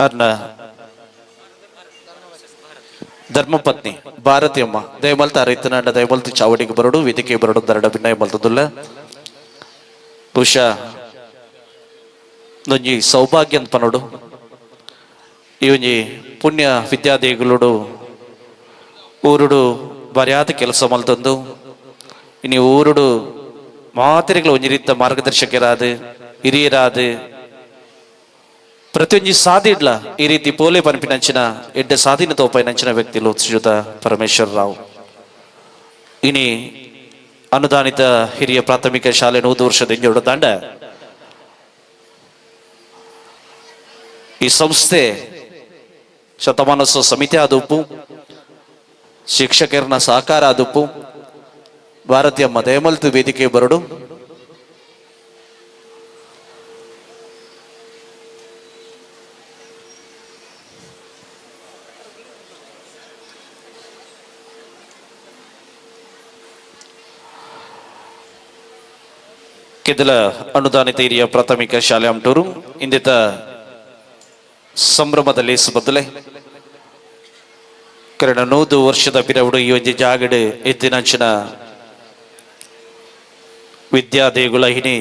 ಅರ್ನ ಧರ್ಮಪತ್ನಿ ಭಾರತಿಯಮ್ಮ ದಯಮಲ್ತ ರೈತನಾಡ ದಯಮಲ್ತಿ ಚಾವಡಿಗೆ ಬರಡು ವೇದಿಕೆ ಬರಡು ದರಡ ಭಿನ್ನ ಮಲ್ತದುಲ್ಲ ಬಹುಶಃ ನೊಂಜಿ ಸೌಭಾಗ್ಯ ಅಂತ ಪನೋಡು ಇವೊಂಜಿ ಪುಣ್ಯ ವಿದ್ಯಾದೇಗುಲುಡು ಊರುಡು ಬರ್ಯಾದ ಕೆಲಸ ಮಲ್ತಂದು ಇನ್ನು ಊರುಡು ಮಾತಿರಿಗಳು ಒಂಜಿ ರೀತಿಯ ಮಾರ್ಗದರ್ಶಕರಾದ ಹಿರಿಯರಾದ ಪ್ರತಿಯೊಂದು ಸಾಧಿಡ್ಲ ಈ ರೀತಿ ಪೋಲೆ ಪನ್ಪಿನಂಚಿನ ಎಡ್ಡೆ ಸಾಧೀನ ತೋಪೈನಂಚಿನ ವ್ಯಕ್ತಿಲು ಶ್ರೀಯುತ ಪರಮೇಶ್ವರ್ ರಾವ್ ಇನಿ ಅನುದಾನಿತ ಹಿರಿಯ ಪ್ರಾಥಮಿಕ ಶಾಲೆ 100 ವರ್ಷದ ಎಂಜೋಡು ದಾಂಡ ಈ ಸಂಸ್ಥೆ ಶತಮಾನೋತ್ಸವ ಸಮಿತಿ ಆದುಪ್ಪು ಶಿಕ್ಷಕರನ್ನ ಸಹಕಾರ ಆದುಪ್ಪು ಭಾರತೀಯ ದಯಮಲ್ತು ವೇದಿಕೆ ಬರಡು ಕೆದಲ ಅನುದಾನಿತ ಹಿರಿಯ ಪ್ರಾಥಮಿಕ ಶಾಲೆ ಅಮಟೂರು ಇಂದಿತ ಸಂಭ್ರಮದಲ್ಲಿ ಬದಲೇ ಕರಣ 100 ವರ್ಷದ ಪಿರವುಡು ಈ ಒಂಜಿ ಜಾಗಡ್ ಎತ್ತಿನಂಚಿನ ವಿದ್ಯಾದೇಗುಲ ಹಿನಿ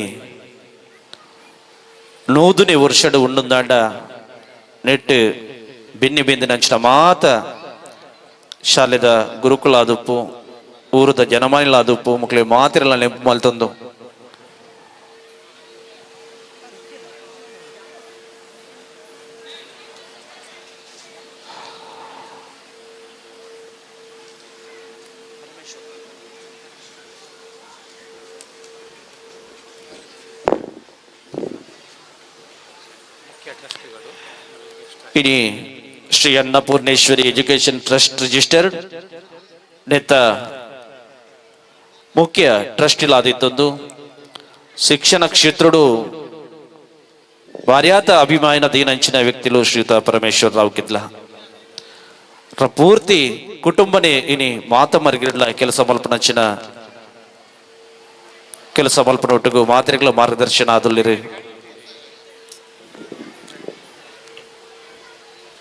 100ನೇ ವರ್ಷಡು ಉಂಡುಂದಾಂಡ ನೆಟ್ ಬಿನ್ನಿ ಬಿಂದಿನಂಚಿನ ಮಾತ ಶಾಲೆದ ಗುರುಕುಲ ಆದುಪ್ಪು ಊರದ ಜನಮಾನಿಲ ಆದುಪ್ಪು ಮಕ್ಕಳಿಗೆ ಮಾತಿರಲ್ಲ ನೆಂಪು ಮಲ್ತಂದು ಇನಿ Shri Annapoorneshwari education trust registered ನೆತ್ತ ಮುಖ್ಯ ಟ್ರಸ್ಟ್ ಇಲಾದಿತ್ತೊಂದು ಶಿಕ್ಷಣ ಕ್ಷೇತ್ರಡು ಭಾರ್ಯಾತ ಅಭಿಮಾನ ದೀನಂಚಿನ ವ್ಯಕ್ತಿಲು ಶ್ರೀಯುತ ಪರಮೇಶ್ವರ್ ರಾವ್ ಕಿದ್ಲ ಪೂರ್ತಿ ಕುಟುಂಬನೇ ಇನಿ ಮಾತ ಮರಿಗಿಡ್ಲ ಕೆಲಸ ಮಲ್ಪನ ಒಟ್ಟಿಗೂ ಮಾತ್ರೆಗಳ ಮಾರ್ಗದರ್ಶನ ಆದಲ್ಲಿರಿ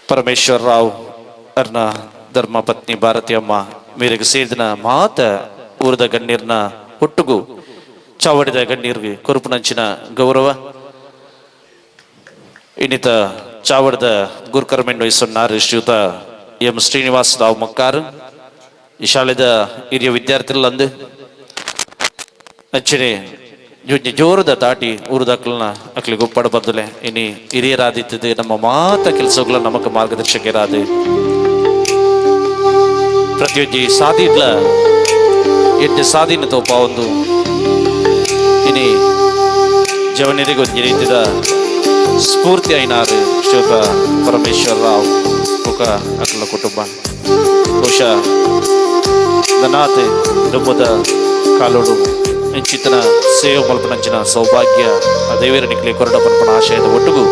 ಪರಮೇಶ್ವರ್ ರಾವ್ ಅರ್ನ ಧರ್ಮಪತ್ನಿ ಭಾರತಿಯಮ್ಮ ಮೇರೆಗೆ ಸೇರಿದ ಮಾತ ಊರದ ಗಣ್ಯರ್ನ ಒಟ್ಟಿಗೂ ಚಾವಡಿದ ಗಣ್ಯರ್ಗೆ ಕೊರುಪುನಂಚಿನ ಗೌರವ ಇನ್ನಿತ ಚಾವಡದ ಗುರುಕರ್ಮೆಂಡು ವಹಿಸೊನ್ನಾರು ಶ್ರೀಯುತ ಎಂ ಶ್ರೀನಿವಾಸ ರಾವ್ ಮಕ್ಕಾರ್ ಈ ಶಾಲೆದ ಹಿರಿಯ ವಿದ್ಯಾರ್ಥಿಗಳಂದು ಅಂಚನೆ ಜೋರದ ದಾಟಿ ಊರದಕ್ಕಳನ್ನ ಅಕ್ಲಿಗೆ ಒಪ್ಪಡ ಬದಲೆ ಇನಿ ಹಿರಿಯರಾದಿತ್ತದೆ ನಮ್ಮ ಮಾತ ಕೆಲಸಗಳ ನಮಗ ಮಾರ್ಗದರ್ಶಕರಾದ ಪ್ರತಿಯೊಂದು ಸಾಧಿಡ್ಲ ಎಡ್ಡೆ ಸಾಧೀನ ತೋಪ ಒಂದು ಇನಿ ಜವನಿರಿಗೆ ಒಂದು ರೀತಿಯ ಸ್ಫೂರ್ತಿ ಐನಾರು ಶ್ರೀಯುತ ಪರಮೇಶ್ವರ್ ರಾವ್ ಮುಖ ಅಕ್ಲ ಕುಟುಂಬ ಬಹುಶಃ ದನಾತೆ ಡುಂಬದ ಕಾಲೋಡು ಚಿತ್ತನ ಸೇವೆ ಮಲ್ಪನಂಚಿನ ಸೌಭಾಗ್ಯ ದೇವರ ನಿಕ್ಲೆ ಕೊರಡ ಪನ್ಪನ ಆಶಯದ ಒಟ್ಟಿಗೂ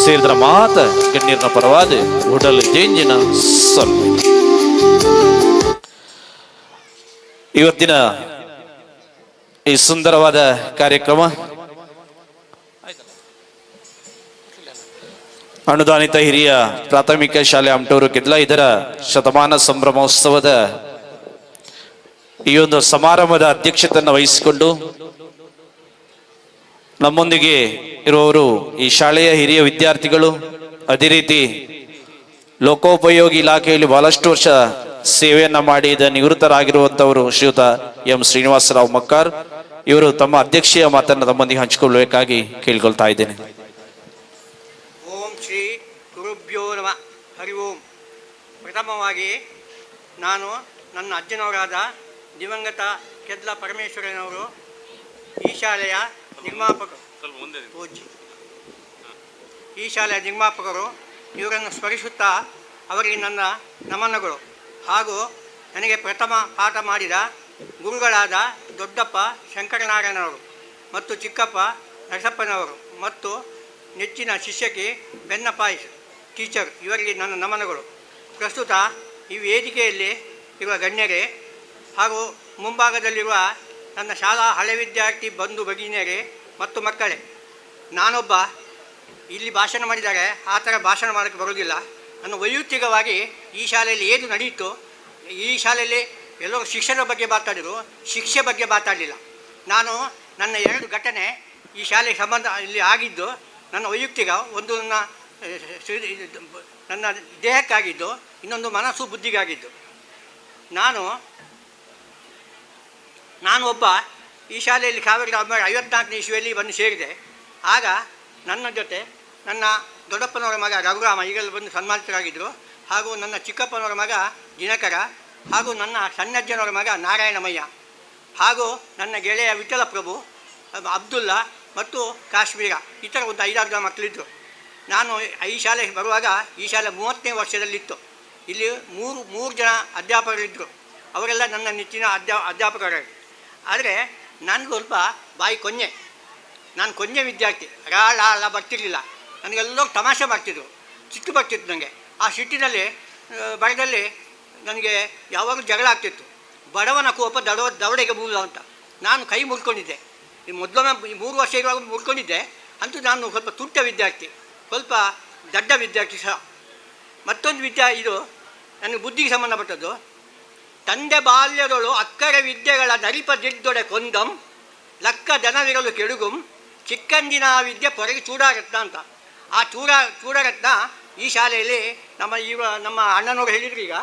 ಸೇರಿದ್ರ ಮಾತ ಗಣ್ಯರ್ನ ಪರವಾದ ಉಡಲ್ ಜೇಂಜಿನ ಸಲ್ವೆ ಇವತ್ತಿನ ಈ ಸುಂದರವಾದ ಕಾರ್ಯಕ್ರಮ ಅನುದಾನಿತ ಹಿರಿಯ ಪ್ರಾಥಮಿಕ ಶಾಲೆ ಅಮಟೂರು ಕಿದ್ಲ ಇದರ ಶತಮಾನ ಸಂಭ್ರಮೋತ್ಸವದ ಈ ಒಂದು ಸಮಾರಂಭದ ಅಧ್ಯಕ್ಷತೆಯನ್ನು ವಹಿಸಿಕೊಂಡು ನಮ್ಮೊಂದಿಗೆ ಇರುವವರು ಈ ಶಾಲೆಯ ಹಿರಿಯ ವಿದ್ಯಾರ್ಥಿಗಳು, ಅದೇ ರೀತಿ ಲೋಕೋಪಯೋಗಿ ಇಲಾಖೆಯಲ್ಲಿ ಬಹಳಷ್ಟು ವರ್ಷ ಸೇವೆಯನ್ನ ಮಾಡಿ ನಿವೃತ್ತರಾಗಿರುವಂತವರು ಶ್ರೀಯುತ ಎಂ ಶ್ರೀನಿವಾಸರಾವ್ ಮಕ್ಕಾರ್. ಇವರು ತಮ್ಮ ಅಧ್ಯಕ್ಷೀಯ ಮಾತನ್ನು ತಮ್ಮೊಂದಿಗೆ ಹಂಚಿಕೊಳ್ಳಬೇಕಾಗಿ ಕೇಳಿಕೊಳ್ತಾ ಇದ್ದೇನೆ. ಓಂ ಶ್ರೀ ಗುರುಭ್ಯೋ ಪ್ರಥಮವಾಗಿ ನಾನು ನನ್ನ ಅಜ್ಜನವರಾದ ದಿವಂಗತ ಕೆದ್ಲ ಪರಮೇಶ್ವರನವರು ಈ ಶಾಲೆಯ ನಿರ್ಮಾಪಕರು ಈ ಶಾಲೆಯ ನಿರ್ಮಾಪಕರು ಇವರನ್ನು ಸ್ಮರಿಸುತ್ತಾ ಅವರಿಗೆ ನನ್ನ ನಮನಗಳು. ಹಾಗೂ ನನಗೆ ಪ್ರಥಮ ಪಾಠ ಮಾಡಿದ ಗುರುಗಳಾದ ದೊಡ್ಡಪ್ಪ ಶಂಕರನಾರಾಯಣವರು ಮತ್ತು ಚಿಕ್ಕಪ್ಪ ನರಸಪ್ಪನವರು ಮತ್ತು ನೆಚ್ಚಿನ ಶಿಷ್ಯಕಿ ಬೆನ್ನಪಾಯಿ ಟೀಚರ್ ಇವರಿಗೆ ನನ್ನ ನಮನಗಳು. ಪ್ರಸ್ತುತ ಈ ವೇದಿಕೆಯಲ್ಲಿ ಇರುವ ಗಣ್ಯರೇ ಹಾಗೂ ಮುಂಭಾಗದಲ್ಲಿರುವ ನನ್ನ ಶಾಲಾ ಹಳೆ ವಿದ್ಯಾರ್ಥಿ ಬಂಧು ಭಗಿನಿಯರೇ ಮತ್ತು ಮಕ್ಕಳೇ, ನಾನೊಬ್ಬ ಇಲ್ಲಿ ಭಾಷಣ ಮಾಡಿದಾಗ ಆ ಥರ ಭಾಷಣ ಮಾಡೋಕ್ಕೆ ಬರೋದಿಲ್ಲ. ನಾನು ವೈಯಕ್ತಿಕವಾಗಿ ಈ ಶಾಲೆಯಲ್ಲಿ ಏನು ನಡೆಯಿತು, ಈ ಶಾಲೆಯಲ್ಲಿ ಎಲ್ಲರೂ ಶಿಕ್ಷಣದ ಬಗ್ಗೆ ಮಾತಾಡಿದರು, ಶಿಕ್ಷೆ ಬಗ್ಗೆ ಮಾತಾಡಲಿಲ್ಲ. ನಾನು ನನ್ನ 2 ಘಟನೆ ಈ ಶಾಲೆಗೆ ಸಂಬಂಧ ಇಲ್ಲಿ ಆಗಿದ್ದು ನನ್ನ ವೈಯಕ್ತಿಕ, ಒಂದು ನನ್ನ ದೇಹಕ್ಕಾಗಿದ್ದು, ಇನ್ನೊಂದು ಮನಸ್ಸು ಬುದ್ಧಿಗಾಗಿದ್ದು. ನಾನು ಒಬ್ಬ ಈ ಶಾಲೆಯಲ್ಲಿ 1954ನೇ ಇಸ್ವಿಯಲ್ಲಿ ಬಂದು ಸೇರಿದೆ. ಆಗ ನನ್ನ ಜೊತೆ ನನ್ನ ದೊಡ್ಡಪ್ಪನವರ ಮಗ ರಘುರಾಮ ಈಗಲೂ ಬಂದು ಸನ್ಮಾನಿತರಾಗಿದ್ದರು, ಹಾಗೂ ನನ್ನ ಚಿಕ್ಕಪ್ಪನವರ ಮಗ ದಿನಕರ, ಹಾಗೂ ನನ್ನ ಸಣ್ಣಜ್ಜನವರ ಮಗ ನಾರಾಯಣಮಯ್ಯ, ಹಾಗೂ ನನ್ನ ಗೆಳೆಯ ವಿಠಲ ಪ್ರಭು, ಅಬ್ದುಲ್ಲಾ ಮತ್ತು ಕಾಶ್ಮೀರ, ಈ ಥರ ಒಂದು 5-6 ಜನ ಮಕ್ಕಳಿದ್ದರು. ನಾನು ಈ ಶಾಲೆಗೆ ಬರುವಾಗ ಈ ಶಾಲೆ 30ನೇ ವರ್ಷದಲ್ಲಿತ್ತು. ಇಲ್ಲಿ ಮೂರು ಜನ ಅಧ್ಯಾಪಕರಿದ್ದರು, ಅವರೆಲ್ಲ ನನ್ನ ನೆಚ್ಚಿನ ಅಧ್ಯಾಪಕರಾಗಿ. ಆದರೆ ನನಗೆ ಸ್ವಲ್ಪ ಬಾಯಿ ಕೊನ್ನೆ, ನಾನು ಕೊನ್ನೆ ವಿದ್ಯಾರ್ಥಿ, ಲಾಳ ಬರ್ತಿರಲಿಲ್ಲ. ನನಗೆಲ್ಲರೂ ತಮಾಷೆ ಮಾಡ್ತಿದ್ರು, ಸಿಟ್ಟು ಬರ್ತಿತ್ತು ನನಗೆ. ಆ ಸಿಟ್ಟಿನಲ್ಲಿ ಬರದಲ್ಲಿ ನನಗೆ ಯಾವಾಗಲೂ ಜಗಳ ಆಗ್ತಿತ್ತು. ಬಡವನ ಕೋಪ ದವಡೆಗೆ ಮೂಲ ಅಂತ ನಾನು ಕೈ ಮುರ್ಕೊಂಡಿದ್ದೆ. ಈ ಮೊದಲೊಮ್ಮೆ 3 ವರ್ಷ ಇರುವಾಗ ಮುರ್ಕೊಂಡಿದ್ದೆ. ಅಂತೂ ನಾನು ಸ್ವಲ್ಪ ತುಂಟ ವಿದ್ಯಾರ್ಥಿ, ಸ್ವಲ್ಪ ದಡ್ಡ ವಿದ್ಯಾರ್ಥಿ ಸಹ. ಮತ್ತೊಂದು ಇದು ನನಗೆ ಬುದ್ಧಿಗೆ ಸಂಬಂಧಪಟ್ಟದ್ದು. ತಂದೆ ಬಾಲ್ಯದಳು ಅಕ್ಕರ ವಿದ್ಯೆಗಳ ದರಿಪದಿದ್ದೊಡೆ ಕೊಂದಂ ಲಕ್ಕ ಜನವಿರಲು ಕೆಡುಗುಂ ಚಿಕ್ಕಂದಿನ ವಿದ್ಯೆ ಪೊರಗೆ ಚೂಡಾರತ್ನ ಅಂತ. ಆ ಚೂಡಾರತ್ನ ಈ ಶಾಲೆಯಲ್ಲಿ ನಮ್ಮ ಅಣ್ಣನವರು ಹೇಳಿದ್ರು. ಈಗ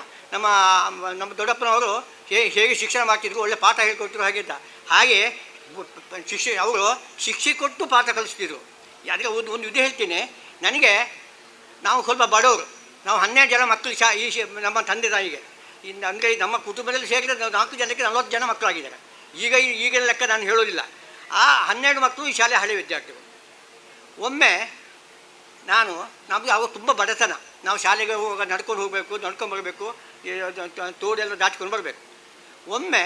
ನಮ್ಮ ದೊಡ್ಡಪ್ಪನವರು ಹೇಗೆ ಶಿಕ್ಷಣ ಮಾಡ್ತಿದ್ರು, ಒಳ್ಳೆ ಪಾಠ ಹೇಳ್ಕೊಟ್ರು ಹಾಗೆ ಅವರು ಶಿಕ್ಷೆ ಕೊಟ್ಟು ಪಾಠ ಕಲಿಸ್ತಿದ್ರು. ಅದಕ್ಕೆ ಒಂದು ಇದು ಹೇಳ್ತೀನಿ. ನಾವು ಸ್ವಲ್ಪ ಬಡವರು, ನಾವು 12 ಜನ ಮಕ್ಕಳು ನಮ್ಮ ತಂದೆ ತಾಯಿಗೆ. ಅಂದರೆ ನಮ್ಮ ಕುಟುಂಬದಲ್ಲಿ ಸೇರಿದ 4 ಜನಕ್ಕೆ 40 ಜನ ಮಕ್ಕಳಾಗಿದ್ದಾರೆ. ಈಗಿನ ಲೆಕ್ಕ ನಾನು ಹೇಳೋದಿಲ್ಲ. ಆ 12 ಮಕ್ಕಳು ಈ ಶಾಲೆ ಹಳೆ ವಿದ್ಯಾರ್ಥಿಗಳು. ಒಮ್ಮೆ ನಮಗೆ ಅವಾಗ ತುಂಬ ಬಡತನ. ನಾವು ಶಾಲೆಗೆ ಹೋಗುವಾಗ ನಡ್ಕೊಂಡು ಹೋಗಬೇಕು, ನಡ್ಕೊಂಡು ಬರಬೇಕು, ತೋಡೆಲ್ಲ ದಾಟ್ಕೊಂಡು ಬರಬೇಕು. ಒಮ್ಮೆ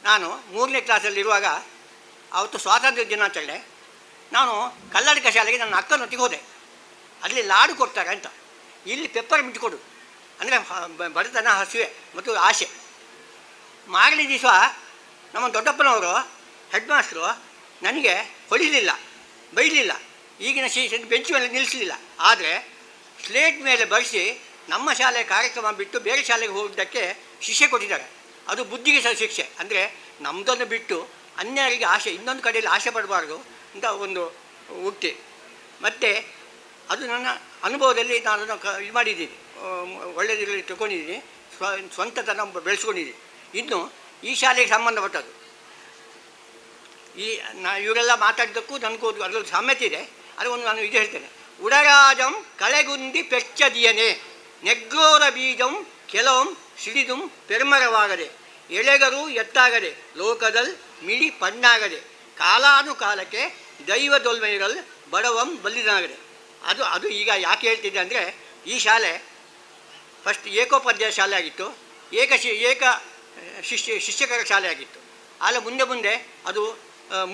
ನಾನು 3ನೇ ಕ್ಲಾಸಲ್ಲಿರುವಾಗ, ಆವತ್ತು ಸ್ವಾತಂತ್ರ್ಯ ದಿನಾಚರಣೆ, ನಾನು ಕಲ್ಲಡಿಕ ಶಾಲೆಗೆ ನನ್ನ ಅಕ್ಕನೊಟ್ಟಿಗೆ ಹೋದೆ. ಅಲ್ಲಿ ಲಾಡು ಕೊಡ್ತಾರೆ ಅಂತ, ಇಲ್ಲಿ ಪೆಪ್ಪರ್ ಮಿಂಟ್ ಕೊಡು, ಅಂದರೆ ಬಡತನ, ಹಸಿವೆ ಮತ್ತು ಆಸೆ. ಮಾರನೇ ದಿವಸ ನಮ್ಮ ದೊಡ್ಡಪ್ಪನವರು ಹೆಡ್ ಮಾಸ್ಟ್ರು ನನಗೆ ಹೊಡಿಲಿಲ್ಲ, ಬೈಲಿಲ್ಲ, ಈಗಿನ ಬೆಂಚ್ ಮೇಲೆ ನಿಲ್ಲಿಸಲಿಲ್ಲ. ಆದರೆ ಸ್ಲೇಟ್ ಮೇಲೆ ಬರೆಸಿ ನಮ್ಮ ಶಾಲೆಯ ಕಾರ್ಯಕ್ರಮ ಬಿಟ್ಟು ಬೇರೆ ಶಾಲೆಗೆ ಹೋಗೋದಕ್ಕೆ ಶಿಕ್ಷೆ ಕೊಟ್ಟಿದ್ದಾರೆ. ಅದು ಬುದ್ಧಿಗೆ ಸಹ ಶಿಕ್ಷೆ. ಅಂದರೆ ನಮ್ಮದನ್ನು ಬಿಟ್ಟು ಅನ್ಯರಿಗೆ ಆಸೆ, ಇನ್ನೊಂದು ಕಡೆಯಲ್ಲಿ ಆಸೆ ಪಡಬಾರ್ದು ಅಂತ ಒಂದು ಉಕ್ತಿ. ಮತ್ತು ಅದು ನನ್ನ ಅನುಭವದಲ್ಲಿ ನಾನು ಇದು ಮಾಡಿದ್ದೀನಿ, ಒಳ್ಳೆಯದರಲ್ಲಿ ತಗೊಂಡಿದ್ದೀನಿ, ಸ್ವಂತತನ ಬೆಳೆಸ್ಕೊಂಡಿದ್ದೀನಿ. ಇನ್ನು ಈ ಶಾಲೆಗೆ ಸಂಬಂಧಪಟ್ಟದ್ದು ಇವರೆಲ್ಲ ಮಾತಾಡಿದ್ದಕ್ಕೂ ನನಗೂ ಅದರಲ್ಲಿ ಸಾಮ್ಯತೆ ಇದೆ. ಅದು ಒಂದು ನಾನು ಇದು ಹೇಳ್ತೇನೆ. ಉಡರಾಜಂ ಕಳೆಗುಂದಿ ಪೆಚ್ಚದಿಯನೆ ನೆಗ್ಗೋರ ಬೀಜಂ ಕೆಲವಂ ಸಿಡಿದುಂ ಪೆರ್ಮರವಾಗದೆ ಎಳೆಗರು ಎತ್ತಾಗದೆ ಲೋಕದಲ್ ಮಿಡಿ ಪಣ್ಣಾಗದೆ ಕಾಲಾನುಕಾಲಕ್ಕೆ ದೈವದೊಲ್ಮೆಯಿರಲ್ ಬಡವಂ ಬಲ್ಲಿದನಾಗದೆ. ಅದು ಈಗ ಯಾಕೆ ಹೇಳ್ತಿದ್ದೆ ಅಂದರೆ, ಈ ಶಾಲೆ ಫಸ್ಟ್ ಏಕೋಪಾಧ್ಯಾಯ ಶಾಲೆ ಆಗಿತ್ತು, ಏಕ ಶಿಕ್ಷಕರ ಶಾಲೆ ಆಗಿತ್ತು. ಆಮೇಲೆ ಮುಂದೆ ಅದು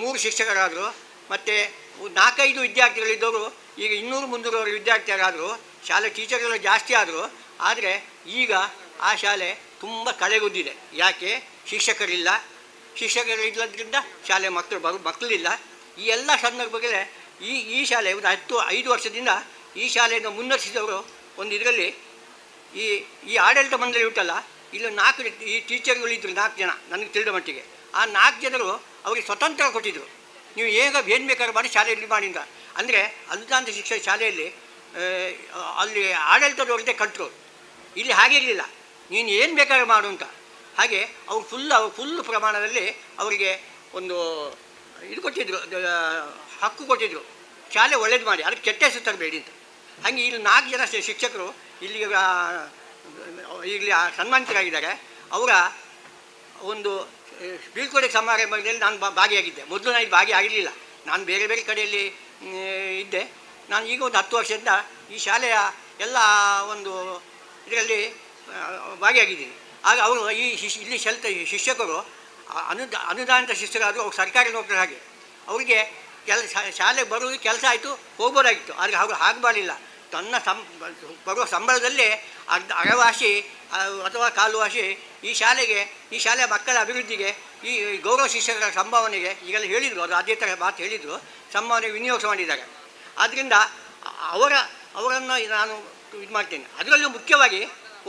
3 ಶಿಕ್ಷಕರಾದರು, ಮತ್ತು 4-5 ವಿದ್ಯಾರ್ಥಿಗಳಿದ್ದವರು ಈಗ 200-300 ವಿದ್ಯಾರ್ಥಿಯರಾದರು. ಶಾಲೆ ಟೀಚರ್ಗಳು ಜಾಸ್ತಿ ಆದರು. ಆದರೆ ಈಗ ಆ ಶಾಲೆ ತುಂಬ ಕಳೆಗುದ್ದಿದೆ. ಯಾಕೆ? ಶಿಕ್ಷಕರಿಲ್ಲದ್ರಿಂದ ಶಾಲೆ ಮಕ್ಕಳಿಲ್ಲ. ಈ ಎಲ್ಲ ಸಂದರ್ಭಗಳೇ ಈ ಶಾಲೆ ಒಂದು 5 ವರ್ಷದಿಂದ ಈ ಶಾಲೆಯನ್ನು ಮುನ್ನಡೆಸಿದವರು ಒಂದು ಇದರಲ್ಲಿ ಈ ಆಡಳಿತ ಮಂಡಳಿ ಉಂಟಲ್ಲ, ಇಲ್ಲಿ 4 ಈ ಟೀಚರ್ಗಳಿದ್ದರು, 4 ಜನ ನನಗೆ ತಿಳಿದ ಮಟ್ಟಿಗೆ. ಆ 4 ಜನರು ಅವರಿಗೆ ಸ್ವತಂತ್ರ ಕೊಟ್ಟಿದ್ದರು. ನೀವು ಏನು ಬೇಕಾದ್ರೂ ಮಾಡಿ ಶಾಲೆಯಲ್ಲಿ ಮಾಡಿ ಅಂತ. ಅಂದರೆ ಅನುದಾನಿತ ಶಿಕ್ಷಣ ಶಾಲೆಯಲ್ಲಿ ಅಲ್ಲಿ ಆಡಳಿತದವ್ರದ್ದೇ ಕಂಟ್ರೋಲ್. ಇಲ್ಲಿ ಹಾಗೆ ಇರಲಿಲ್ಲ, ನೀನು ಏನು ಬೇಕಾದ್ರೂ ಮಾಡು ಅಂತ. ಹಾಗೆ ಅವ್ರು ಫುಲ್ ಪ್ರಮಾಣದಲ್ಲಿ ಅವರಿಗೆ ಒಂದು ಇದು ಕೊಟ್ಟಿದ್ದರು, ಹಕ್ಕು ಕೊಟ್ಟಿದ್ದರು, ಶಾಲೆ ಒಳ್ಳೇದು ಮಾಡಿ, ಅದಕ್ಕೆ ಕೆಟ್ಟ ಹೆಸರು ತರಬೇಡಿ ಅಂತ. ಹಾಗೆ ಇಲ್ಲಿ 4 ಜನ ಶಿಕ್ಷಕರು ಇಲ್ಲಿ ಈಗಲೇ ಸನ್ಮಾನಿತರಾಗಿದ್ದಾರೆ. ಅವರ ಒಂದು ಬೀಳ್ಕೊಡುಗೆ ಸಮಾರಂಭದಲ್ಲಿ ನಾನು ಭಾಗಿಯಾಗಿದ್ದೆ. ಮೊದಲು ನಾನು ಭಾಗಿಯಾಗಿರಲಿಲ್ಲ, ನಾನು ಬೇರೆ ಬೇರೆ ಕಡೆಯಲ್ಲಿ ಇದ್ದೆ. ನಾನು ಈಗ ಒಂದು 10 ವರ್ಷದಿಂದ ಈ ಶಾಲೆಯ ಎಲ್ಲ ಒಂದು ಇದರಲ್ಲಿ ಭಾಗಿಯಾಗಿದ್ದೀನಿ. ಆಗ ಅವರು ಇಲ್ಲಿ ಶಿಕ್ಷಕರು ಅನುದಾನಿತ ಶಿಕ್ಷಕರಾದರೂ ಅವ್ರು ಸರ್ಕಾರಿ ನೌಕರರು. ಹಾಗೆ ಅವರಿಗೆ ಶಾಲೆಗೆ ಬರುವುದು ಕೆಲಸ ಆಯಿತು, ಹೋಗ್ಬೋದಾಗಿತ್ತು. ಆದರೆ ಅವರು ಹಾಗೆ ಮಾಡಲಿಲ್ಲ. ತನ್ನ ಬರುವ ಸಂಬಳದಲ್ಲೇ ಅರವಾಸಿ ಅಥವಾ ಕಾಲುವಾಸಿ ಈ ಶಾಲೆಯ ಮಕ್ಕಳ ಅಭಿವೃದ್ಧಿಗೆ, ಈ ಗೌರವ ಶಿಕ್ಷಕರ ಸಂಭಾವನೆಗೆ ಈಗೆಲ್ಲ ಹೇಳಿದರು, ಅದು ಅದೇ ಥರ ಮಾತು ಹೇಳಿದರು, ಸಂಭಾವನೆ ವಿನಿಯೋಗ ಮಾಡಿದ್ದಾರೆ. ಆದ್ದರಿಂದ ಅವರನ್ನು ನಾನು ಇದು ಮಾಡ್ತೇನೆ. ಅದರಲ್ಲೂ ಮುಖ್ಯವಾಗಿ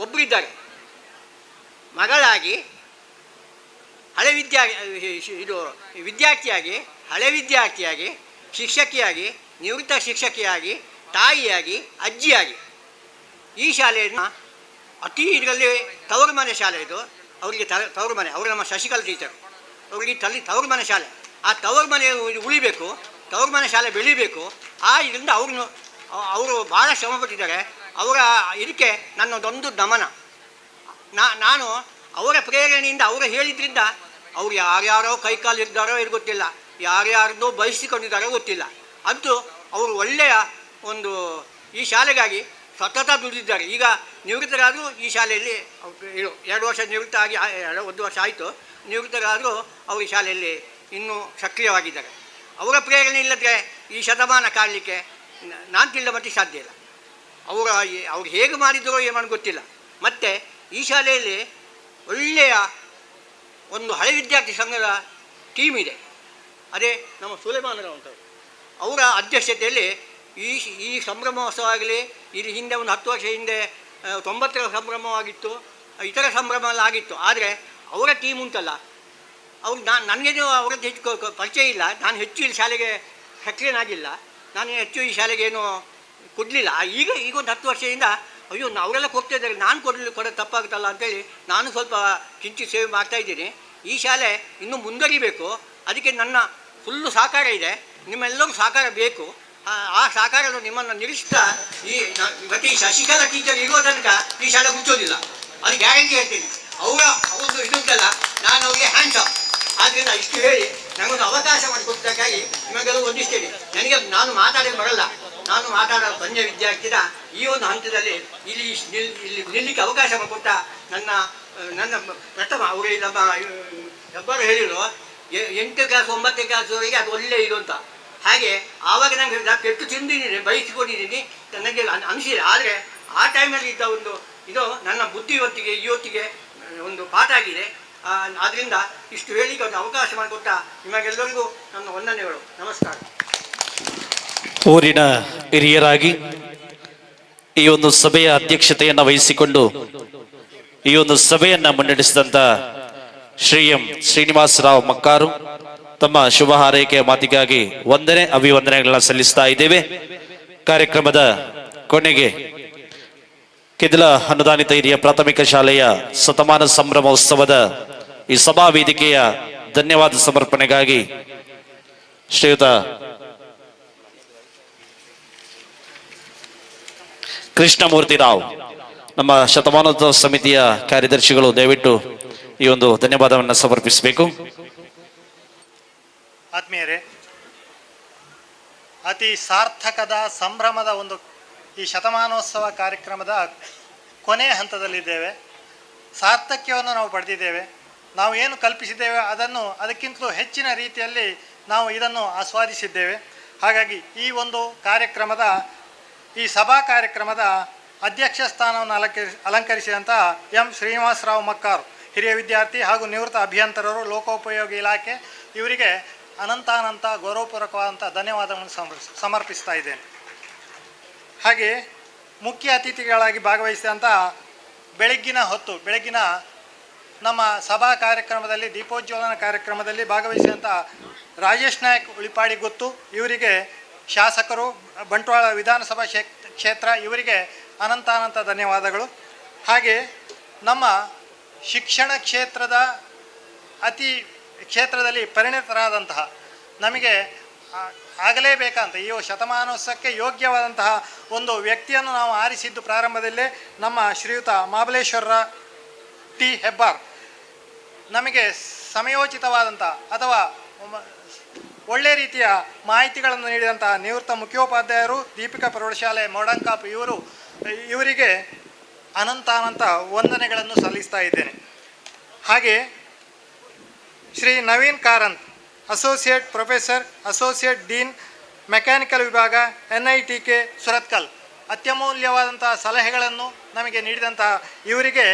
ಒಬ್ಬರಿದ್ದಾರೆ, ಮಗಳಾಗಿ ಹಳೆ ವಿದ್ಯಾರ್ಥಿಯಾಗಿ, ಹಳೆ ವಿದ್ಯಾರ್ಥಿಯಾಗಿ, ಶಿಕ್ಷಕಿಯಾಗಿ, ನಿವೃತ್ತ ಶಿಕ್ಷಕಿಯಾಗಿ, ತಾಯಿಯಾಗಿ, ಅಜ್ಜಿಯಾಗಿ ಈ ಶಾಲೆಯನ್ನು ಅತಿ ಇದರಲ್ಲಿ ತವರು ಮನೆ ಶಾಲೆ ಇದು. ಅವರಿಗೆ ತವರು ಮನೆ, ಅವರು ನಮ್ಮ ಶಶಿಕಲಾ ಟೀಚರ್, ಅವರಿಗೆ ತವರು ಮನೆ ಶಾಲೆ. ಆ ತವರು ಮನೆ ಉಳಿಬೇಕು, ತವರು ಮನೆ ಶಾಲೆ ಬೆಳಿಬೇಕು. ಇದರಿಂದ ಅವರು ಭಾಳ ಶ್ರಮಪಟ್ಟಿದ್ದಾರೆ. ಅವರ ಇದಕ್ಕೆ ನನ್ನದೊಂದು ನಮನ. ನಾನು ಅವರ ಪ್ರೇರಣೆಯಿಂದ, ಅವರು ಹೇಳಿದ್ರಿಂದ, ಅವ್ರು ಯಾರ್ಯಾರೋ ಕೈಕಾಲು ಇದ್ದಾರೋ ಇದು ಗೊತ್ತಿಲ್ಲ, ಯಾರ್ಯಾರ್ದೋ ಬಯಸಿಕೊಂಡಿದ್ದಾರೋ ಗೊತ್ತಿಲ್ಲ, ಅಂತೂ ಅವರು ಒಳ್ಳೆಯ ಒಂದು ಈ ಶಾಲೆಗಾಗಿ ಸತತ ದುಡಿದಿದ್ದಾರೆ. ಈಗ ನಿವೃತ್ತರಾದರೂ ಈ ಶಾಲೆಯಲ್ಲಿ 2 ವರ್ಷ ನಿವೃತ್ತ ಆಗಿ 1 ವರ್ಷ ಆಯಿತು ನಿವೃತ್ತರಾದರೂ ಅವರು ಈ ಶಾಲೆಯಲ್ಲಿ ಇನ್ನೂ ಸಕ್ರಿಯವಾಗಿದ್ದಾರೆ. ಅವರ ಪ್ರೇರಣೆ ಇಲ್ಲದ್ರೆ ಈ ಶತಮಾನ ಕಾಡಲಿಕ್ಕೆ ನಾನು ತಿಳಿದ ಮಟ್ಟಿಗೆ ಸಾಧ್ಯ ಇಲ್ಲ. ಅವ್ರು ಹೇಗೆ ಮಾಡಿದರೋ ಏನೋ ಗೊತ್ತಿಲ್ಲ. ಮತ್ತು ಈ ಶಾಲೆಯಲ್ಲಿ ಒಳ್ಳೆಯ ಒಂದು ಹಳೆ ವಿದ್ಯಾರ್ಥಿ ಸಂಘದ ಟೀಮ್ ಇದೆ. ಅದೇ ನಮ್ಮ ಸುಲೇಮಾನರಾವ್ ಅಂತ, ಅವರ ಅಧ್ಯಕ್ಷತೆಯಲ್ಲಿ ಈ ಸಂಭ್ರಮೋತ್ಸವ ಆಗಲಿ, ಇದು ಹಿಂದೆ ಒಂದು 10 ವರ್ಷ ಹಿಂದೆ 90ರ ಸಂಭ್ರಮವಾಗಿತ್ತು, ಇತರ ಸಂಭ್ರಮ ಎಲ್ಲ ಆಗಿತ್ತು. ಆದರೆ ಅವರ ಟೀಮ್ ಉಂಟಲ್ಲ, ನನಗೇನು ಅವರದ್ದು ಹೆಚ್ಚು ಪರಿಚಯ ಇಲ್ಲ. ನಾನು ಹೆಚ್ಚು ಇಲ್ಲಿ ಶಾಲೆಗೆ ಸಕ್ರಿಯನಾಗಿಲ್ಲ, ನಾನು ಹೆಚ್ಚು ಈ ಶಾಲೆಗೆ ಏನು ಕೊಡಲಿಲ್ಲ. ಈಗ ಒಂದು 10 ವರ್ಷದಿಂದ ಅಯ್ಯೋ ಅವರೆಲ್ಲ ಕೊಡ್ತಾ ಇದ್ದಾರೆ, ನಾನು ಕೊಡೋದು ತಪ್ಪಾಗುತ್ತಲ್ಲ ಅಂತೇಳಿ ನಾನು ಸ್ವಲ್ಪ ಕಿಂಚಿತ್ ಸೇವೆ ಮಾಡ್ತಾಯಿದ್ದೀನಿ. ಈ ಶಾಲೆ ಇನ್ನೂ ಮುಂದುವರಿಬೇಕು, ಅದಕ್ಕೆ ನನ್ನ ಫುಲ್ಲು ಸಹಕಾರ ಇದೆ. ನಿಮ್ಮೆಲ್ಲರೂ ಸಹಕಾರ ಬೇಕು. ಆ ಸಹಕಾರವನ್ನು ನಿಮ್ಮನ್ನು ನಿಲ್ಲಿಸ್ತಾ ಮತ್ತು ಈ ಶಶಿಕಲಾ ಟೀಚರ್ ಇರೋ ತನಕ ಈ ಶಾಲೆ ಮುಚ್ಚೋದಿಲ್ಲ, ಅದು ಗ್ಯಾರಂಟಿ ಹೇಳ್ತೀನಿ. ಅವ್ರದ್ದು ಇದುಂಟಲ್ಲ, ನಾನು ಅವ್ರಿಗೆ ಹ್ಯಾಂಡ್ಸ್ ಆಫ್. ಆದ್ದರಿಂದ ಇಷ್ಟು ಹೇಳಿ ನನಗೊಂದು ಅವಕಾಶ ಮಾಡಿಕೊಟ್ಟಕ್ಕಾಗಿ ನಿಮಗೆಲ್ಲ ಒಂದಿಷ್ಟೇನೆ. ನಾನು ಮಾತಾಡೋದು ಬರಲ್ಲ, ನಾನು ಮಾತಾಡೋ ಬಂದ ವಿದ್ಯಾರ್ಥಿನ ಈ ಒಂದು ಹಂತದಲ್ಲಿ ಇಲ್ಲಿ ನಿಲ್ಲಿಕ್ಕೆ ಅವಕಾಶ ಮಾಡಿಕೊಟ್ಟ ನನ್ನ ಪ್ರಥಮ ಅವರು ನಮ್ಮ ಹೆಬ್ಬಾರು ಹೇಳಿದರು 8ನೇ ಕ್ಲಾಸ್ 9ನೇ ಕ್ಲಾಸ್ವರೆಗೆ ಅದು ಒಳ್ಳೆಯ ಇದು ಅಂತ. ಹಾಗೆ ಆವಾಗ ನನಗೆ ಪೆಟ್ಟು ತಿಂದಿದ್ದೀನಿ, ಬಯಸಿಕೊಂಡಿದ್ದೀನಿ, ನನಗೆ ಅನಿಸಿದೆ. ಆದರೆ ಆ ಟೈಮಲ್ಲಿ ಇದ್ದ ಒಂದು ಇದು ನನ್ನ ಬುದ್ಧಿವತ್ತಿಗೆ ಇವತ್ತಿಗೆ ಒಂದು ಪಾಠ ಆಗಿದೆ. ಆದ್ದರಿಂದ ಇಷ್ಟು ಹೇಳಿಕ್ಕೆ ಒಂದು ಅವಕಾಶ ಮಾಡಿಕೊಟ್ಟ ನಿಮಗೆಲ್ಲರಿಗೂ ನನ್ನ ವಂದನೆಗಳು. ನಮಸ್ಕಾರ. ಊರಿನ ಹಿರಿಯರಾಗಿ ಈ ಒಂದು ಸಭೆಯ ಅಧ್ಯಕ್ಷತೆಯನ್ನು ವಹಿಸಿಕೊಂಡು ಈ ಒಂದು ಸಭೆಯನ್ನ ಮುನ್ನಡೆಸಿದಂತ ಶ್ರೀ ಎಂ ಶ್ರೀನಿವಾಸರಾವ್ ಮಕ್ಕಾರು ತಮ್ಮ ಶುಭ ಹಾರೈಕೆಯ ಮಾತಿಗಾಗಿ ಅಭಿವಂದನೆಗಳನ್ನ ಸಲ್ಲಿಸ್ತಾ ಇದ್ದೇವೆ. ಕಾರ್ಯಕ್ರಮದ ಕೊನೆಗೆ ಕೆದಲ ಅನುದಾನಿತ ಹಿರಿಯ ಪ್ರಾಥಮಿಕ ಶಾಲೆಯ ಶತಮಾನ ಸಂಭ್ರಮೋತ್ಸವದ ಈ ಸಭಾ ವೇದಿಕೆಯ ಧನ್ಯವಾದ ಸಮರ್ಪಣೆಗಾಗಿ ಶ್ರೀಯುತ ಕೃಷ್ಣಮೂರ್ತಿ ರಾವ್ ನಮ್ಮ ಶತಮಾನೋತ್ಸವ ಸಮಿತಿಯ ಕಾರ್ಯದರ್ಶಿಗಳು ದಯವಿಟ್ಟು ಈ ಒಂದು ಧನ್ಯವಾದವನ್ನು ಸಮರ್ಪಿಸಬೇಕು. ಆತ್ಮೀಯರೇ, ಅತಿ ಸಾರ್ಥಕದ ಸಂಭ್ರಮದ ಒಂದು ಈ ಶತಮಾನೋತ್ಸವ ಕಾರ್ಯಕ್ರಮದ ಕೊನೆಯ ಹಂತದಲ್ಲಿದ್ದೇವೆ. ಸಾರ್ಥಕ್ಯವನ್ನು ನಾವು ಪಡೆದಿದ್ದೇವೆ. ನಾವು ಏನು ಕಲ್ಪಿಸಿದ್ದೇವೆ ಅದಕ್ಕಿಂತಲೂ ಹೆಚ್ಚಿನ ರೀತಿಯಲ್ಲಿ ನಾವು ಇದನ್ನು ಆಸ್ವಾದಿಸಿದ್ದೇವೆ. ಹಾಗಾಗಿ ಈ ಒಂದು ಕಾರ್ಯಕ್ರಮದ ಈ ಸಭಾ ಕಾರ್ಯಕ್ರಮದ ಅಧ್ಯಕ್ಷ ಸ್ಥಾನವನ್ನು ಅಲಂಕರಿಸಿದಂಥ ಎಂ ಶ್ರೀನಿವಾಸರಾವ್ ಮಕ್ಕಾರ್ ಹಿರಿಯ ವಿದ್ಯಾರ್ಥಿ ಹಾಗೂ ನಿವೃತ್ತ ಅಭಿಯಂತರರು, ಲೋಕೋಪಯೋಗಿ ಇಲಾಖೆ, ಇವರಿಗೆ ಅನಂತಾನಂತ ಗೌರವಪೂರ್ವಕವಾದಂಥ ಧನ್ಯವಾದಗಳನ್ನು ಸಮರ್ಪಿಸ್ತಾ ಇದ್ದೇನೆ. ಹಾಗೆ ಮುಖ್ಯ ಅತಿಥಿಗಳಾಗಿ ಭಾಗವಹಿಸಿದಂಥ ಬೆಳಗ್ಗಿನ ನಮ್ಮ ಸಭಾ ಕಾರ್ಯಕ್ರಮದಲ್ಲಿ ದೀಪೋಜ್ವಲನ ಕಾರ್ಯಕ್ರಮದಲ್ಲಿ ಭಾಗವಹಿಸಿದಂಥ ರಾಜೇಶ್ ನಾಯಕ್ ಉಳಿಪಾಡಿ ಗೊತ್ತು, ಇವರಿಗೆ ಶಾಸಕರು, ಬಂಟ್ವಾಳ ವಿಧಾನಸಭಾ ಕ್ಷೇತ್ರ, ಇವರಿಗೆ ಅನಂತಾನಂತ ಧನ್ಯವಾದಗಳು. ಹಾಗೆ ನಮ್ಮ ಶಿಕ್ಷಣ ಕ್ಷೇತ್ರದಲ್ಲಿ ಪರಿಣಿತರಾದಂತಹ, ನಮಗೆ ಆಗಲೇಬೇಕಂತ ಈ ಶತಮಾನೋತ್ಸವಕ್ಕೆ ಯೋಗ್ಯವಾದಂತಹ ಒಂದು ವ್ಯಕ್ತಿಯನ್ನು ನಾವು ಆರಿಸಿದ್ದು ಪ್ರಾರಂಭದಲ್ಲೇ ನಮ್ಮ ಶ್ರೀಯುತ ಮಹಾಬಲೇಶ್ವರ ಟಿ ಹೆಬ್ಬಾರ್. ನಮಗೆ ಸಮಯೋಚಿತವಾದಂಥ ಅಥವಾ ಒಳ್ಳೆಯ ರೀತಿಯ ಮಾಹಿತಿಗಳನ್ನು ನೀಡಿದಂತಹ ನಿವೃತ್ತ ಮುಖ್ಯೋಪಾಧ್ಯಾಯರು ದೀಪಿಕಾ ಪ್ರೌಢಶಾಲೆ ಮೋಡಂಕಾಪ್ ಇವರಿಗೆ ಅನಂತ ವಂದನೆಗಳನ್ನು ಸಲ್ಲಿಸ್ತಾ ಇದ್ದೇನೆ. ಹಾಗೆ Shri Naveen Karanth, associate professor, associate dean, mechanical ವಿಭಾಗ, NITK ಸುರತ್ಕಲ್, ಅತ್ಯಮೂಲ್ಯವಾದಂತಹ ಸಲಹೆಗಳನ್ನು ನಮಗೆ ನೀಡಿದಂತಹ ಇವರಿಗೆ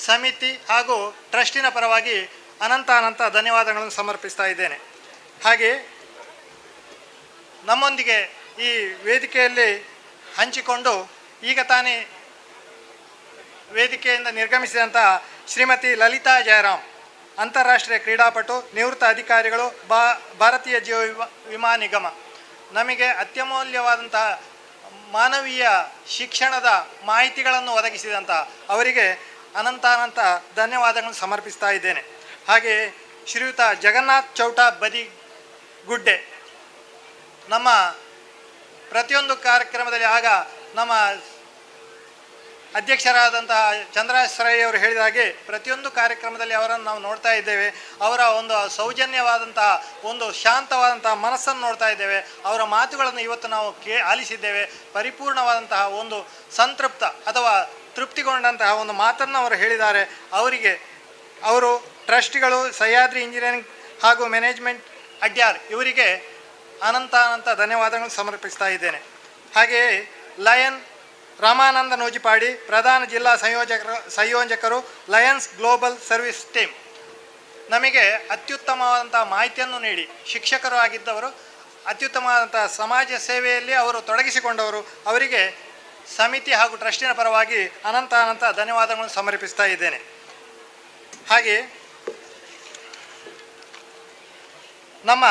ಸಮಿತಿ ಹಾಗೂ ಟ್ರಸ್ಟಿನ ಪರವಾಗಿ ಅನಂತ ಧನ್ಯವಾದಗಳನ್ನು ಸಮರ್ಪಿಸ್ತಾ ಇದ್ದೇನೆ. ಹಾಗೆ ನಮ್ಮೊಂದಿಗೆ ಈ ವೇದಿಕೆಯಲ್ಲಿ ಹಂಚಿಕೊಂಡು ಈಗ ತಾನೇ ವೇದಿಕೆಯಿಂದ ನಿರ್ಗಮಿಸಿದಂಥ ಶ್ರೀಮತಿ ಲಲಿತಾ ಜಯರಾಮ್, ಅಂತಾರಾಷ್ಟ್ರೀಯ ಕ್ರೀಡಾಪಟು, ನಿವೃತ್ತ ಅಧಿಕಾರಿಗಳು, ಭಾರತೀಯ ಜೀವ ವಿಮಾ ನಿಗಮ, ನಮಗೆ ಅತ್ಯಮೂಲ್ಯವಾದಂತಹ ಮಾನವೀಯ ಶಿಕ್ಷಣದ ಮಾಹಿತಿಗಳನ್ನು ಒದಗಿಸಿದಂಥ ಅವರಿಗೆ ಅನಂತ ಧನ್ಯವಾದಗಳನ್ನು ಸಮರ್ಪಿಸ್ತಾ ಇದ್ದೇನೆ. ಹಾಗೆ ಶ್ರೀಯುತ ಜಗನ್ನಾಥ್ ಚೌಟ ಬದಿಗುಡ್ಡೆ, ನಮ್ಮ ಪ್ರತಿಯೊಂದು ಕಾರ್ಯಕ್ರಮದಲ್ಲಿ ಆಗ ನಮ್ಮ ಅಧ್ಯಕ್ಷರಾದಂತಹ ಚಂದ್ರಾಶ್ರಯ್ ಅವರು ಹೇಳಿದ ಹಾಗೆ ಪ್ರತಿಯೊಂದು ಕಾರ್ಯಕ್ರಮದಲ್ಲಿ ಅವರನ್ನು ನಾವು ನೋಡ್ತಾ ಇದ್ದೇವೆ. ಅವರ ಒಂದು ಸೌಜನ್ಯವಾದಂತಹ ಒಂದು ಶಾಂತವಾದಂತಹ ಮನಸ್ಸನ್ನು ನೋಡ್ತಾ ಇದ್ದೇವೆ. ಅವರ ಮಾತುಗಳನ್ನು ಇವತ್ತು ನಾವು ಆಲಿಸಿದ್ದೇವೆ. ಪರಿಪೂರ್ಣವಾದಂತಹ ಒಂದು ಸಂತೃಪ್ತ ಅಥವಾ ತೃಪ್ತಿಗೊಂಡಂತಹ ಒಂದು ಮಾತನ್ನು ಅವರು ಹೇಳಿದ್ದಾರೆ. ಅವರು ಟ್ರಸ್ಟಿಗಳು, ಸಹ್ಯಾದ್ರಿ ಇಂಜಿನಿಯರಿಂಗ್ ಹಾಗೂ ಮ್ಯಾನೇಜ್ಮೆಂಟ್ ಅಡ್ಯಾರ್ ಇವರಿಗೆ ಅನಂತ ಧನ್ಯವಾದಗಳನ್ನು ಸಮರ್ಪಿಸ್ತಾ ಇದ್ದೇನೆ. ಹಾಗೆಯೇ ಲಯನ್ ರಾಮಾನಂದ ನೂಜಿಪಾಡಿ, ಪ್ರಧಾನ ಜಿಲ್ಲಾ ಸಂಯೋಜಕರು, ಲಯನ್ಸ್ ಗ್ಲೋಬಲ್ ಸರ್ವಿಸ್ ಟೀಮ್, ನಮಗೆ ಅತ್ಯುತ್ತಮವಾದಂಥ ಮಾಹಿತಿಯನ್ನು ನೀಡಿ ಶಿಕ್ಷಕರು ಆಗಿದ್ದವರು, ಅತ್ಯುತ್ತಮವಾದಂಥ ಸಮಾಜ ಸೇವೆಯಲ್ಲಿ ಅವರು ತೊಡಗಿಸಿಕೊಂಡವರು, ಅವರಿಗೆ ಸಮಿತಿ ಹಾಗೂ ಟ್ರಸ್ಟಿನ ಪರವಾಗಿ ಅನಂತ ಧನ್ಯವಾದಗಳನ್ನು ಸಮರ್ಪಿಸ್ತಾ ಇದ್ದೇನೆ. ಹಾಗೆ ನಮ್ಮ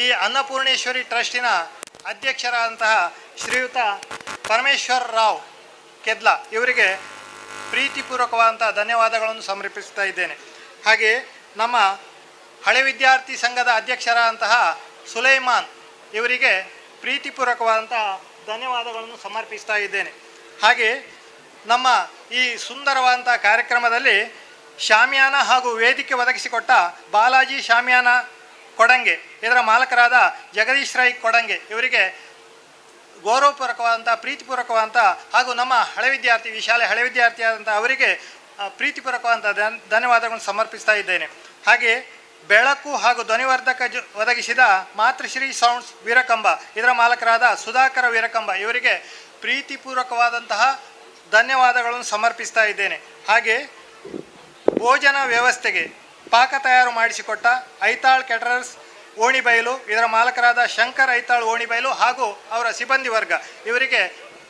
ಈ ಅನ್ನಪೂರ್ಣೇಶ್ವರಿ ಟ್ರಸ್ಟಿನ ಅಧ್ಯಕ್ಷರಾದಂತಹ ಶ್ರೀಯುತ ಪರಮೇಶ್ವರ್ ರಾವ್ ಕೆದ್ಲಾ ಇವರಿಗೆ ಪ್ರೀತಿಪೂರ್ವಕವಾದಂಥ ಧನ್ಯವಾದಗಳನ್ನು ಸಮರ್ಪಿಸ್ತಾ ಇದ್ದೇನೆ. ಹಾಗೆ ನಮ್ಮ ಹಳೆ ವಿದ್ಯಾರ್ಥಿ ಸಂಘದ ಅಧ್ಯಕ್ಷರಾದಂತಹ ಸುಲೈಮಾನ್ ಇವರಿಗೆ ಪ್ರೀತಿಪೂರ್ವಕವಾದಂತಹ ಧನ್ಯವಾದಗಳನ್ನು ಸಮರ್ಪಿಸ್ತಾ ಇದ್ದೇನೆ. ಹಾಗೆ ನಮ್ಮ ಈ ಸುಂದರವಾದಂಥ ಕಾರ್ಯಕ್ರಮದಲ್ಲಿ ಶಾಮಿಯಾನ ಹಾಗೂ ವೇದಿಕೆ ಒದಗಿಸಿಕೊಟ್ಟ ಬಾಲಾಜಿ ಶಾಮಿಯಾನ ಕೊಡಂಗೆ, ಇದರ ಮಾಲಕರಾದ ಜಗದೀಶ್ ರೈ ಕೊಡಂಗೆ ಇವರಿಗೆ ಗೌರವಪೂರ್ವಕವಾದಂಥ ಪ್ರೀತಿಪೂರ್ವಕವಾದಂಥ ಹಾಗೂ ನಮ್ಮ ಹಳೆ ವಿದ್ಯಾರ್ಥಿ, ಈ ಶಾಲೆ ಹಳೆ ವಿದ್ಯಾರ್ಥಿಯಾದಂಥ ಅವರಿಗೆ ಪ್ರೀತಿಪೂರ್ವಕವಾದಂಥ ಧನ್ಯವಾದಗಳನ್ನು ಸಮರ್ಪಿಸ್ತಾ ಇದ್ದೇನೆ. ಹಾಗೆ ಬೆಳಕು ಹಾಗೂ ಧ್ವನಿವರ್ಧಕ ಒದಗಿಸಿದ ಮಾತೃಶ್ರೀ ಸೌಂಡ್ಸ್ ವೀರಕಂಬ, ಇದರ ಮಾಲಕರಾದ ಸುಧಾಕರ ವೀರಕಂಬ ಇವರಿಗೆ ಪ್ರೀತಿಪೂರ್ವಕವಾದಂತಹ ಧನ್ಯವಾದಗಳನ್ನು ಸಮರ್ಪಿಸ್ತಾ ಇದ್ದೇನೆ. ಹಾಗೆ ಭೋಜನ ವ್ಯವಸ್ಥೆಗೆ ಪಾಕ ತಯಾರು ಮಾಡಿಸಿಕೊಟ್ಟ ಐತಾಳ್ ಕೆಟರರ್ಸ್ ಓಣಿಬೈಲು, ಇದರ ಮಾಲಕರಾದ ಶಂಕರ್ ಐತಾಳ್ ಓಣಿಬೈಲು ಹಾಗೂ ಅವರ ಸಿಬ್ಬಂದಿ ವರ್ಗ ಇವರಿಗೆ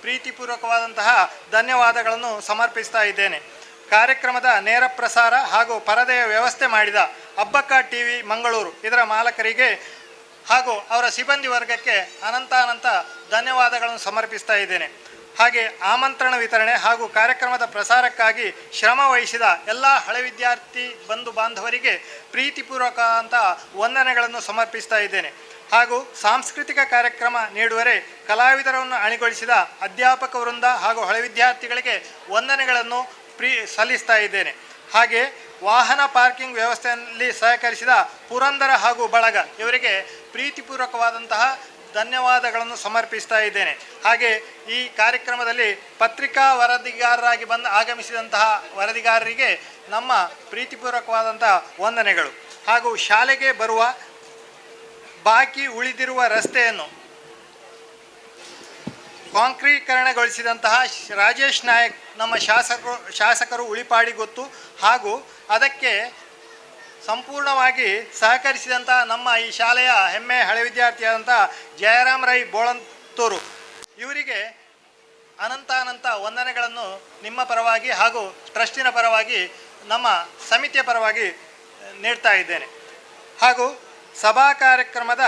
ಪ್ರೀತಿಪೂರ್ವಕವಾದಂತಹ ಧನ್ಯವಾದಗಳನ್ನು ಸಮರ್ಪಿಸ್ತಾ ಇದ್ದೇನೆ. ಕಾರ್ಯಕ್ರಮದ ನೇರ ಪ್ರಸಾರ ಹಾಗೂ ಪರದೆಯ ವ್ಯವಸ್ಥೆ ಮಾಡಿದ ಅಬ್ಬಕ್ಕ TV ಮಂಗಳೂರು, ಇದರ ಮಾಲಕರಿಗೆ ಹಾಗೂ ಅವರ ಸಿಬ್ಬಂದಿ ವರ್ಗಕ್ಕೆ ಅನಂತ ಧನ್ಯವಾದಗಳನ್ನು ಸಮರ್ಪಿಸ್ತಾ ಇದ್ದೇನೆ. ಹಾಗೆ ಆಮಂತ್ರಣ ವಿತರಣೆ ಹಾಗೂ ಕಾರ್ಯಕ್ರಮದ ಪ್ರಸಾರಕ್ಕಾಗಿ ಶ್ರಮ ವಹಿಸಿದ ಎಲ್ಲ ಹಳೆ ವಿದ್ಯಾರ್ಥಿ ಬಂಧು ಬಾಂಧವರಿಗೆ ಪ್ರೀತಿಪೂರ್ವಕವಾದಂಥ ವಂದನೆಗಳನ್ನು ಸಮರ್ಪಿಸ್ತಾ ಇದ್ದೇನೆ. ಹಾಗೂ ಸಾಂಸ್ಕೃತಿಕ ಕಾರ್ಯಕ್ರಮ ನೀಡುವರೆ ಕಲಾವಿದರನ್ನು ಅಣಿಗೊಳಿಸಿದ ಅಧ್ಯಾಪಕ ವೃಂದ ಹಾಗೂ ಹಳೆ ವಿದ್ಯಾರ್ಥಿಗಳಿಗೆ ವಂದನೆಗಳನ್ನು ಸಲ್ಲಿಸ್ತಾ ಇದ್ದೇನೆ. ಹಾಗೆ ವಾಹನ ಪಾರ್ಕಿಂಗ್ ವ್ಯವಸ್ಥೆಯಲ್ಲಿ ಸಹಕರಿಸಿದ ಪುರಂದರ ಹಾಗೂ ಬಳಗ ಇವರಿಗೆ ಪ್ರೀತಿಪೂರ್ವಕವಾದಂತಹ ಧನ್ಯವಾದಗಳನ್ನು ಸಮರ್ಪಿಸ್ತಾ ಇದ್ದೇನೆ. ಹಾಗೆ ಈ ಕಾರ್ಯಕ್ರಮದಲ್ಲಿ ಪತ್ರಿಕಾ ವರದಿಗಾರರಾಗಿ ಆಗಮಿಸಿದಂತಹ ವರದಿಗಾರರಿಗೆ ನಮ್ಮ ಪ್ರೀತಿಪೂರ್ವಕವಾದಂತಹ ವಂದನೆಗಳು. ಹಾಗೂ ಶಾಲೆಗೆ ಬರುವ ಬಾಕಿ ಉಳಿದಿರುವ ರಸ್ತೆಯನ್ನು ಕಾಂಕ್ರೀಕರಣಗೊಳಿಸಿದಂತಹ ರಾಜೇಶ್ ನಾಯಕ್ ನಮ್ಮ ಶಾಸಕರು ಉಳಿಪಾಡಿ ಗೊತ್ತು. ಹಾಗೂ ಅದಕ್ಕೆ ಸಂಪೂರ್ಣವಾಗಿ ಸಹಕರಿಸಿದಂಥ ನಮ್ಮ ಈ ಶಾಲೆಯ ಹೆಮ್ಮೆ ಹಳೆ ವಿದ್ಯಾರ್ಥಿಯಾದಂಥ ಜಯರಾಮ್ ರೈ ಬೋಳಂತೂರು ಇವರಿಗೆ ಅನಂತ ವಂದನೆಗಳನ್ನು ನಿಮ್ಮ ಪರವಾಗಿ ಹಾಗೂ ಟ್ರಸ್ಟಿನ ಪರವಾಗಿ ನಮ್ಮ ಸಮಿತಿಯ ಪರವಾಗಿ ನೀಡ್ತಾ ಇದ್ದೇನೆ. ಹಾಗೂ ಸಭಾ ಕಾರ್ಯಕ್ರಮದ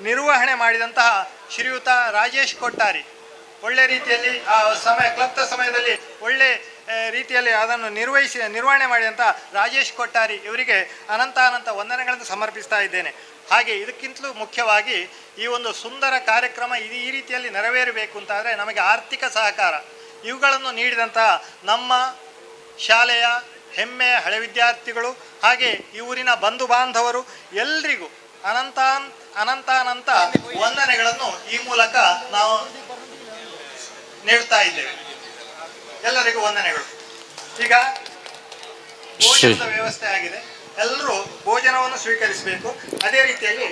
ನಿರ್ವಹಣೆ ಮಾಡಿದಂತಹ ಶ್ರೀಯುತ ರಾಜೇಶ್ ಕೊಟ್ಟಾರಿ, ಒಳ್ಳೆ ರೀತಿಯಲ್ಲಿ ಆ ಕ್ಲಬ್ದ ಸಮಯದಲ್ಲಿ ಒಳ್ಳೆ ರೀತಿಯಲ್ಲಿ ಅದನ್ನು ನಿರ್ವಹಣೆ ಮಾಡಿದಂಥ ರಾಜೇಶ್ ಕೊಟ್ಟಾರಿ ಇವರಿಗೆ ಅನಂತ ವಂದನೆಗಳನ್ನು ಸಮರ್ಪಿಸ್ತಾ ಇದ್ದೇನೆ. ಹಾಗೆ ಇದಕ್ಕಿಂತಲೂ ಮುಖ್ಯವಾಗಿ ಈ ಒಂದು ಸುಂದರ ಕಾರ್ಯಕ್ರಮ ಈ ರೀತಿಯಲ್ಲಿ ನೆರವೇರಬೇಕು ಅಂತಾದರೆ ನಮಗೆ ಆರ್ಥಿಕ ಸಹಕಾರ ಇವುಗಳನ್ನು ನೀಡಿದಂಥ ನಮ್ಮ ಶಾಲೆಯ ಹೆಮ್ಮೆಯ ಹಳೆ ವಿದ್ಯಾರ್ಥಿಗಳು ಹಾಗೆ ಈ ಊರಿನ ಬಂಧು ಬಾಂಧವರು ಎಲ್ರಿಗೂ ಅನಂತ ವಂದನೆಗಳನ್ನು ಈ ಮೂಲಕ ನಾವು ನೀಡ್ತಾ ಇದ್ದೇವೆ. ಎಲ್ಲರಿಗೂ ವಂದನೆಗಳು. ಈಗ ಭೋಜನದ ವ್ಯವಸ್ಥೆ ಆಗಿದೆ, ಎಲ್ಲರೂ ಭೋಜನವನ್ನು ಸ್ವೀಕರಿಸಬೇಕು. ಅದೇ ರೀತಿಯಲ್ಲಿ